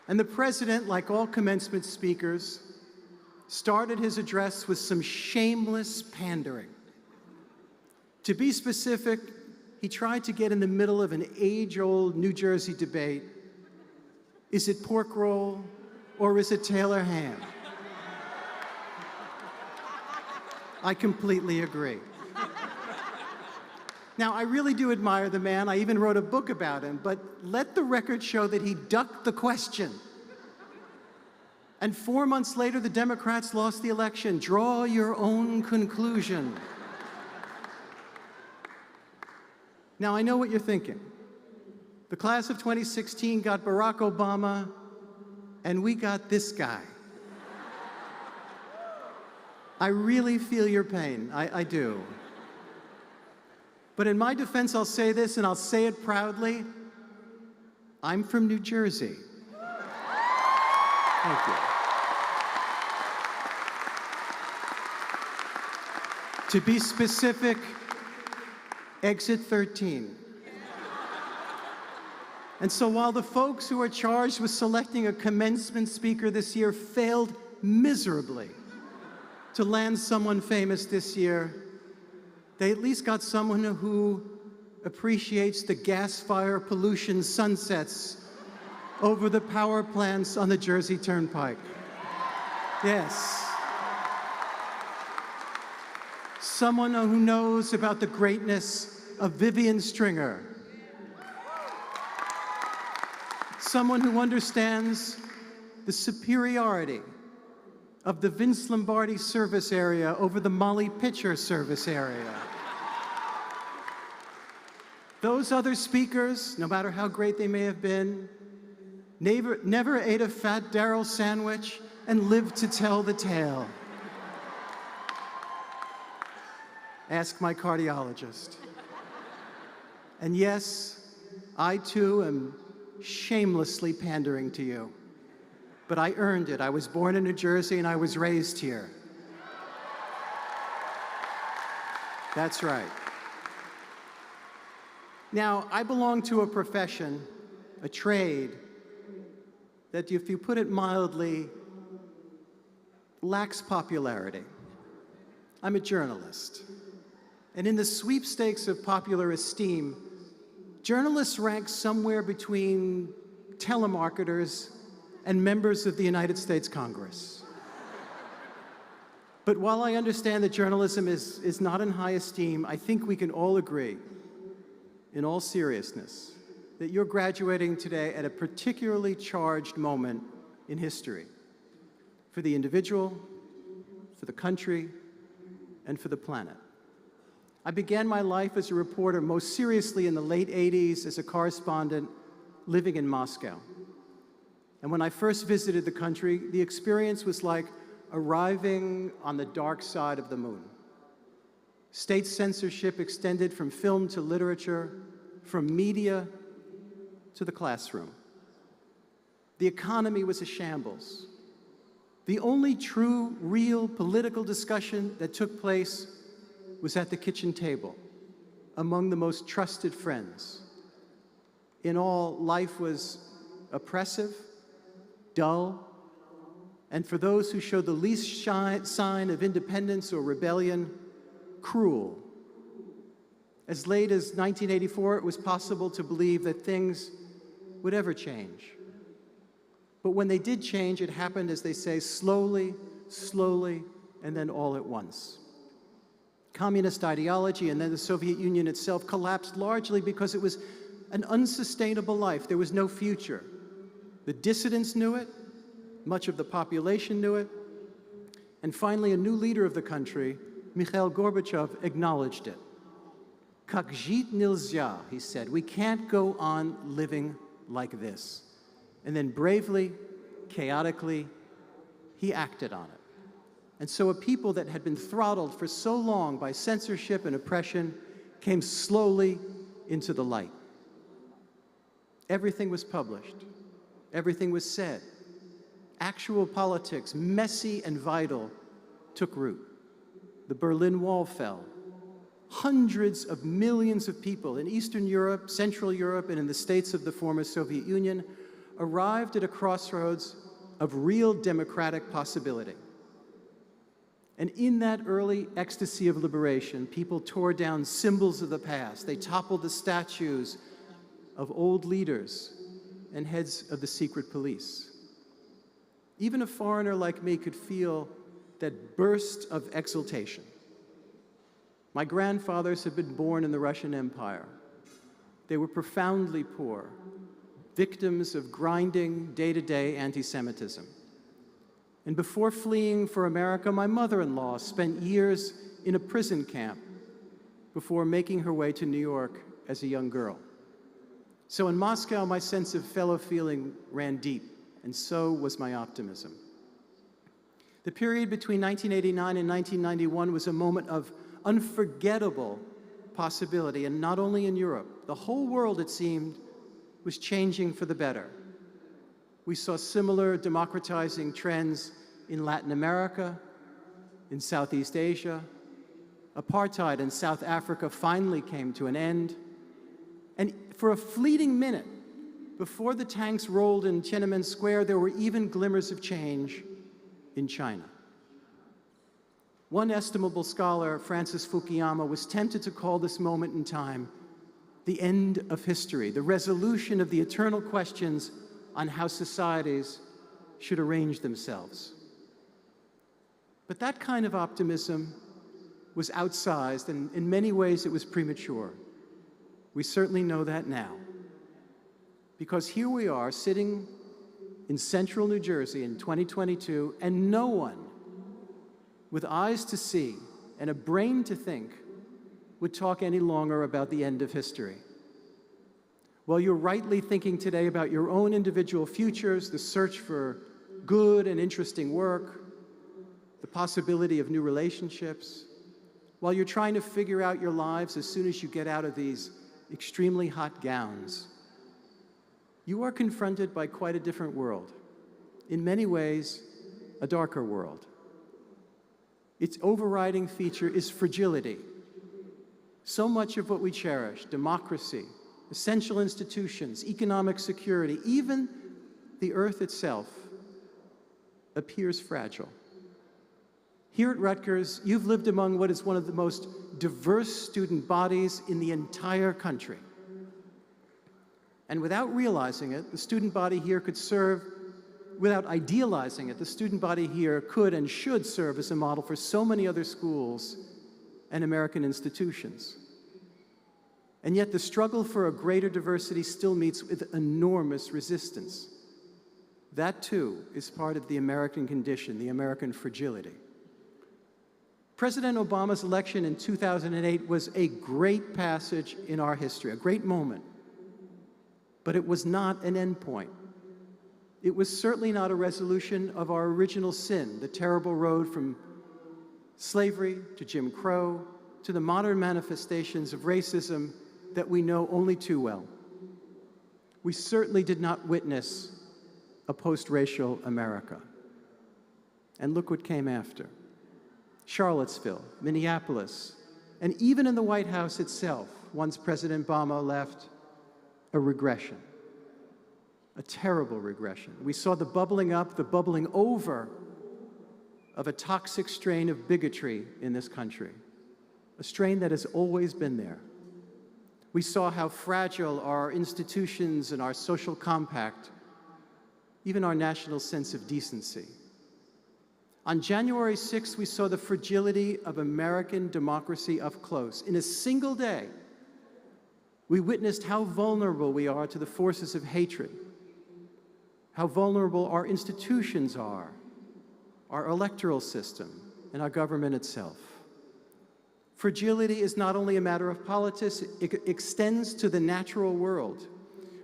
And the president, like all commencement speakers, started his address with some shameless pandering. To be specific, he tried to get in the middle of an age-old New Jersey debate. Is it pork roll or is it Taylor ham? I completely agree. Now, I really do admire the man. I even wrote a book about him, but let the record show that he ducked the question. And 4 months later, the Democrats lost the election. Draw your own conclusion. Now, I know what you're thinking. The class of 2016 got Barack Obama, and we got this guy. I really feel your pain. I do. But in my defense, I'll say this, and I'll say it proudly. I'm from New Jersey. Thank you. To be specific, exit 13. And so while the folks who are charged with selecting a commencement speaker this year failed miserably to land someone famous this year, they at least got someone who appreciates the gas fire pollution sunsets over the power plants on the Jersey Turnpike. Yes. Someone who knows about the greatness of Vivian Stringer. Someone who understands the superiority of the Vince Lombardi service area over the Molly Pitcher service area. Those other speakers, no matter how great they may have been, never ate a fat Darryl sandwich and lived to tell the tale. Ask my cardiologist. And yes, I too am shamelessly pandering to you. But I earned it. I was born in New Jersey and I was raised here. That's right. Now, I belong to a profession, a trade, that if you put it mildly, lacks popularity. I'm a journalist. And in the sweepstakes of popular esteem, journalists rank somewhere between telemarketers and members of the United States Congress. But while I understand that journalism is not in high esteem, I think we can all agree, in all seriousness, that you're graduating today at a particularly charged moment in history for the individual, for the country, and for the planet. I began my life as a reporter most seriously in the late 80s as a correspondent living in Moscow. And when I first visited the country, the experience was like arriving on the dark side of the moon. State censorship extended from film to literature, from media to the classroom. The economy was a shambles. The only true, real political discussion that took place was at the kitchen table, among the most trusted friends. In all, life was oppressive, dull, and for those who showed the least sign of independence or rebellion, cruel. As late as 1984, it was possible to believe that things would ever change. But when they did change, it happened, as they say, slowly, slowly, and then all at once. Communist ideology and then the Soviet Union itself collapsed largely because it was an unsustainable life. There was no future. The dissidents knew it, much of the population knew it, and finally a new leader of the country, Mikhail Gorbachev, acknowledged it. Как жить нельзя, he said. We can't go on living like this. And then bravely, chaotically, he acted on it. And so a people that had been throttled for so long by censorship and oppression came slowly into the light. Everything was published. Everything was said. Actual politics, messy and vital, took root. The Berlin Wall fell. Hundreds of millions of people in Eastern Europe, Central Europe, and in the states of the former Soviet Union arrived at a crossroads of real democratic possibility. And in that early ecstasy of liberation, people tore down symbols of the past. They toppled the statues of old leaders and heads of the secret police. Even a foreigner like me could feel that burst of exultation. My grandfathers had been born in the Russian Empire. They were profoundly poor, victims of grinding, day-to-day anti-Semitism. And before fleeing for America, my mother-in-law spent years in a prison camp before making her way to New York as a young girl. So in Moscow, my sense of fellow feeling ran deep, and so was my optimism. The period between 1989 and 1991 was a moment of unforgettable possibility, and not only in Europe. The whole world, it seemed, was changing for the better. We saw similar democratizing trends in Latin America, in Southeast Asia. Apartheid in South Africa finally came to an end. And for a fleeting minute, before the tanks rolled in Tiananmen Square, there were even glimmers of change in China. One estimable scholar, Francis Fukuyama, was tempted to call this moment in time the end of history, the resolution of the eternal questions on how societies should arrange themselves. But that kind of optimism was outsized, and in many ways it was premature. We certainly know that now. Because here we are sitting in central New Jersey in 2022, and no one with eyes to see and a brain to think would talk any longer about the end of history. While you're rightly thinking today about your own individual futures, the search for good and interesting work, the possibility of new relationships, while you're trying to figure out your lives as soon as you get out of these extremely hot gowns, you are confronted by quite a different world. In many ways, a darker world. Its overriding feature is fragility. So much of what we cherish, democracy, essential institutions, economic security, even the earth itself, appears fragile. Here at Rutgers, you've lived among what is one of the most diverse student bodies in the entire country. And without realizing it, the student body here could serve, without idealizing it, the student body here could and should serve as a model for so many other schools and American institutions. And yet the struggle for a greater diversity still meets with enormous resistance. That too is part of the American condition, the American fragility. President Obama's election in 2008 was a great passage in our history, a great moment. But it was not an endpoint. It was certainly not a resolution of our original sin, the terrible road from slavery to Jim Crow to the modern manifestations of racism that we know only too well. We certainly did not witness a post-racial America. And look what came after. Charlottesville, Minneapolis, and even in the White House itself, once President Obama left, a regression, a terrible regression. We saw the bubbling up, the bubbling over of a toxic strain of bigotry in this country, a strain that has always been there. We saw how fragile our institutions and our social compact, even our national sense of decency. On January 6th, we saw the fragility of American democracy up close. In a single day, we witnessed how vulnerable we are to the forces of hatred, how vulnerable our institutions are, our electoral system, and our government itself. Fragility is not only a matter of politics, it extends to the natural world.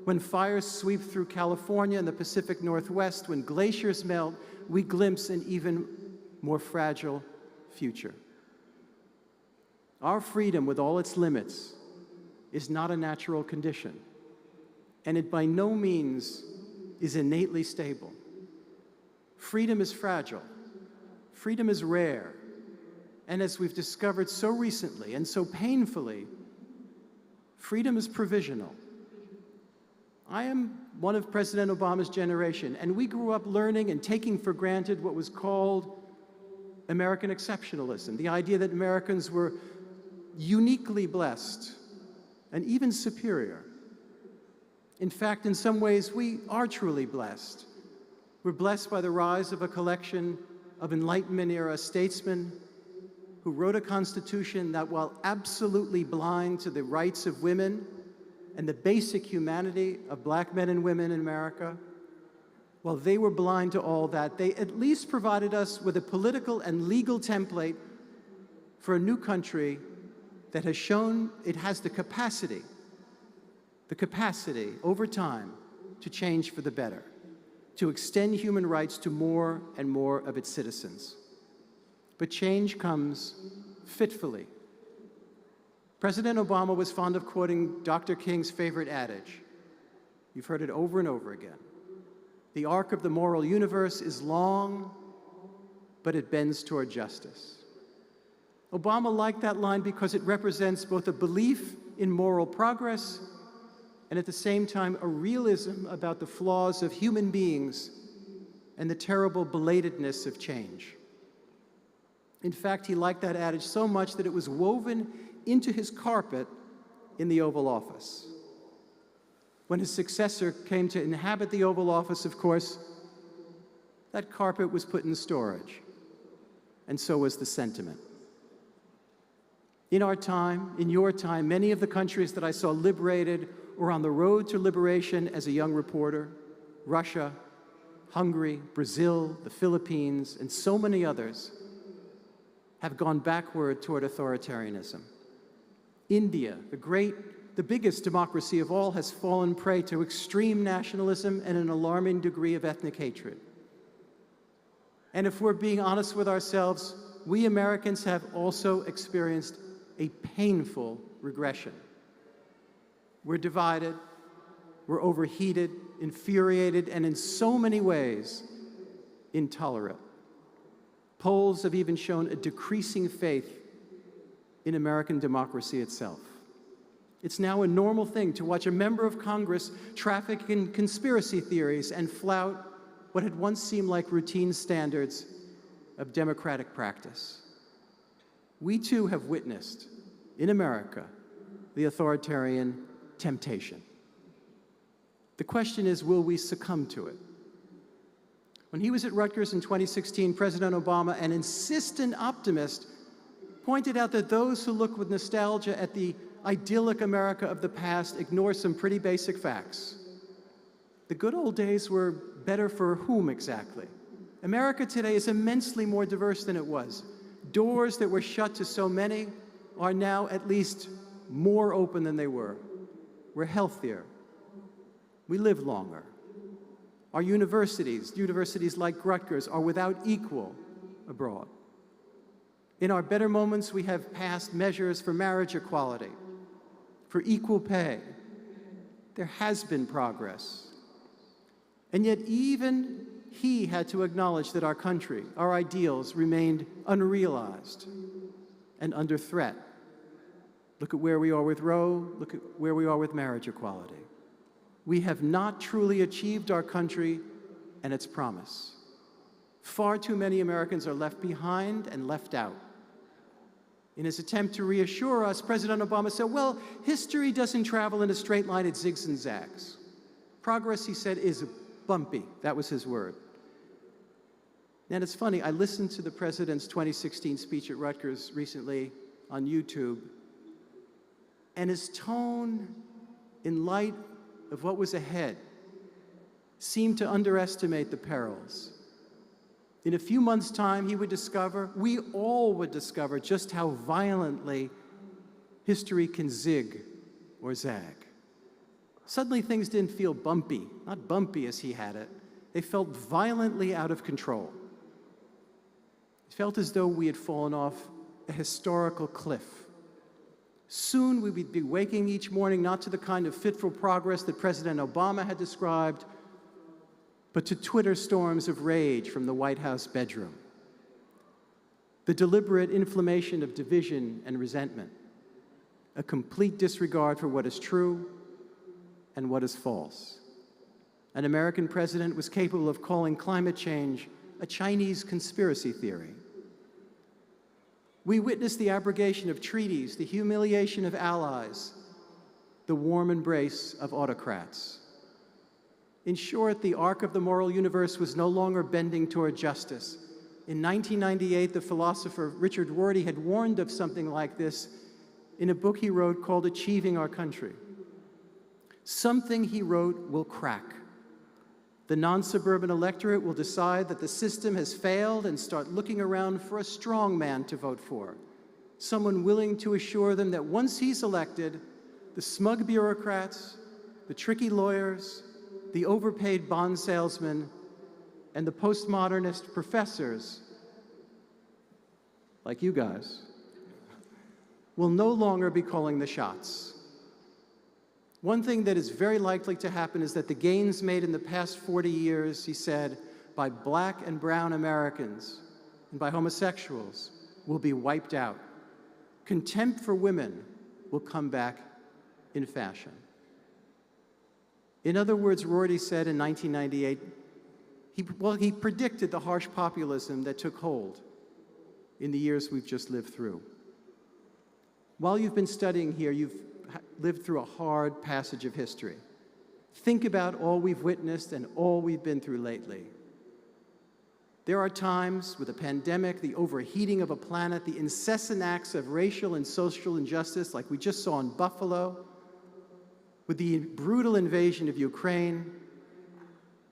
When fires sweep through California and the Pacific Northwest, when glaciers melt, we glimpse an even more fragile future. Our freedom, with all its limits, is not a natural condition, and it by no means is innately stable. Freedom is fragile. Freedom is rare. And as we've discovered so recently and so painfully, freedom is provisional. I am one of President Obama's generation, and we grew up learning and taking for granted what was called American exceptionalism, the idea that Americans were uniquely blessed and even superior. In fact, in some ways, we are truly blessed. We're blessed by the rise of a collection of Enlightenment-era statesmen who wrote a Constitution that, while absolutely blind to the rights of women and the basic humanity of Black men and women in America, while they were blind to all that, they at least provided us with a political and legal template for a new country that has shown it has the capacity over time to change for the better, to extend human rights to more and more of its citizens. But change comes fitfully. President Obama was fond of quoting Dr. King's favorite adage. You've heard it over and over again. The arc of the moral universe is long, but it bends toward justice. Obama liked that line because it represents both a belief in moral progress and at the same time a realism about the flaws of human beings and the terrible belatedness of change. In fact, he liked that adage so much that it was woven into his carpet in the Oval Office. When his successor came to inhabit the Oval Office, of course, that carpet was put in storage, and so was the sentiment. In our time, in your time, many of the countries that I saw liberated or on the road to liberation as a young reporter, Russia, Hungary, Brazil, the Philippines, and so many others, have gone backward toward authoritarianism. India, the biggest democracy of all, has fallen prey to extreme nationalism and an alarming degree of ethnic hatred. And if we're being honest with ourselves, we Americans have also experienced a painful regression. We're divided, we're overheated, infuriated, and in so many ways, intolerant. Polls have even shown a decreasing faith in American democracy itself. It's now a normal thing to watch a member of Congress traffic in conspiracy theories and flout what had once seemed like routine standards of democratic practice. We too have witnessed, in America, the authoritarian temptation. The question is, will we succumb to it? When he was at Rutgers in 2016, President Obama, an insistent optimist, pointed out that those who look with nostalgia at the idyllic America of the past ignore some pretty basic facts. The good old days were better for whom exactly? America today is immensely more diverse than it was. Doors that were shut to so many are now at least more open than they were. We're healthier. We live longer. Our universities like Rutgers, are without equal abroad. In our better moments, we have passed measures for marriage equality, for equal pay. There has been progress. And yet even he had to acknowledge that our country, our ideals, remained unrealized and under threat. Look at where we are with Roe, look at where we are with marriage equality. We have not truly achieved our country and its promise. Far too many Americans are left behind and left out. In his attempt to reassure us, President Obama said, well, history doesn't travel in a straight line, it zigs and zags. Progress, he said, is bumpy. That was his word. And it's funny, I listened to the president's 2016 speech at Rutgers recently on YouTube, and his tone, in light of what was ahead, seemed to underestimate the perils. In a few months' time, we all would discover just how violently history can zig or zag. Suddenly things didn't feel bumpy, not bumpy as he had it. They felt violently out of control. It felt as though we had fallen off a historical cliff. Soon we would be waking each morning not to the kind of fitful progress that President Obama had described, but to Twitter storms of rage from the White House bedroom. The deliberate inflammation of division and resentment, a complete disregard for what is true and what is false. An American president was capable of calling climate change a Chinese conspiracy theory. We witnessed the abrogation of treaties, the humiliation of allies, the warm embrace of autocrats. In short, the arc of the moral universe was no longer bending toward justice. In 1998, the philosopher Richard Rorty had warned of something like this in a book he wrote called Achieving Our Country. Something, he wrote, will crack. The non-suburban electorate will decide that the system has failed and start looking around for a strong man to vote for, someone willing to assure them that once he's elected, the smug bureaucrats, the tricky lawyers, the overpaid bond salesmen, and the postmodernist professors, like you guys, will no longer be calling the shots. One thing that is very likely to happen is that the gains made in the past 40 years, he said, by Black and brown Americans and by homosexuals will be wiped out. Contempt for women will come back in fashion. In other words, Rorty said in 1998, he predicted the harsh populism that took hold in the years we've just lived through. While you've been studying here, you've lived through a hard passage of history. Think about all we've witnessed and all we've been through lately. There are times with a pandemic, the overheating of a planet, the incessant acts of racial and social injustice like we just saw in Buffalo, with the brutal invasion of Ukraine.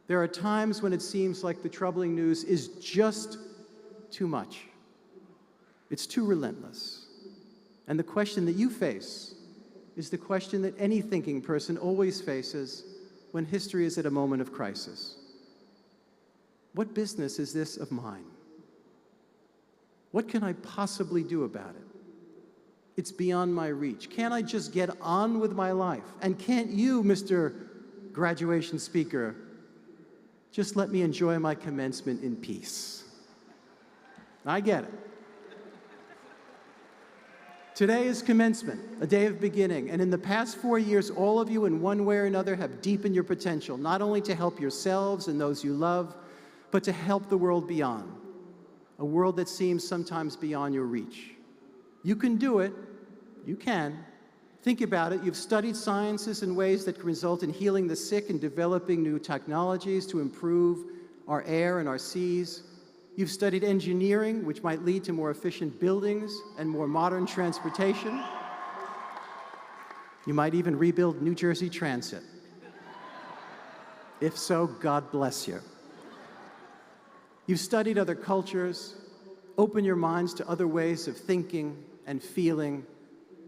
There are times when it seems like the troubling news is just too much. It's too relentless. And the question that you face is the question that any thinking person always faces when history is at a moment of crisis. What business is this of mine? What can I possibly do about it? It's beyond my reach. Can't I just get on with my life? And can't you, Mr. Graduation Speaker, just let me enjoy my commencement in peace? I get it. Today is commencement, a day of beginning, and in the past 4 years, all of you in one way or another have deepened your potential, not only to help yourselves and those you love, but to help the world beyond, a world that seems sometimes beyond your reach. You can do it. You can. Think about it. You've studied sciences in ways that can result in healing the sick and developing new technologies to improve our air and our seas. You've studied engineering, which might lead to more efficient buildings and more modern transportation. You might even rebuild New Jersey Transit. If so, God bless you. You've studied other cultures, opened your minds to other ways of thinking and feeling.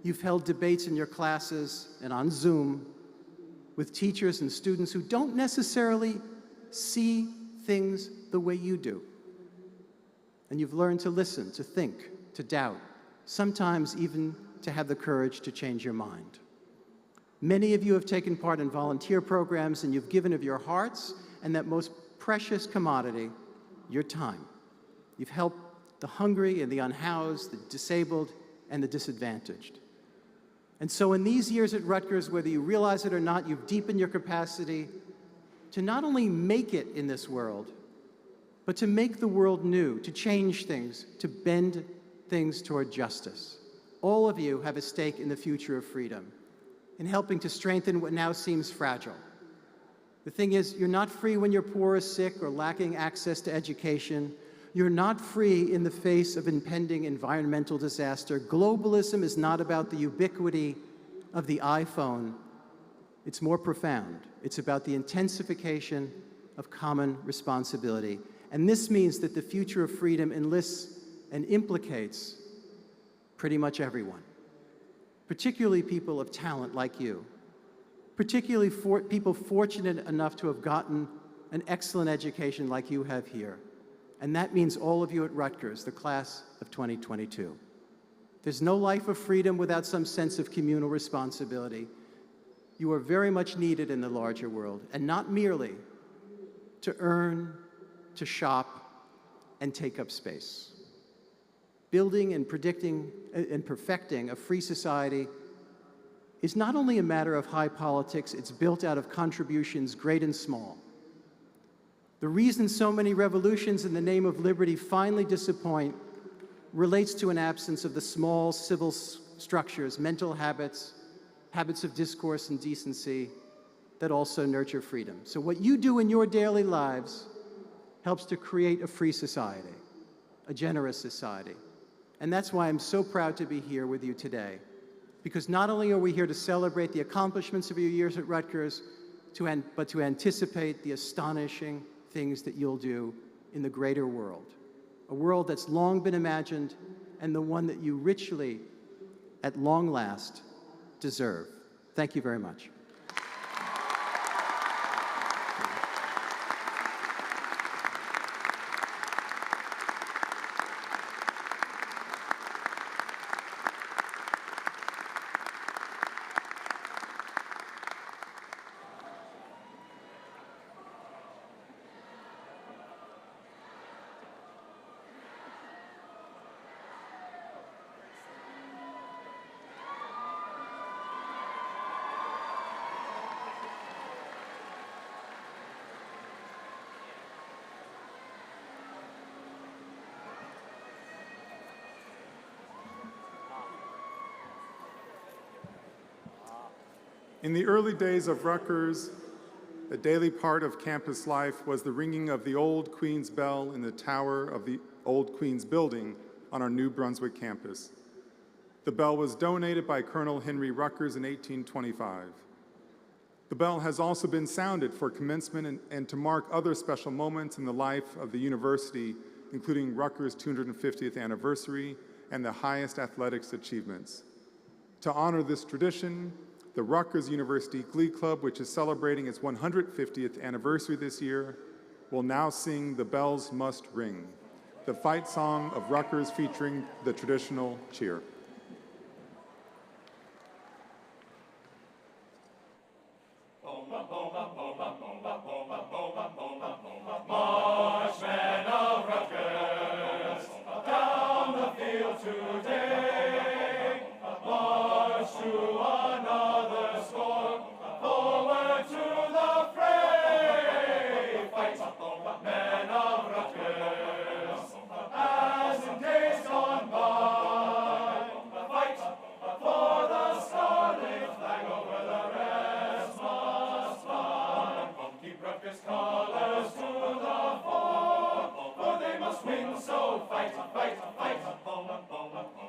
You've held debates in your classes and on Zoom with teachers and students who don't necessarily see things the way you do. And you've learned to listen, to think, to doubt, sometimes even to have the courage to change your mind. Many of you have taken part in volunteer programs, and you've given of your hearts and that most precious commodity, your time. You've helped the hungry and the unhoused, the disabled and the disadvantaged. And so in these years at Rutgers, whether you realize it or not, you've deepened your capacity to not only make it in this world, but to make the world new, to change things, to bend things toward justice. All of you have a stake in the future of freedom, in helping to strengthen what now seems fragile. The thing is, you're not free when you're poor or sick or lacking access to education. You're not free in the face of impending environmental disaster. Globalism is not about the ubiquity of the iPhone. It's more profound. It's about the intensification of common responsibility. And this means that the future of freedom enlists and implicates pretty much everyone, particularly people of talent like you, particularly people fortunate enough to have gotten an excellent education like you have here, And that means all of you at Rutgers, the class of 2022. There's no life of freedom without some sense of communal responsibility. You are very much needed in the larger world, and not merely to earn, to shop, and take up space. Building and predicting and perfecting a free society is not only a matter of high politics, it's built out of contributions great and small. The reason so many revolutions in the name of liberty finally disappoint relates to an absence of the small civil structures, mental habits, habits of discourse and decency that also nurture freedom. So what you do in your daily lives helps to create a free society, a generous society. And that's why I'm so proud to be here with you today, because not only are we here to celebrate the accomplishments of your years at Rutgers, but to anticipate the astonishing things that you'll do in the greater world, a world that's long been imagined and the one that you richly, at long last, deserve. Thank you very much. In the early days of Rutgers, a daily part of campus life was the ringing of the old Queen's bell in the tower of the old Queen's building on our new Brunswick campus. The bell was donated by Colonel Henry Rutgers in 1825. The bell has also been sounded for commencement and to mark other special moments in the life of the university, including Rutgers' 250th anniversary and the highest athletics achievements. To honor this tradition, the Rutgers University Glee Club, which is celebrating its 150th anniversary this year, will now sing The Bells Must Ring, the fight song of Rutgers featuring the traditional cheer. Marshmen of Rutgers, down the field today, march to another score, forward to the fray. Fight, men of Rutgers, as in days gone by. Fight for the scarlet flag over the rest must fly. Keep Rutgers colors to the fore, for they must win, so fight, fight, fight.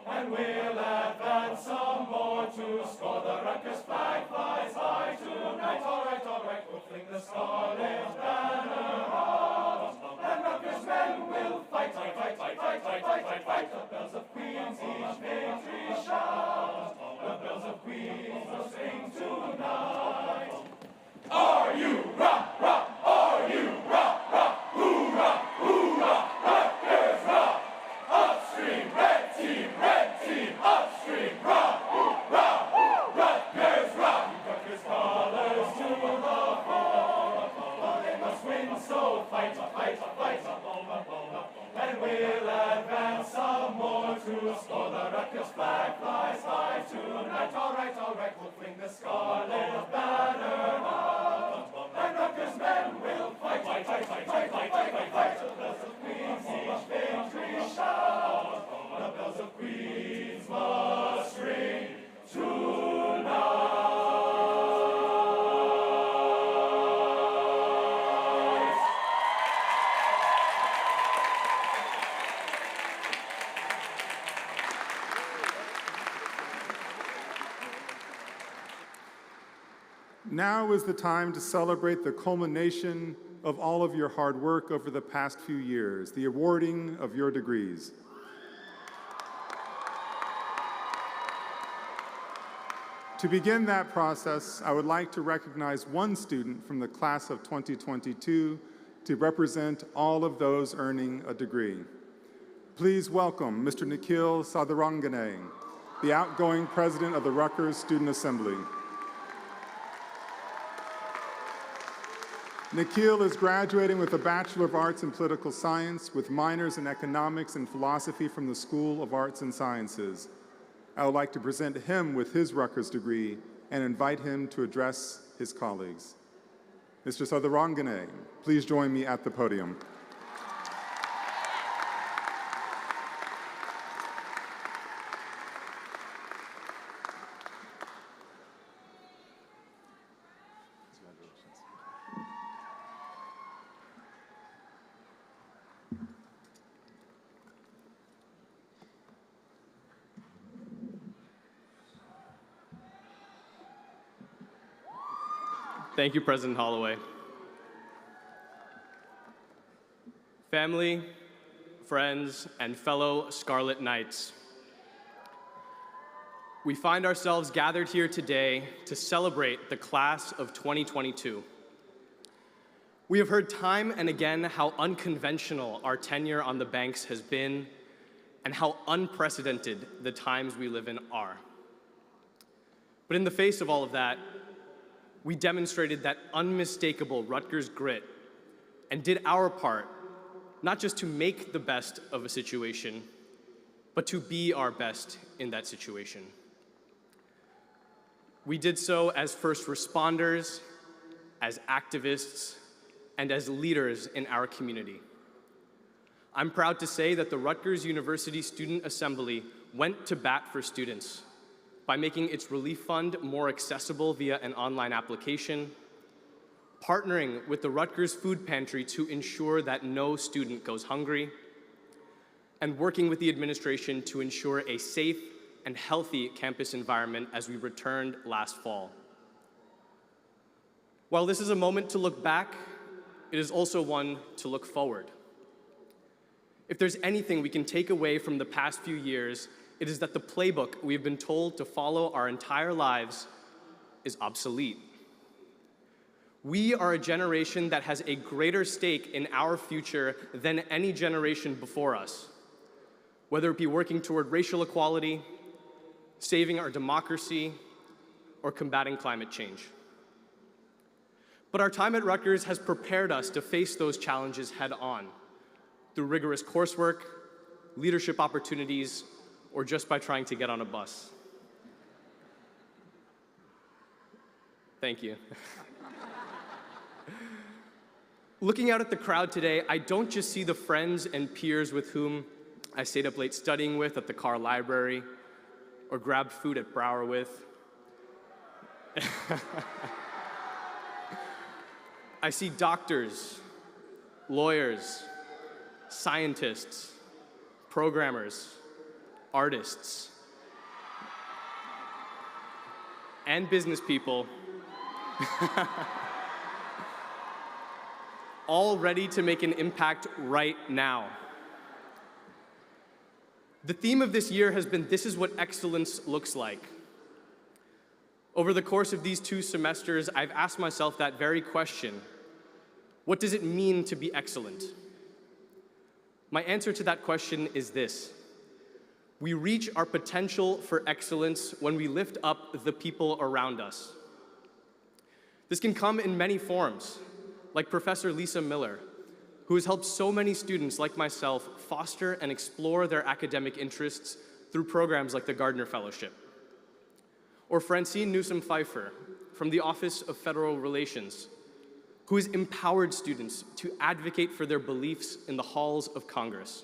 And we'll advance some more to score. The Rutgers flag flies high tonight. All right, we'll fling the scarlet banner out. And Rutgers men will fight, fight, fight, fight, fight, fight, fight, fight, fight. The bells of Queens each victory shout. The bells of Queens will sing tonight. Are you rock, rock? Are you rock, rock? Hoorah, hoorah, Rutgers rock! Upstream, red team, upstream, rock, rock, Rutgers rock! Rutgers colors to the fore, for they must win, so fight, fight, fight. And we'll advance some more to score. The Rutgers flag flies high tonight. All right, we'll fling the scarlet banner out. And Rutgers men will fight, fight, fight, fight, fight, fight, fight, fight, fight. The bells of Queens each victory shout. The bells of Queens must ring tonight. Now is the time to celebrate the culmination of all of your hard work over the past few years, the awarding of your degrees. To begin that process, I would like to recognize one student from the class of 2022 to represent all of those earning a degree. Please welcome Mr. Nikhil Sadharangane, the outgoing president of the Rutgers Student Assembly. Nikhil is graduating with a Bachelor of Arts in Political Science with minors in Economics and Philosophy from the School of Arts and Sciences. I would like to present him with his Rutgers degree and invite him to address his colleagues. Mr. Sadharangane, please join me at the podium. Thank you, President Holloway. Family, friends, and fellow Scarlet Knights, we find ourselves gathered here today to celebrate the class of 2022. We have heard time and again how unconventional our tenure on the banks has been and how unprecedented the times we live in are. But in the face of all of that, we demonstrated that unmistakable Rutgers grit and did our part, not just to make the best of a situation, but to be our best in that situation. We did so as first responders, as activists, and as leaders in our community. I'm proud to say that the Rutgers University Student Assembly went to bat for students by making its relief fund more accessible via an online application, partnering with the Rutgers Food Pantry to ensure that no student goes hungry, and working with the administration to ensure a safe and healthy campus environment as we returned last fall. While this is a moment to look back, it is also one to look forward. If there's anything we can take away from the past few years, it is that the playbook we've been told to follow our entire lives is obsolete. We are a generation that has a greater stake in our future than any generation before us, whether it be working toward racial equality, saving our democracy, or combating climate change. But our time at Rutgers has prepared us to face those challenges head on through rigorous coursework, leadership opportunities, or just by trying to get on a bus. Thank you. Looking out at the crowd today, I don't just see the friends and peers with whom I stayed up late studying with at the Carr Library or grabbed food at Brower with. I see doctors, lawyers, scientists, programmers, artists, and business people, all ready to make an impact right now. The theme of this year has been, "This is what excellence looks like." Over the course of these 2 semesters, I've asked myself that very question. What does it mean to be excellent? My answer to that question is this: we reach our potential for excellence when we lift up the people around us. This can come in many forms, like Professor Lisa Miller, who has helped so many students like myself foster and explore their academic interests through programs like the Gardner Fellowship. Or Francine Newsom-Pfeiffer from the Office of Federal Relations, who has empowered students to advocate for their beliefs in the halls of Congress.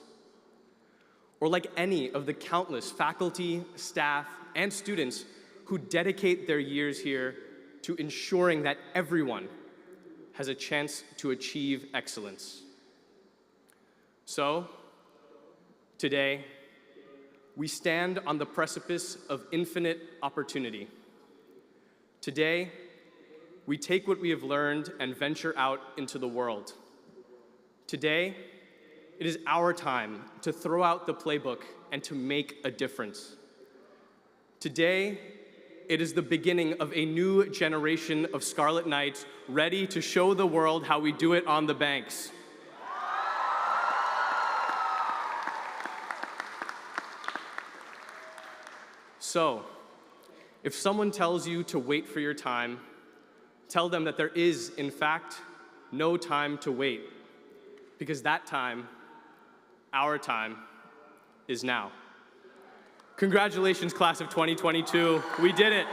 Or like any of the countless faculty, staff, and students who dedicate their years here to ensuring that everyone has a chance to achieve excellence. So, today, we stand on the precipice of infinite opportunity. Today, we take what we have learned and venture out into the world. Today, it is our time to throw out the playbook and to make a difference. Today, it is the beginning of a new generation of Scarlet Knights ready to show the world how we do it on the banks. So, if someone tells you to wait for your time, tell them that there is, in fact, no time to wait, because that time, our time, is now. Congratulations, class of 2022. We did it.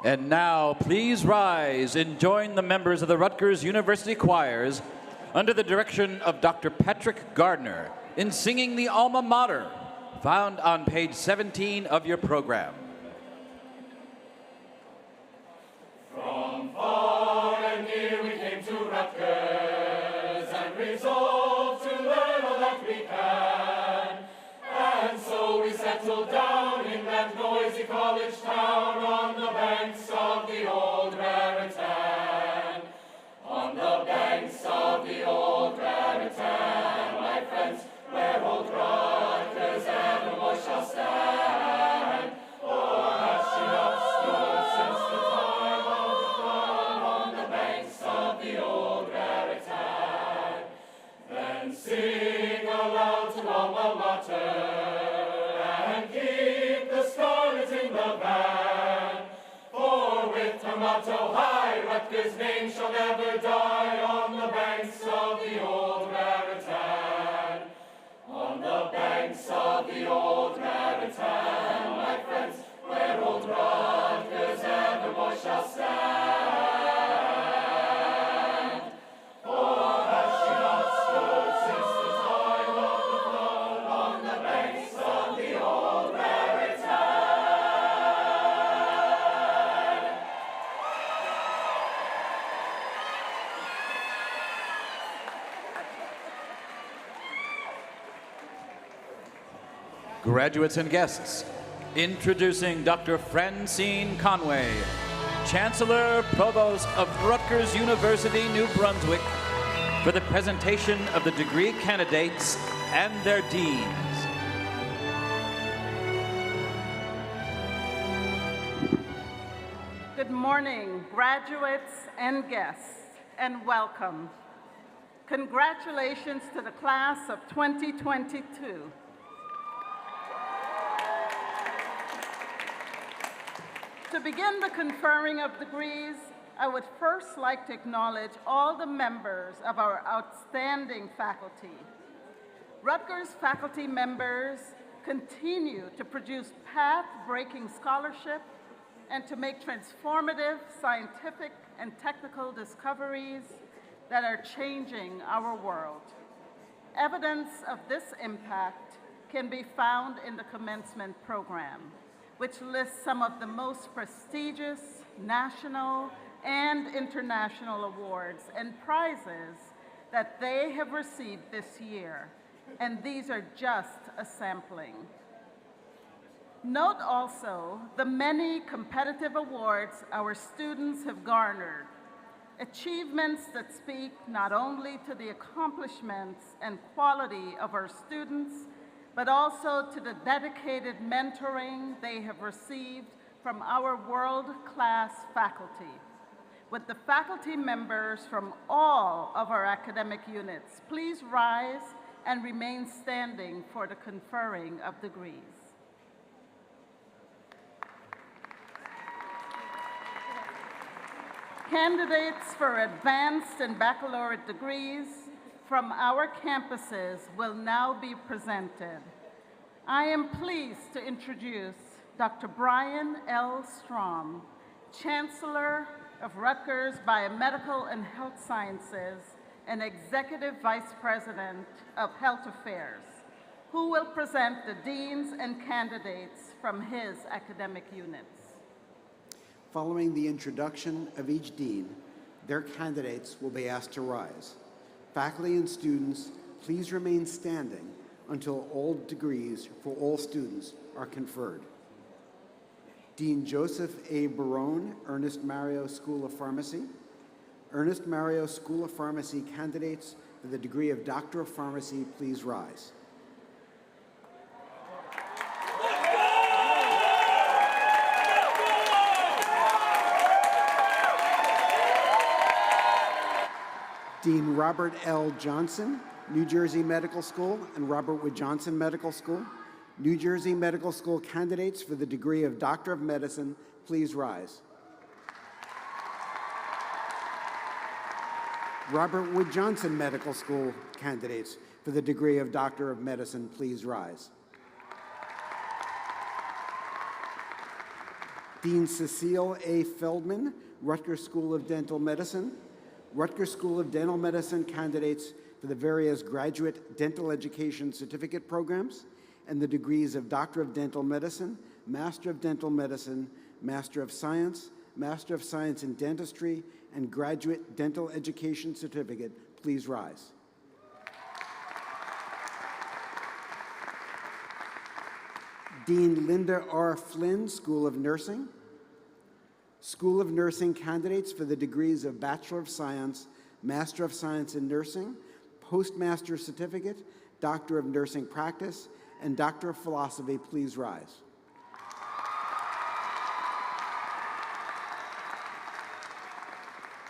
And now, please rise and join the members of the Rutgers University Choirs under the direction of Dr. Patrick Gardner in singing the Alma Mater, found on page 17 of your program. From far and near we came to Rutgers and resolved to learn all that we can. And so we settled down in that noisy college town on the banks of the old Raritan. On the banks of the old Raritan, my friends, where old Rutgers evermore shall stand. For has she not stood since the time of the flood on the banks of the old Raritan? Then sing aloud to Alma Mater, and keep the scarlet in the van. For with her motto high, Rutgers' name shall never die on the banks of the old Raritan. On the banks of the old Raritan, my friends, where old Rutgers evermore shall stand. For has she not stood since the time of the flood on the banks of the old Raritan? Graduates and guests, introducing Dr. Francine Conway, Chancellor Provost of Rutgers University, New Brunswick, for the presentation of the degree candidates and their deans. Good morning, graduates and guests, and welcome. Congratulations to the class of 2022. To begin the conferring of degrees, I would first like to acknowledge all the members of our outstanding faculty. Rutgers faculty members continue to produce path-breaking scholarship and to make transformative scientific and technical discoveries that are changing our world. Evidence of this impact can be found in the Commencement program, which lists some of the most prestigious national and international awards and prizes that they have received this year, and these are just a sampling. Note also the many competitive awards our students have garnered, achievements that speak not only to the accomplishments and quality of our students, but also to the dedicated mentoring they have received from our world-class faculty. With the faculty members from all of our academic units, please rise and remain standing for the conferring of degrees. Candidates for advanced and baccalaureate degrees from our campuses will now be presented. I am pleased to introduce Dr. Brian L. Strom, Chancellor of Rutgers Biomedical and Health Sciences and Executive Vice President of Health Affairs, who will present the deans and candidates from his academic units. Following the introduction of each dean, Their candidates will be asked to rise. Faculty and students, please remain standing until all degrees for all students are conferred. Dean Joseph A. Barone, Ernest Mario School of Pharmacy. Ernest Mario School of Pharmacy candidates for the degree of Doctor of Pharmacy, please rise. Dean Robert L. Johnson, New Jersey Medical School and Robert Wood Johnson Medical School. New Jersey Medical School candidates for the degree of Doctor of Medicine, please rise. Robert Wood Johnson Medical School candidates for the degree of Doctor of Medicine, please rise. Dean Cecile A. Feldman, Rutgers School of Dental Medicine. Rutgers School of Dental Medicine candidates for the various graduate dental education certificate programs and the degrees of Doctor of Dental Medicine, Master of Dental Medicine, Master of Science in Dentistry, and Graduate Dental Education Certificate, please rise. Dean Linda R. Flynn, School of Nursing. School of Nursing candidates for the degrees of Bachelor of Science, Master of Science in Nursing, Postmaster Certificate, Doctor of Nursing Practice, and Doctor of Philosophy, please rise.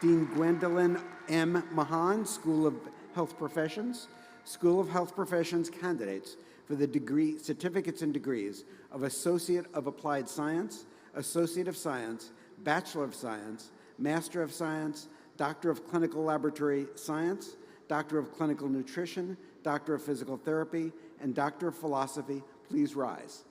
Dean Gwendolyn M. Mahan, School of Health Professions. School of Health Professions candidates for the degree, certificates and degrees of Associate of Applied Science, Associate of Science, Bachelor of Science, Master of Science, Doctor of Clinical Laboratory Science, Doctor of Clinical Nutrition, Doctor of Physical Therapy, and Doctor of Philosophy, please rise.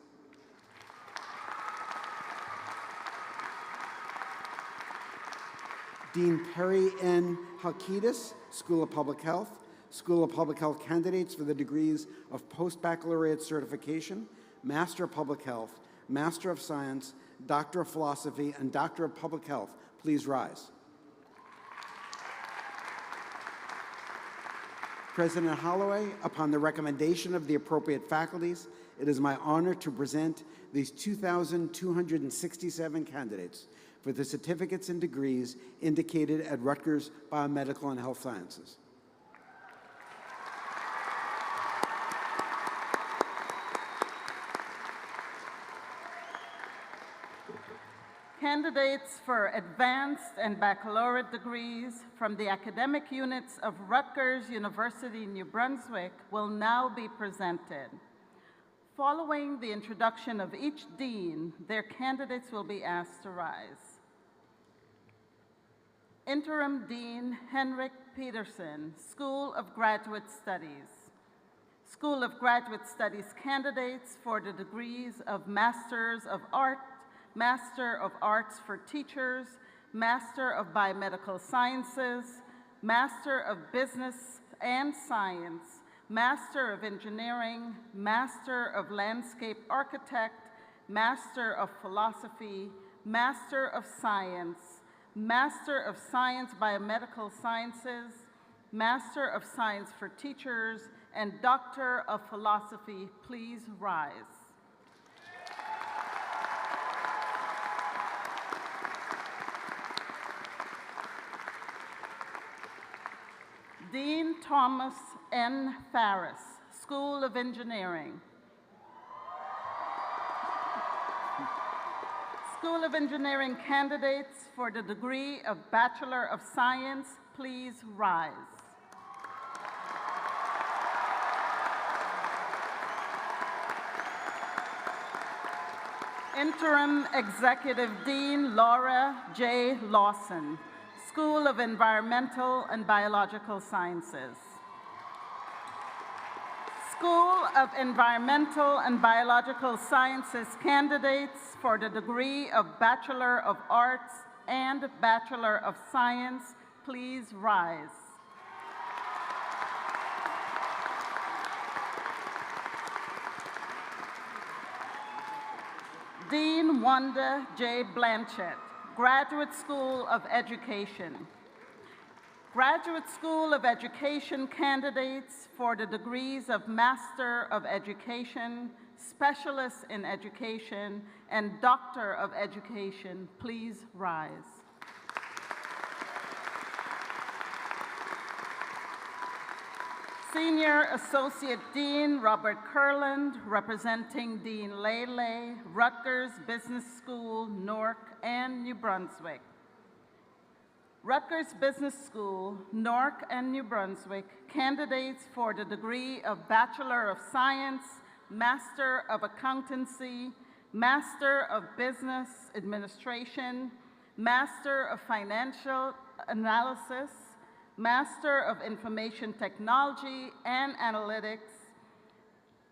Dean Perry N. Halkidis, School of Public Health. School of Public Health candidates for the degrees of Postbaccalaureate Certification, Master of Public Health, Master of Science, Doctor of Philosophy, and Doctor of Public Health, please rise. President Holloway, upon the recommendation of the appropriate faculties, it is my honor to present these 2,267 candidates for the certificates and degrees indicated at Rutgers Biomedical and Health Sciences. Candidates for advanced and baccalaureate degrees from the academic units of Rutgers University, New Brunswick will now be presented. Following the introduction of each dean, their candidates will be asked to rise. Interim Dean Henrik Peterson, School of Graduate Studies. School of Graduate Studies candidates for the degrees of Masters of Art, Master of Arts for Teachers, Master of Biomedical Sciences, Master of Business and Science, Master of Engineering, Master of Landscape Architect, Master of Philosophy, Master of Science, Master of Science Biomedical Sciences, Master of Science for Teachers, and Doctor of Philosophy, please rise. Dean Thomas N. Farris, School of Engineering. School of Engineering candidates for the degree of Bachelor of Science, please rise. Interim Executive Dean Laura J. Lawson, School of Environmental and Biological Sciences. School of Environmental and Biological Sciences candidates for the degree of Bachelor of Arts and Bachelor of Science, please rise. Dean Wanda J. Blanchett, Graduate School of Education. Graduate School of Education candidates for the degrees of Master of Education, Specialist in Education, and Doctor of Education, please rise. Senior Associate Dean Robert Kurland, representing Dean Lele, Rutgers Business School, Newark and New Brunswick. Rutgers Business School, Newark and New Brunswick, candidates for the degree of Bachelor of Science, Master of Accountancy, Master of Business Administration, Master of Financial Analysis, Master of Information Technology and Analytics,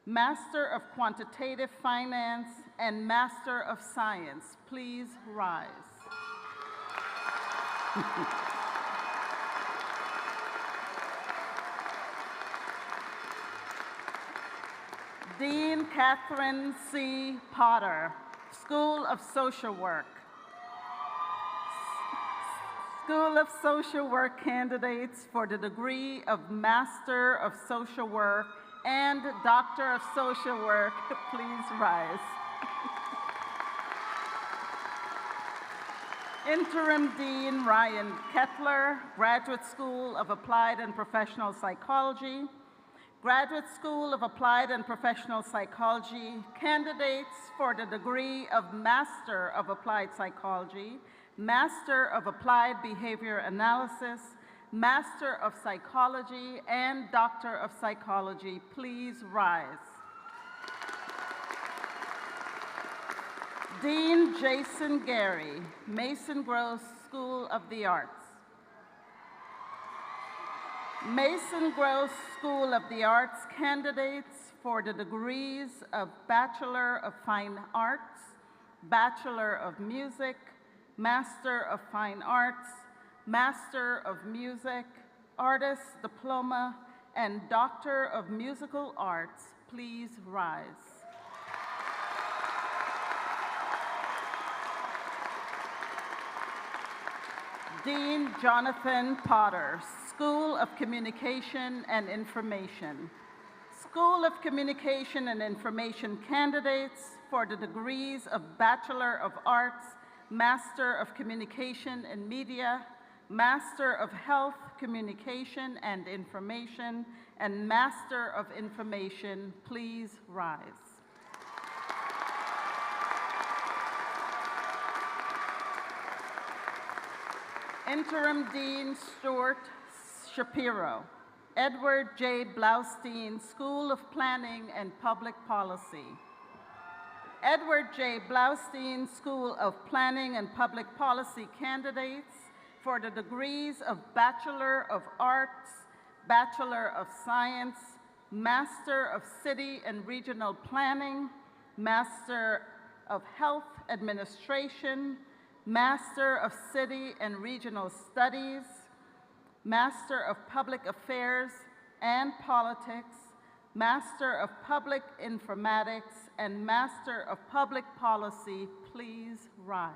Master of Quantitative Finance, and Master of Science. Please rise. Dean Catherine C. Potter, School of Social Work. School of Social Work candidates for the degree of Master of Social Work and Doctor of Social Work, please rise. Interim Dean Ryan Kettler, Graduate School of Applied and Professional Psychology. Graduate School of Applied and Professional Psychology, candidates for the degree of Master of Applied Psychology, Master of Applied Behavior Analysis, Master of Psychology, and Doctor of Psychology, please rise. Dean Jason Gary, Mason Gross School of the Arts. Mason Gross School of the Arts candidates for the degrees of Bachelor of Fine Arts, Bachelor of Music, Master of Fine Arts, Master of Music, Artist Diploma, and Doctor of Musical Arts, please rise. Dean Jonathan Potter, School of Communication and Information. School of Communication and Information candidates for the degrees of Bachelor of Arts, Master of Communication and Media, Master of Health, Communication and Information, and Master of Information, please rise. Interim Dean Stuart Shapiro, Edward J. Blaustein, School of Planning and Public Policy. Edward J. Blaustein, School of Planning and Public Policy candidates for the degrees of Bachelor of Arts, Bachelor of Science, Master of City and Regional Planning, Master of Health Administration, Master of City and Regional Studies, Master of Public Affairs and Politics, Master of Public Informatics, and Master of Public Policy, please rise.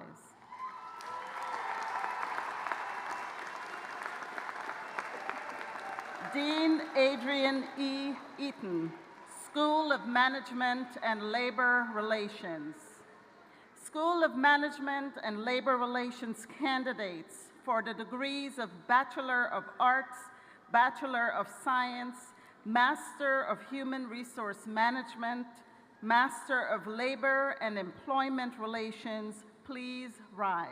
Dean Adrian E. Eaton, School of Management and Labor Relations. School of Management and Labor Relations candidates for the degrees of Bachelor of Arts, Bachelor of Science, Master of Human Resource Management, Master of Labor and Employment Relations, please rise.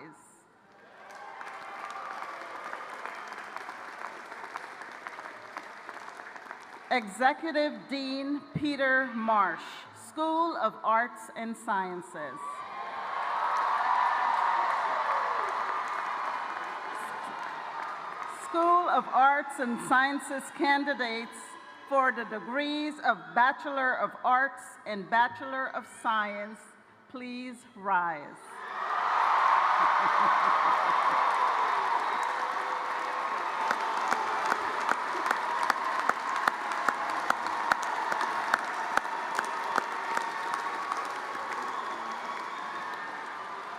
Executive Dean Peter Marsh, School of Arts and Sciences. School of Arts and Sciences candidates for the degrees of Bachelor of Arts and Bachelor of Science, please rise.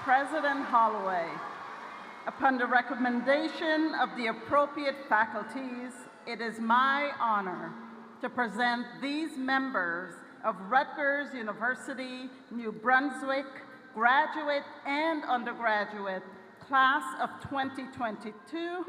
President Holloway, Upon the recommendation of the appropriate faculties, it is my honor to present these members of Rutgers University, New Brunswick, graduate and undergraduate class of 2022,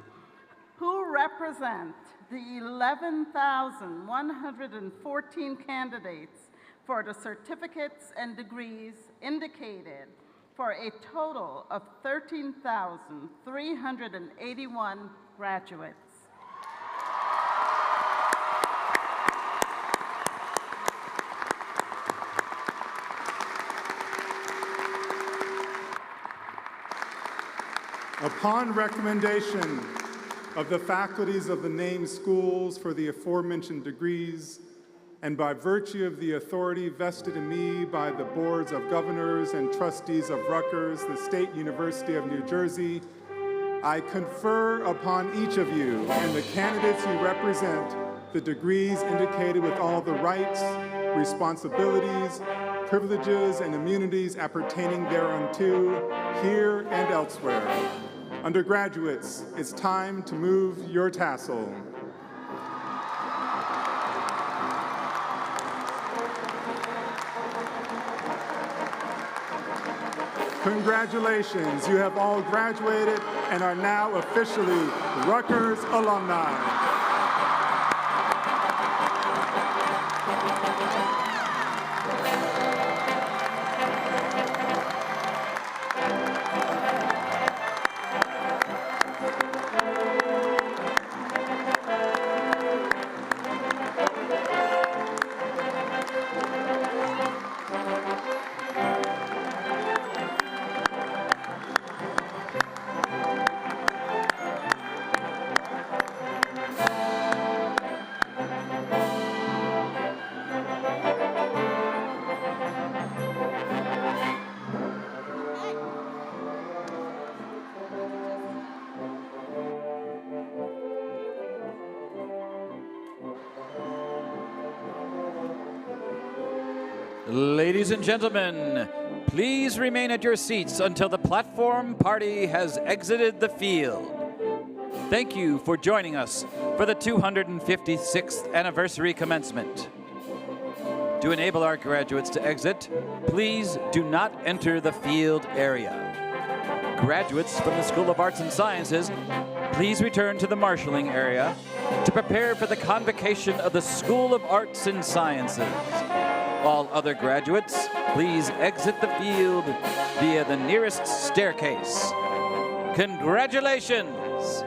who represent the 11,114 candidates for the certificates and degrees indicated for a total of 13,381 graduates. Upon recommendation of the faculties of the named schools for the aforementioned degrees, and by virtue of the authority vested in me by the boards of governors and trustees of Rutgers, the State University of New Jersey, I confer upon each of you and the candidates you represent the degrees indicated with all the rights, responsibilities, privileges, and immunities appertaining thereunto, here and elsewhere. Undergraduates, it's time to move your tassel. Congratulations, you have all graduated and are now officially Rutgers alumni. Ladies and gentlemen, please remain at your seats until the platform party has exited the field. Thank you for joining us for the 256th anniversary commencement. To enable our graduates to exit, please do not enter the field area. Graduates from the School of Arts and Sciences, please return to the marshalling area to prepare for the convocation of the School of Arts and Sciences. All other graduates, please exit the field via the nearest staircase. Congratulations!